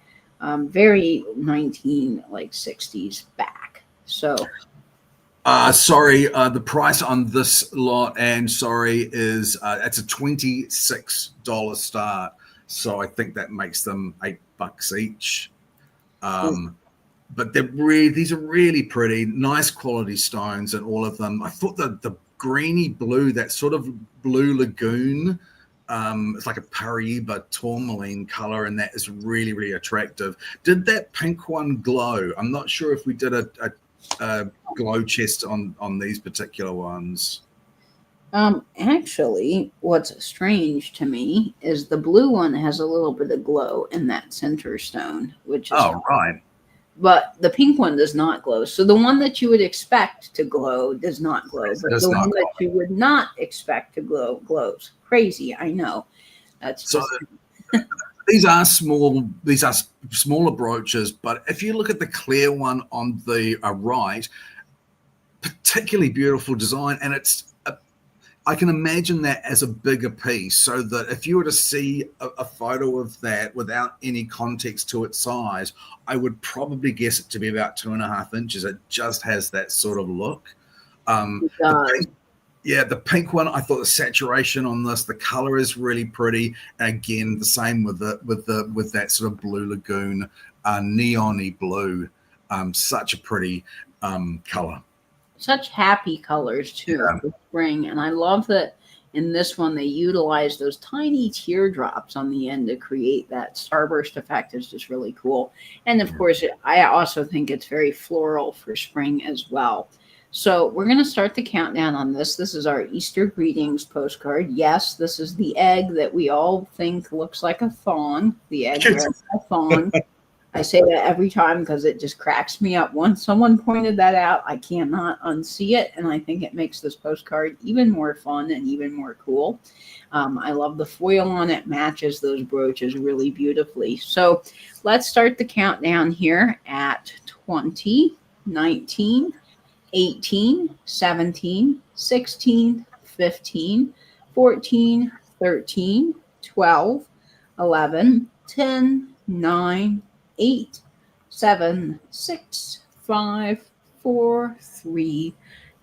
very 1960s back. So Sorry, the price on this lot, and sorry, is it's a $26 start. So I think that makes them $8 each. But these are really pretty, nice quality stones, and all of them. I thought the greeny blue, that sort of blue lagoon, it's like a Paraiba tourmaline color, and that is really, really attractive. Did that pink one glow? I'm not sure if we did a glow chest on these particular ones. Actually, what's strange to me is the blue one has a little bit of glow in that center stone, which is right. But the pink one does not glow. So the one that you would expect to glow does not glow, but the one that you would not expect to glow glows. Crazy, I know. That's so. These are small. These are smaller brooches, but if you look at the clear one on the right, particularly beautiful design, and I can imagine that as a bigger piece, so that if you were to see a photo of that without any context to its size, I would probably guess it to be about 2.5 inches. It just has that sort of look. The pink one, I thought the saturation on this, the color is really pretty. And again, the same with that sort of blue lagoon, neon-y blue. Such a pretty color. Such happy colors too for spring, and I love that in this one they utilize those tiny teardrops on the end to create that starburst effect. Is just really cool. And of course, I also think it's very floral for spring as well. So we're going to start the countdown on this. This is our Easter greetings postcard. Yes, this is the egg that we all think looks like a fawn. The egg is a fawn. I say that every time because it just cracks me up. Once someone pointed that out, I cannot unsee it, and I think it makes this postcard even more fun and even more cool. I love the foil on it, matches those brooches really beautifully. So let's start the countdown here at 20, 19, 18, 17, 16, 15, 14, 13, 12, 11, 10, 9, 8, 7, 6, 5, 4, 3,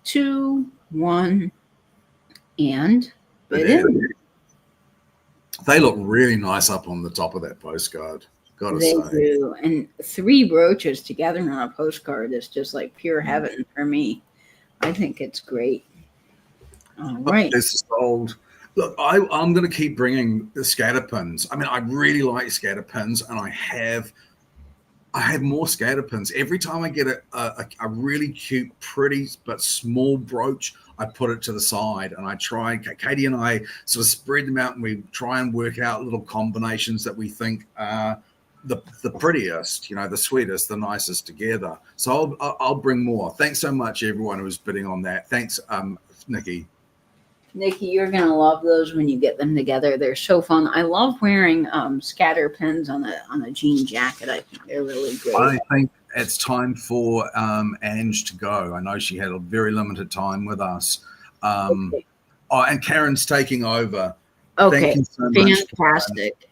2, 1, and bid in. They look really nice up on the top of that postcard. They do. And 3 brooches together on a postcard is just like pure heaven for me. I think it's great. All right. This is old. Look, I'm going to keep bringing the scatter pins. I mean, I really like scatter pins, and I have more scatter pins. Every time I get a really cute, pretty, but small brooch, I put it to the side, and I try. Katie and I sort of spread them out, and we try and work out little combinations that we think are the prettiest, the sweetest, the nicest together. So I'll bring more. Thanks so much, everyone who was bidding on that. Thanks, Nikki. Nikki, you're going to love those when you get them together. They're so fun. I love wearing scatter pins on a jean jacket. I think they're really great. I think it's time for Ange to go. I know she had a very limited time with us. Okay. Oh, and Karen's taking over. Okay, thank you so fantastic. Much.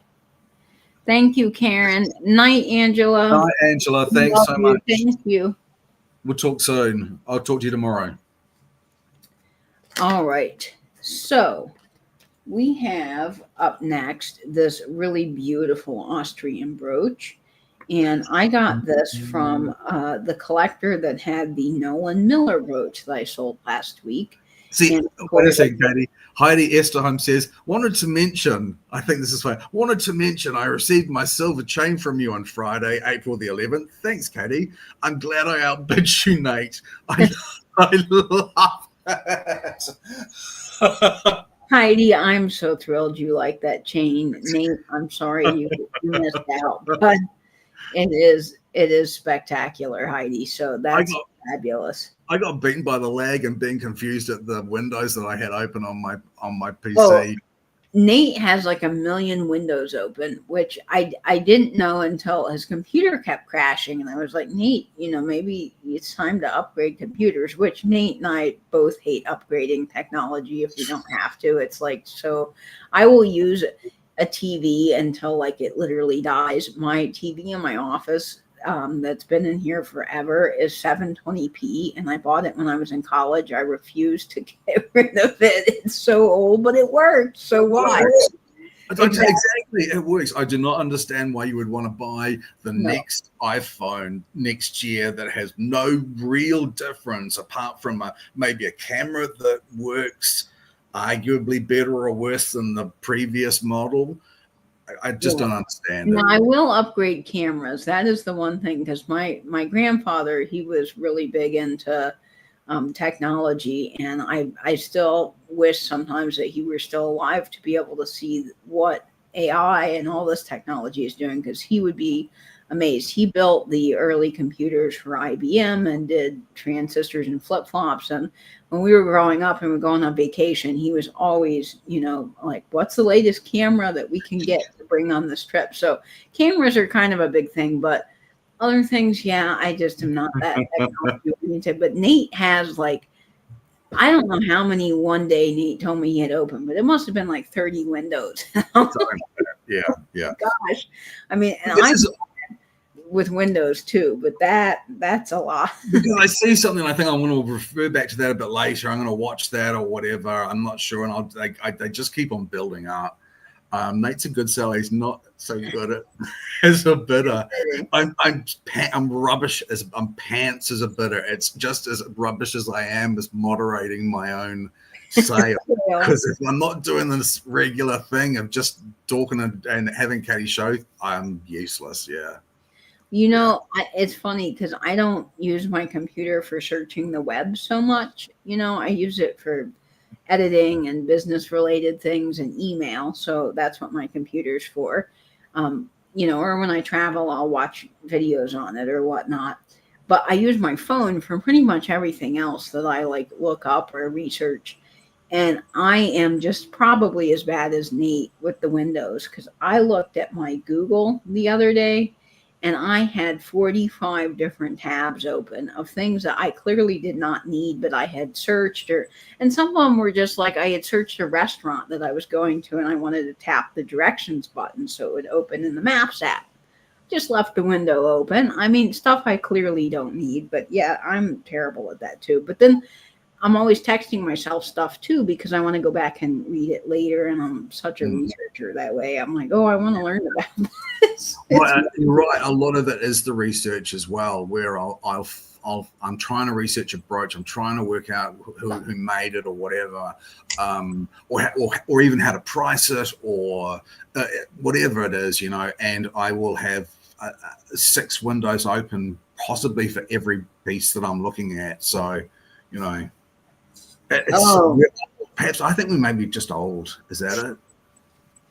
Thank you, Karen. Night, Angela. Night, Angela. Thanks so much. Thank you. We'll talk soon. I'll talk to you tomorrow. All right. So we have up next this really beautiful Austrian brooch. And I got this from the collector that had the Nolan Miller brooch that I sold last week. See, wait a second, Katie. Heidi Esterholm says, wanted to mention, I received my silver chain from you on Friday, April the 11th. Thanks, Katie. I'm glad I outbid you, Nate. I love that. Heidi, I'm so thrilled you like that chain. Nate, I'm sorry you missed out, but it is spectacular, Heidi. So that's fabulous. I got beaten by the lag and being confused at the windows that I had open on my PC. Oh, Nate has like 1 million windows open, which I didn't know until his computer kept crashing. And I was like, Nate, maybe it's time to upgrade computers, which Nate and I both hate upgrading technology if we don't have to. It's like, so I will use a TV until like it literally dies. My TV in my office that's been in here forever is 720p, and I bought it when I was in college. I refused to get rid of it. It's so old, but it works. So why? Exactly, it works. I do not understand why you would want to buy the next iPhone next year that has no real difference apart from maybe a camera that works arguably better or worse than the previous model. I just don't understand now, it. I will upgrade cameras. That is the one thing, because my grandfather, he was really big into technology, and I still wish sometimes that he were still alive to be able to see what AI and all this technology is doing, because he would be amazed. He built the early computers for IBM and did transistors and flip-flops, and when we were growing up and we were going on vacation, he was always, like, what's the latest camera that we can get to bring on this trip? So cameras are kind of a big thing, but other things, yeah, I just am not that technology oriented. But Nate has, like, I don't know how many one day Nate told me he had opened, but it must have been like 30 windows. Yeah. Gosh. I mean, and I'm with Windows too, but that's a lot. Because I see something, I think I want to refer back to that a bit later. I'm going to watch that or whatever. I'm not sure, and they just keep on building up. Nate's a good seller. He's not so good as a bidder. I'm rubbish I'm pants as a bidder. It's just as rubbish as I am as moderating my own sale. Because if I'm not doing this regular thing of just talking and having Katie show, I'm useless. Yeah. It's funny because I don't use my computer for searching the web so much. I use it for editing and business related things and email. So that's what my computer's for. Or when I travel, I'll watch videos on it or whatnot. But I use my phone for pretty much everything else that I like look up or research. And I am just probably as bad as Nate with the Windows, because I looked at my Google the other day and I had 45 different tabs open of things that I clearly did not need, but I had searched, and some of them were just like I had searched a restaurant that I was going to and I wanted to tap the directions button so it would open in the Maps app. Just left the window open. I mean, stuff I clearly don't need, but yeah, I'm terrible at that too. But then I'm always texting myself stuff too, because I want to go back and read it later. And I'm such a researcher that way. I'm like, oh, I want to learn about this. Well, you're right. A lot of it is the research as well, where I'm trying to research a brooch. I'm trying to work out who made it or whatever, or even how to price it or whatever it is, and I will have 6 windows open possibly for every piece that I'm looking at. So, perhaps I think we may be just old. Is that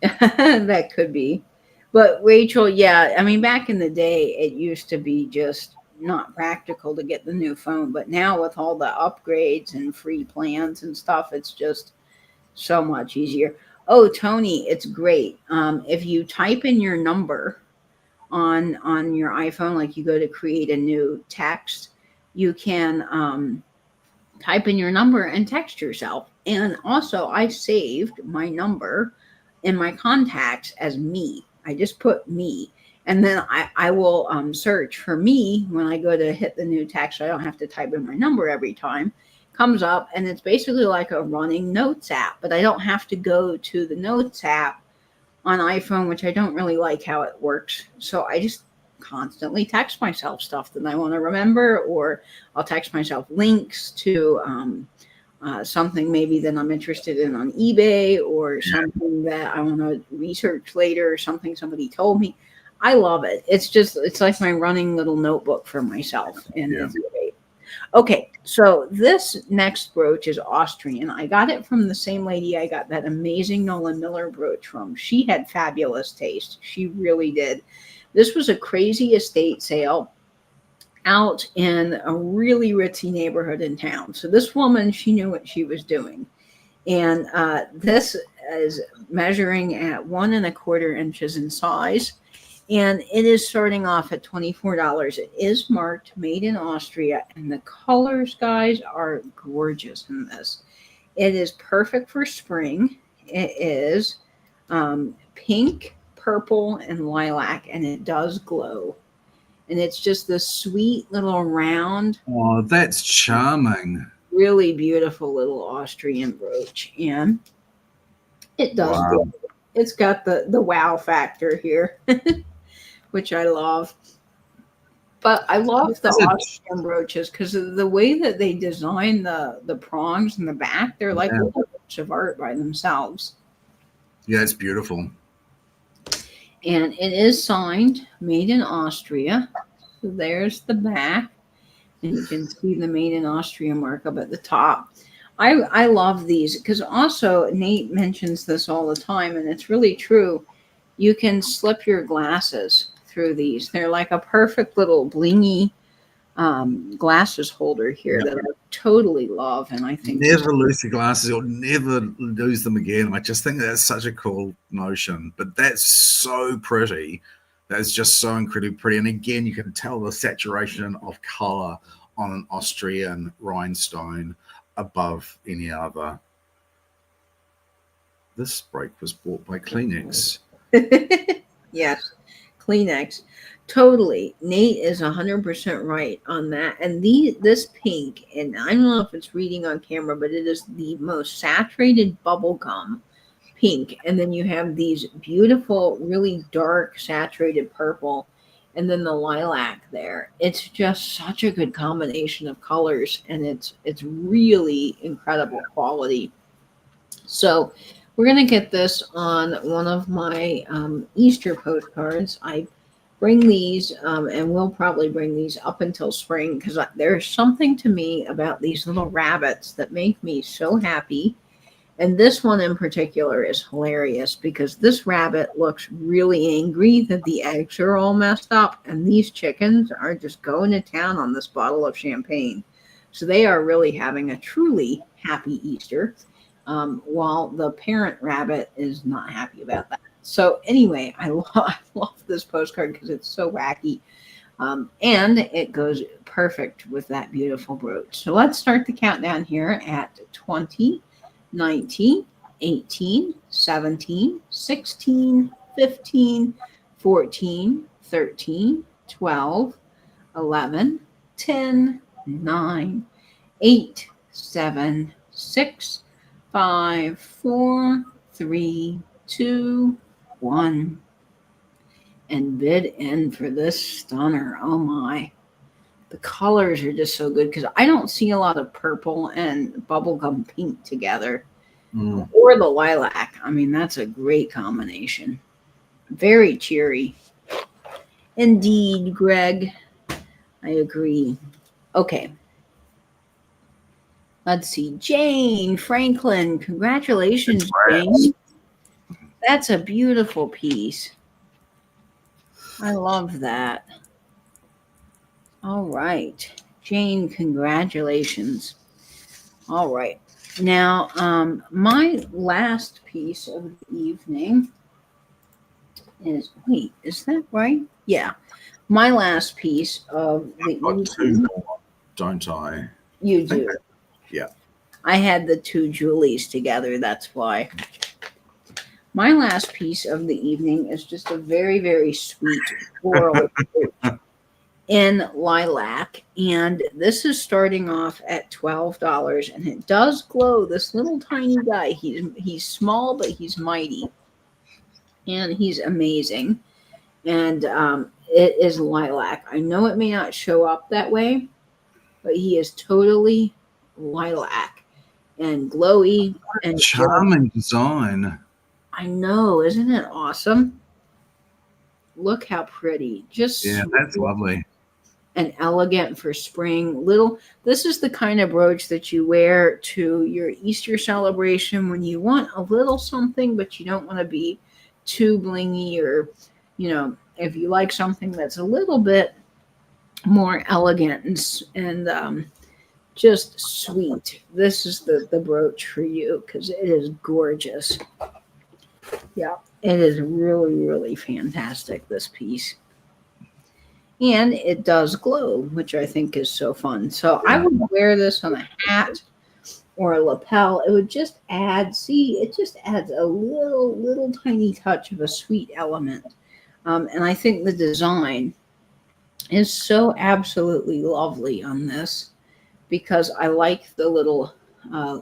it? That could be. But Rachel, yeah, I mean, back in the day, it used to be just not practical to get the new phone. But now with all the upgrades and free plans and stuff, it's just so much easier. Oh, Tony, it's great. If you type in your number on your iPhone, like you go to create a new text, you can type in your number and text yourself. And also, I saved my number in my contacts as me. I just put me. And then I will search for me when I go to hit the new text. So I don't have to type in my number every time. Comes up, and it's basically like a running notes app. But I don't have to go to the notes app on iPhone, which I don't really like how it works. So I just constantly text myself stuff that I want to remember, or I'll text myself links to something maybe that I'm interested in on eBay, or something that I want to research later, or something somebody told me. I love it. It's like my running little notebook for myself. And it's great. Okay, so this next brooch is Austrian. I got it from the same lady I got that amazing Nolan Miller brooch from. She had fabulous taste. She really did. This was a crazy estate sale out in a really ritzy neighborhood in town. So this woman, she knew what she was doing. And this is measuring at 1 1/4 inches in size. And it is starting off at $24. It is marked made in Austria. And the colors, guys, are gorgeous in this. It is perfect for spring. It is pink, purple, and lilac, and it does glow. And it's just this sweet little round, Oh, that's charming. really beautiful little Austrian brooch. And it does Wow. glow. It's got the wow factor here, which I love. But I love the Is it? Austrian brooches because of the way that they design the prongs in the back. They're like Yeah, little works of art by themselves. yeah, it's beautiful. And it is signed, made in Austria. So there's the back. And you can see the made in Austria mark up at the top. I love these because also Nate mentions this all the time, and it's really true. You can slip your glasses through these. They're like a perfect little blingy glasses holder here Yeah. that I totally love. And I think Never lose your glasses or never lose them again. I just think that's such a cool notion. But that's so pretty. That's just so incredibly pretty. And again, you can tell the saturation of color on an Austrian rhinestone above any other. This break was bought by Kleenex. yes, Kleenex. Totally. Nate is 100% right on that. And this pink, and I don't know if it's reading on camera, but it is the most saturated bubblegum pink. And then you have these beautiful, really dark, saturated purple, and then the lilac there. It's just such a good combination of colors, and it's really incredible quality. So we're going to get this on one of my Easter postcards. I bring these, and we'll probably bring these up until spring because there's something to me about these little rabbits that make me so happy. And this one in particular is hilarious because this rabbit looks really angry that the eggs are all messed up, and these chickens are just going to town on this bottle of champagne. So they are really having a truly happy Easter, while the parent rabbit is not happy about that. So anyway, I love this postcard because it's so wacky. And it goes perfect with that beautiful brooch. So let's start the countdown here at 20, 19, 18, 17, 16, 15, 14, 13, 12, 11, 10, 9, 8, 7, 6, 5, 4, 3, 2, 1. And bid in for this stunner. Oh my. The colors are just so good because I don't see a lot of purple and bubblegum pink together, or the lilac. I mean, that's a great combination. Very cheery. Indeed, Greg. I agree. Okay. Let's see. Jane Franklin. Congratulations, Jane. That's a beautiful piece. I love that. All right. Jane, congratulations. All right. Now, my last piece of the evening is, wait, is that right? Yeah. My last piece of the I've got two evening. more, don't I? You do. Yeah. I had the two Julies together. That's why. My last piece of the evening is just a very, very sweet floral in lilac, and this is starting off at $12, and it does glow. This little tiny guy, he's small, but he's mighty, and he's amazing. And it is lilac. I know it may not show up that way, but he is totally lilac and glowy and Charming design. I know, isn't it awesome? Look how pretty. Just Yeah, that's lovely. and elegant for spring. This is the kind of brooch that you wear to your Easter celebration when you want a little something, but you don't want to be too blingy, or, if you like something that's a little bit more elegant and just sweet. This is the brooch for you because it is gorgeous. Yeah, it is really, really fantastic, this piece. And it does glow, which I think is so fun. So I would wear this on a hat or a lapel. It would just it just adds a little tiny touch of a sweet element. And I think the design is so absolutely lovely on this because I like the little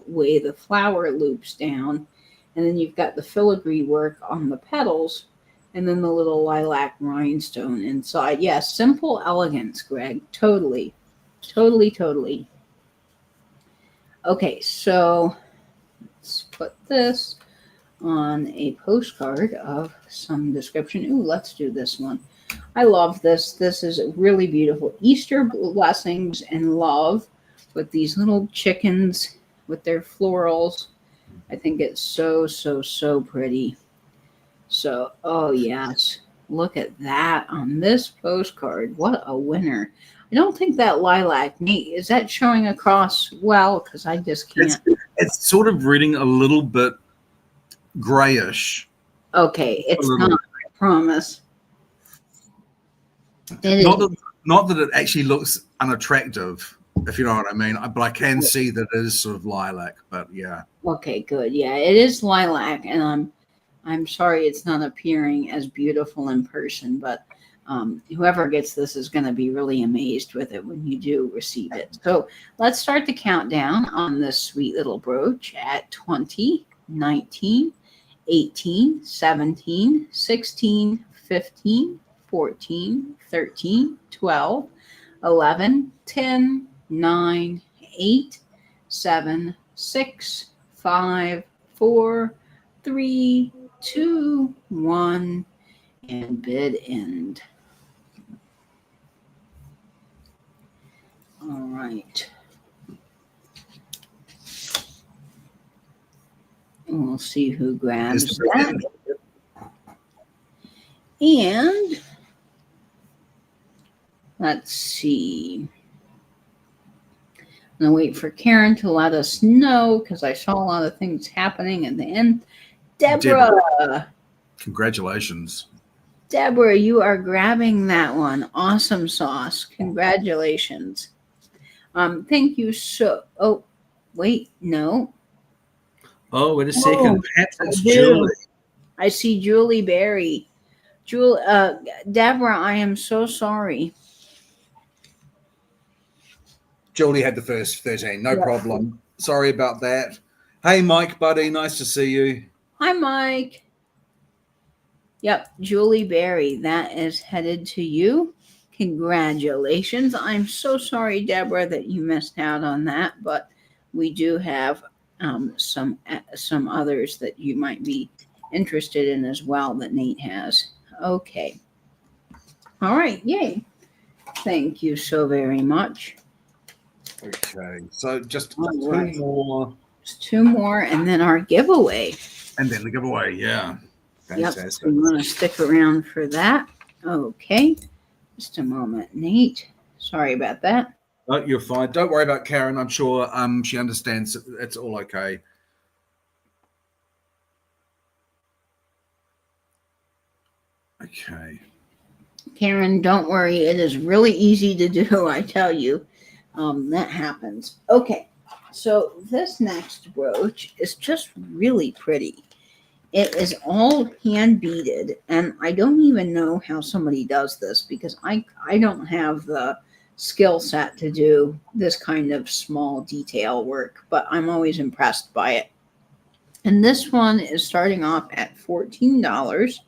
way the flower loops down, and then you've got the filigree work on the petals, and then the little lilac rhinestone inside. Yeah, simple elegance, Greg. Totally, totally, totally. Okay, so let's put this on a postcard of some description. Ooh, let's do this one. I love this. This is really beautiful. Easter blessings and love with these little chickens with their florals. I think it's so, so, so pretty. So, oh yes. Look at that on this postcard. What a winner. I don't think that lilac, Nate, is that showing across well? Because I just It's can't. it's sort of reading a little bit grayish. Okay, A it's not, little. I promise. It Not is. that not that it actually looks unattractive, if you know what I mean. But I can see that it is sort of lilac. But yeah, Okay, good. Yeah, it is lilac, and I'm sorry it's not appearing as beautiful in person, but whoever gets this is going to be really amazed with it when you do receive it. So let's start the countdown on this sweet little brooch at 20, 19, 18, 17, 16, 15, 14, 13, 12, 11, 10, 9, 8, 7, 6, 5, 4, 3, 2, 1, and bid end. All right. And we'll see who grabs is the that. end. And let's see. I'm going to wait for Karen to let us know because I saw a lot of things happening at the end. Deborah. Congratulations. Deborah, you are grabbing that one. Awesome sauce. Congratulations. Thank you so. Oh, wait, no. Oh, wait a Oh, second. Perhaps I it's do. Julie. I see Julie Berry. Deborah, I am so sorry. Julie had the first 13. No Yeah. problem. Sorry about that. Hey, Mike, buddy. Nice to see you. Hi, Mike. Yep, Julie Berry, that is headed to you. Congratulations. I'm so sorry, Deborah, that you missed out on that, but we do have some others that you might be interested in as well that Nate has. Okay. All right. Yay. Thank you so very much. Okay. So just All two right. more. Just two more and then our giveaway. And then the giveaway. Yeah. Fantastic. Yep. So you want to stick around for that. Okay. Just a moment, Nate. Sorry about that. No, you're fine. Don't worry about Karen. I'm sure she understands. It's all okay. Okay. Karen, don't worry. It is really easy to do, I tell you. That happens. Okay. So this next brooch is just really pretty. It is all hand beaded, and I don't even know how somebody does this because I don't have the skill set to do this kind of small detail work, but I'm always impressed by it. And this one is starting off at $14.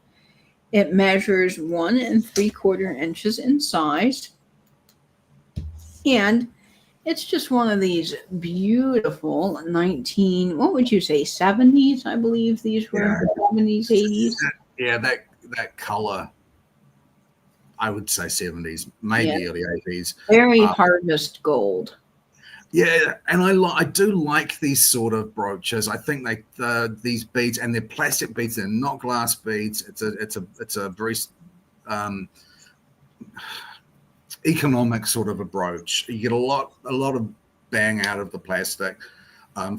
It measures 1 3/4 inches in size, and it's just one of these beautiful 19, what would you say, 70s? I believe these were Yeah. 70s, 80s. Yeah, that color, I would say 70s, maybe Yeah. early 80s. Very harvest gold. Yeah, and I do like these sort of brooches. I think these beads, and they're plastic beads. They're not glass beads. It's a very economic sort of a brooch. You get a lot of bang out of the plastic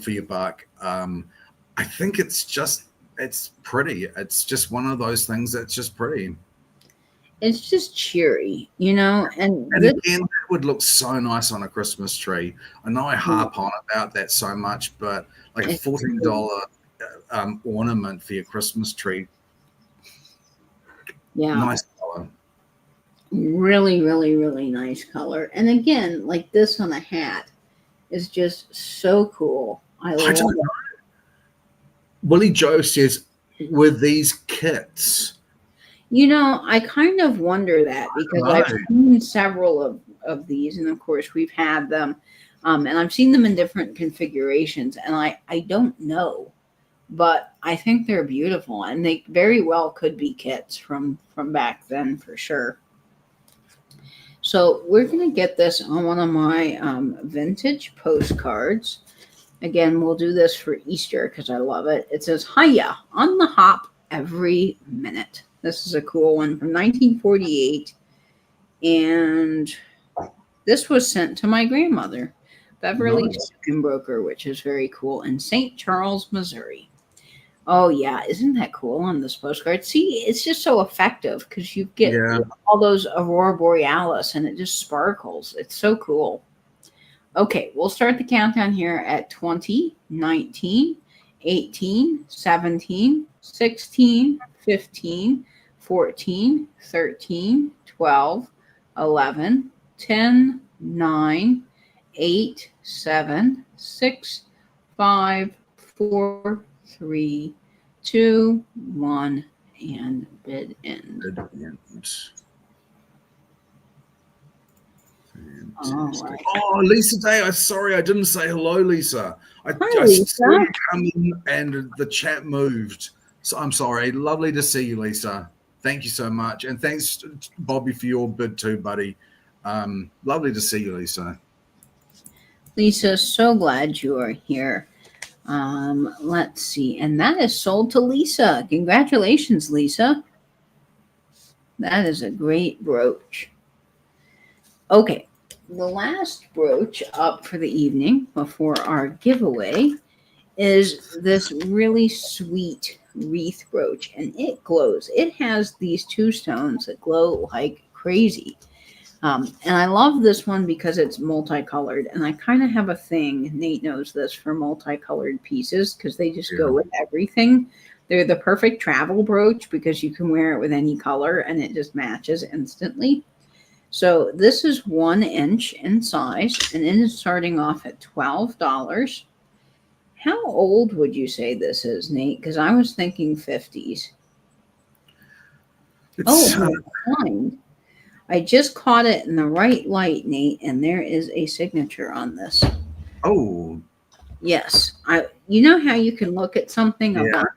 for your buck. I think it's pretty. It's just one of those things that's just pretty. It's just cheery, and And again, that would look so nice on a Christmas tree. I know I harp on about that so much, but like a $14 ornament for your Christmas tree, yeah. nice color. Really, really, really nice color. And again, like this on a hat is just so cool. I I love don't know. it. Willie Joe says, were these kits? I kind of wonder that because No. I've seen several of these, and of course we've had them, and I've seen them in different configurations, and I don't know, but I think they're beautiful, and they very well could be kits from back then for sure. So we're gonna get this on one of my vintage postcards. Again, we'll do this for Easter because I love it. It says, Hiya, on the hop every minute. This is a cool one from 1948. And this was sent to my grandmother, Beverly Nice. Broker, which is very cool, in St. Charles, Missouri. Oh, yeah. Isn't that cool on this postcard? See, it's just so effective because you get Yeah. all those Aurora Borealis and it just sparkles. It's so cool. Okay, we'll start the countdown here at 20, 19, 18, 17, 16, 15, 14, 13, 12, 11, 10, 9, 8, 7, 6, 5, 4, 3, 2, 1, and bid end. All right. Oh, Lisa Day, I'm sorry I didn't say hello, Lisa. Hi, I saw Lisa. you come in and the chat moved. So I'm sorry. Lovely to see you, Lisa. Thank you so much. And thanks, Bobby, for your bid too, buddy. Lovely to see you, Lisa. Lisa, so glad you are here. Let's see. And that is sold to Lisa. Congratulations, Lisa. That is a great brooch. Okay. The last brooch up for the evening before our giveaway is this really sweet wreath brooch, and it glows. It has these two stones that glow like crazy. And I love this one because it's multicolored, and I kind of have a thing, Nate knows this, for multicolored pieces because they just go with everything. They're the perfect travel brooch because you can wear it with any color and it just matches instantly. So this is 1 inch in size, and it is starting off at $12. How old would you say this is, Nate? Because I was thinking 50s. It's, Fine. I just caught it in the right light, Nate, and there is a signature on this. oh, Yes. You know how you can look at something yeah. about it,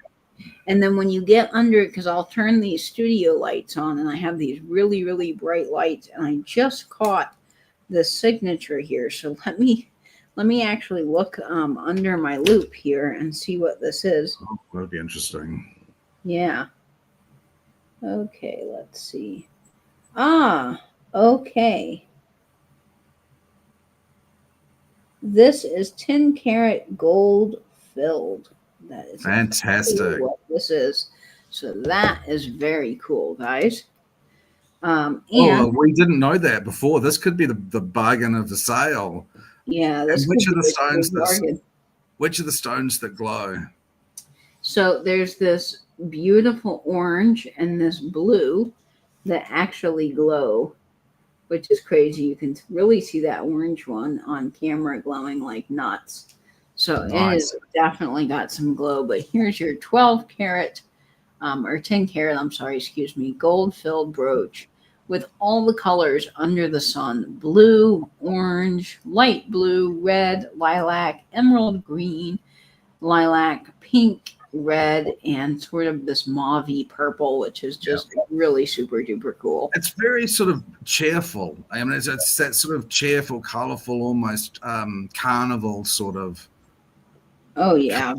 and then when you get under it, because I'll turn these studio lights on, and I have these really, really bright lights, and I just caught the signature here. So let me actually look under my loop here and see what this is. Oh, that'd be interesting. Yeah. Okay, let's see. Ah, okay. This is 10 karat gold filled. That is Fantastic. what this is. So that is very cool, guys. And we didn't know that before. This could be the bargain of the sale. yeah, And this which could are be the stones a bargain. which are the stones that glow? So there's this beautiful orange and this blue that actually glow, which is crazy. You can really see that orange one on camera glowing like nuts. So it has definitely got some glow. But here's your 12 karat or 10 karat, I'm sorry, excuse me, gold filled brooch with all the colors under the sun: blue, orange, light blue, red, lilac, emerald green, lilac, pink, red, and sort of this mauvey purple, which is just really super duper cool. It's very sort of cheerful. I mean, it's that sort of cheerful, colorful, almost carnival sort of. Oh, yeah.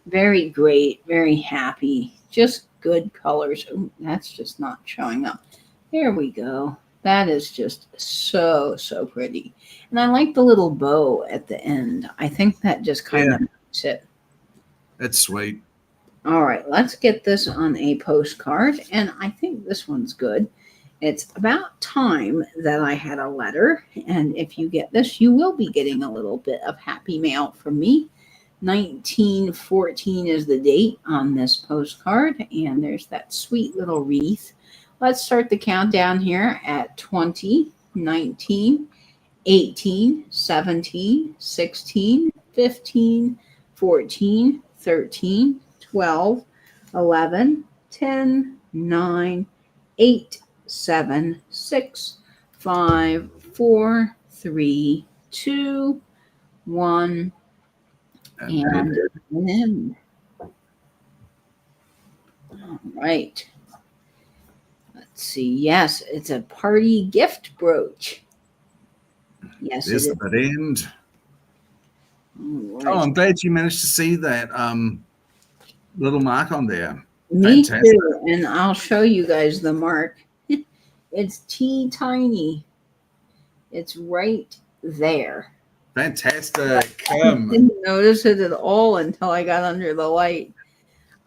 Very great, very happy, just good colors. Ooh, that's just not showing up. There we go. That is just so, so pretty. And I like the little bow at the end. I think that just kind of makes it. It's sweet. All right, let's get this on a postcard. And I think this one's good. It's about time that I had a letter. And if you get this, you will be getting a little bit of happy mail from me. 1914 is the date on this postcard. And there's that sweet little wreath Let's start the countdown here at 20, 19, 18, 17, 16, 15, 14, 13, 12, 11, 10, 9, 8, 7, 6, 5, 4, 3, 2, 1, and end. All right. Let's see. Yes, it's a party gift brooch. Yes, There's it the is. bit end. All Oh, right. I'm glad you managed to see that little mark on there. Me Fantastic. too. And I'll show you guys the mark. It's tiny. It's right there. Fantastic. I didn't notice it at all until I got under the light.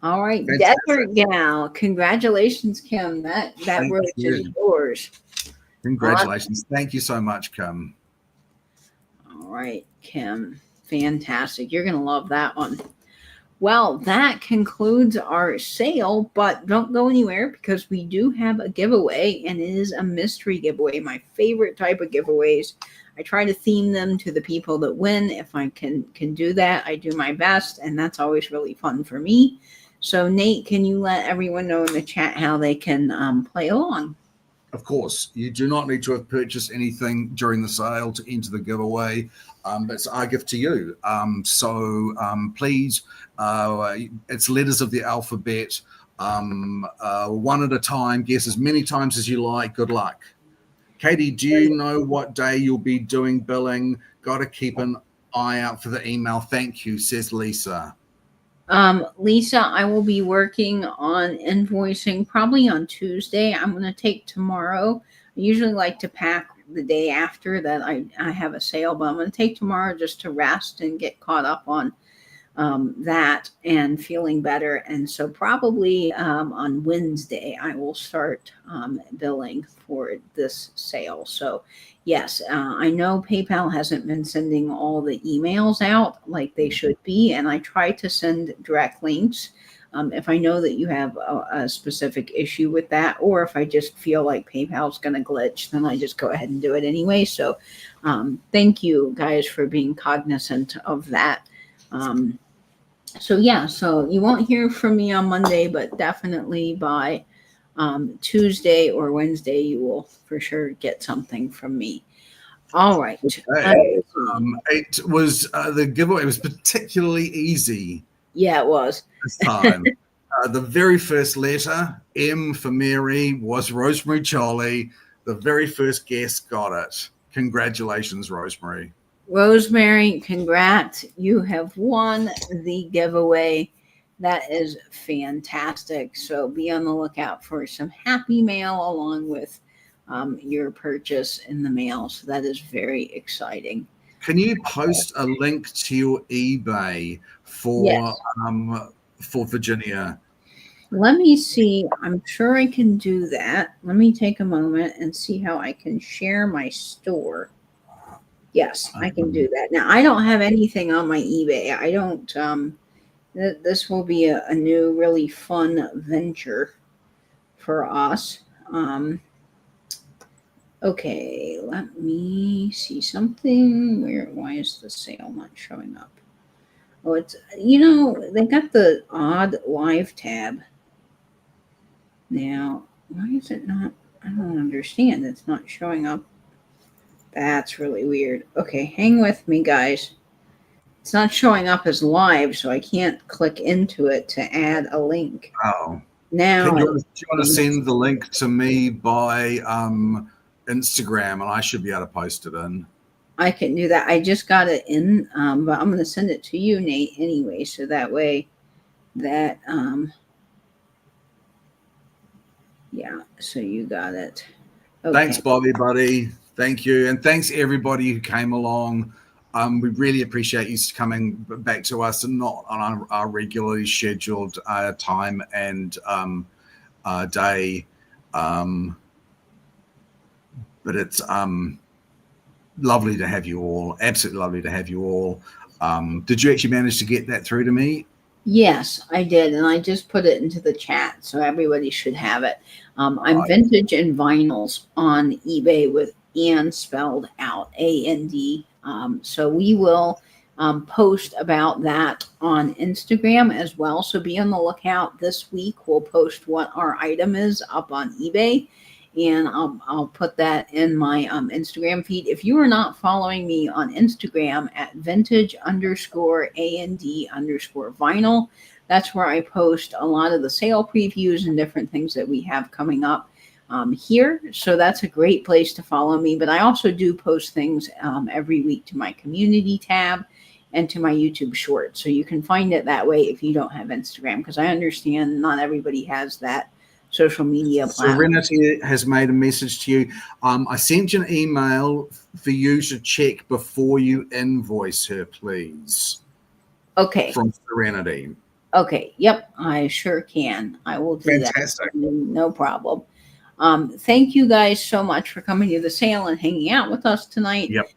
All right, Fantastic. Desert Gal. Congratulations, Kim. That Thank brooch you. is yours. Congratulations. Thank you so much, Kim. All right, Kim. Fantastic. You're going to love that one. Well, that concludes our sale, but don't go anywhere because we do have a giveaway, and it is a mystery giveaway, my favorite type of giveaways. I try to theme them to the people that win. If I can do that, I do my best, and that's always really fun for me. So, Nate, can you let everyone know in the chat how they can play along? Of course, you do not need to have purchased anything during the sale to enter the giveaway. It's our gift to you. Please, it's letters of the alphabet, one at a time. Guess as many times as you like. Good luck. Katie, do you know what day you'll be doing billing? Got to keep an eye out for the email. Thank you, says Lisa. Lisa, I will be working on invoicing probably on Tuesday. I'm going to take tomorrow. I usually like to pack the day after that I have a sale, but I'm going to take tomorrow just to rest and get caught up on that and feeling better. And so probably on Wednesday, I will start billing for this sale. So yes, I know PayPal hasn't been sending all the emails out like they should be. And I try to send direct links. If I know that you have a specific issue with that, or if I just feel like PayPal's going to glitch, then I just go ahead and do it anyway. So thank you guys for being cognizant of that. So you won't hear from me on Monday, but definitely by Tuesday or Wednesday, you will for sure get something from me. All right. Okay. It was the giveaway was particularly easy. Yeah, it was this time. The very first letter, M for Mary, was Rosemary Charlie. The very first guest got it. Congratulations, Rosemary. Rosemary, congrats. You have won the giveaway. That is fantastic. So be on the lookout for some happy mail along with your purchase in the mail. So that is very exciting. Can you post a link to your eBay for Virginia? Let me see. I'm sure I can do that. Let me take a moment and see how I can share my store. Yes, I can do that. Now, I don't have anything on my eBay. I don't, this will be a new, really fun venture for us. Okay, let me see something. Why is the sale not showing up? Oh, it's, they got the odd live tab. Now, why is it not? I don't understand. It's not showing up. That's really weird. Okay, hang with me, guys. It's not showing up as live, so I can't click into it to add a link. Oh. Now, do you want to send the link to me by Instagram, and I should be able to post it in? I can do that. I just got it in, but I'm going to send it to you, Nate, anyway, so that way that, yeah, so you got it. Okay. Thanks, Bobby, buddy. Thank you. And thanks, everybody who came along. We really appreciate you coming back to us and not on our regularly scheduled time and day. But it's lovely to have you all. Absolutely lovely to have you all. Did you actually manage to get that through to me? Yes, I did, and I just put it into the chat, so everybody should have it. I'm Right. vintage and vinyls on eBay with and spelled out AND. So we will post about that on Instagram as well. So be on the lookout this week. We'll post what our item is up on eBay, and I'll put that in my Instagram feed. If you are not following me on Instagram at vintage underscore AND underscore vinyl, that's where I post a lot of the sale previews and different things that we have coming up here. So that's a great place to follow me. But I also do post things every week to my community tab and to my YouTube shorts. So you can find it that way if you don't have Instagram, because I understand not everybody has that social media platform. Serenity has made a message to you. I sent you an email for you to check before you invoice her, please. Okay. From Serenity. Okay. Yep. I sure can. I will do Fantastic. that. No problem. Thank you guys so much for coming to the sale and hanging out with us tonight. Yep.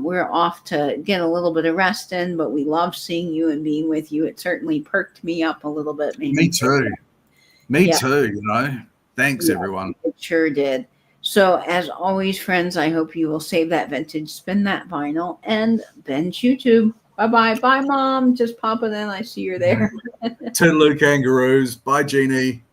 We're off to get a little bit of rest in, but we love seeing you and being with you. It certainly perked me up a little bit. Me too. Me too, you know. Thanks, everyone. It sure did. So, as always, friends, I hope you will save that vintage, spin that vinyl, and binge YouTube. Bye-bye. Bye, Mom. Just popping in. I see you're there. Toodaloo kangaroos. Bye, Jeannie.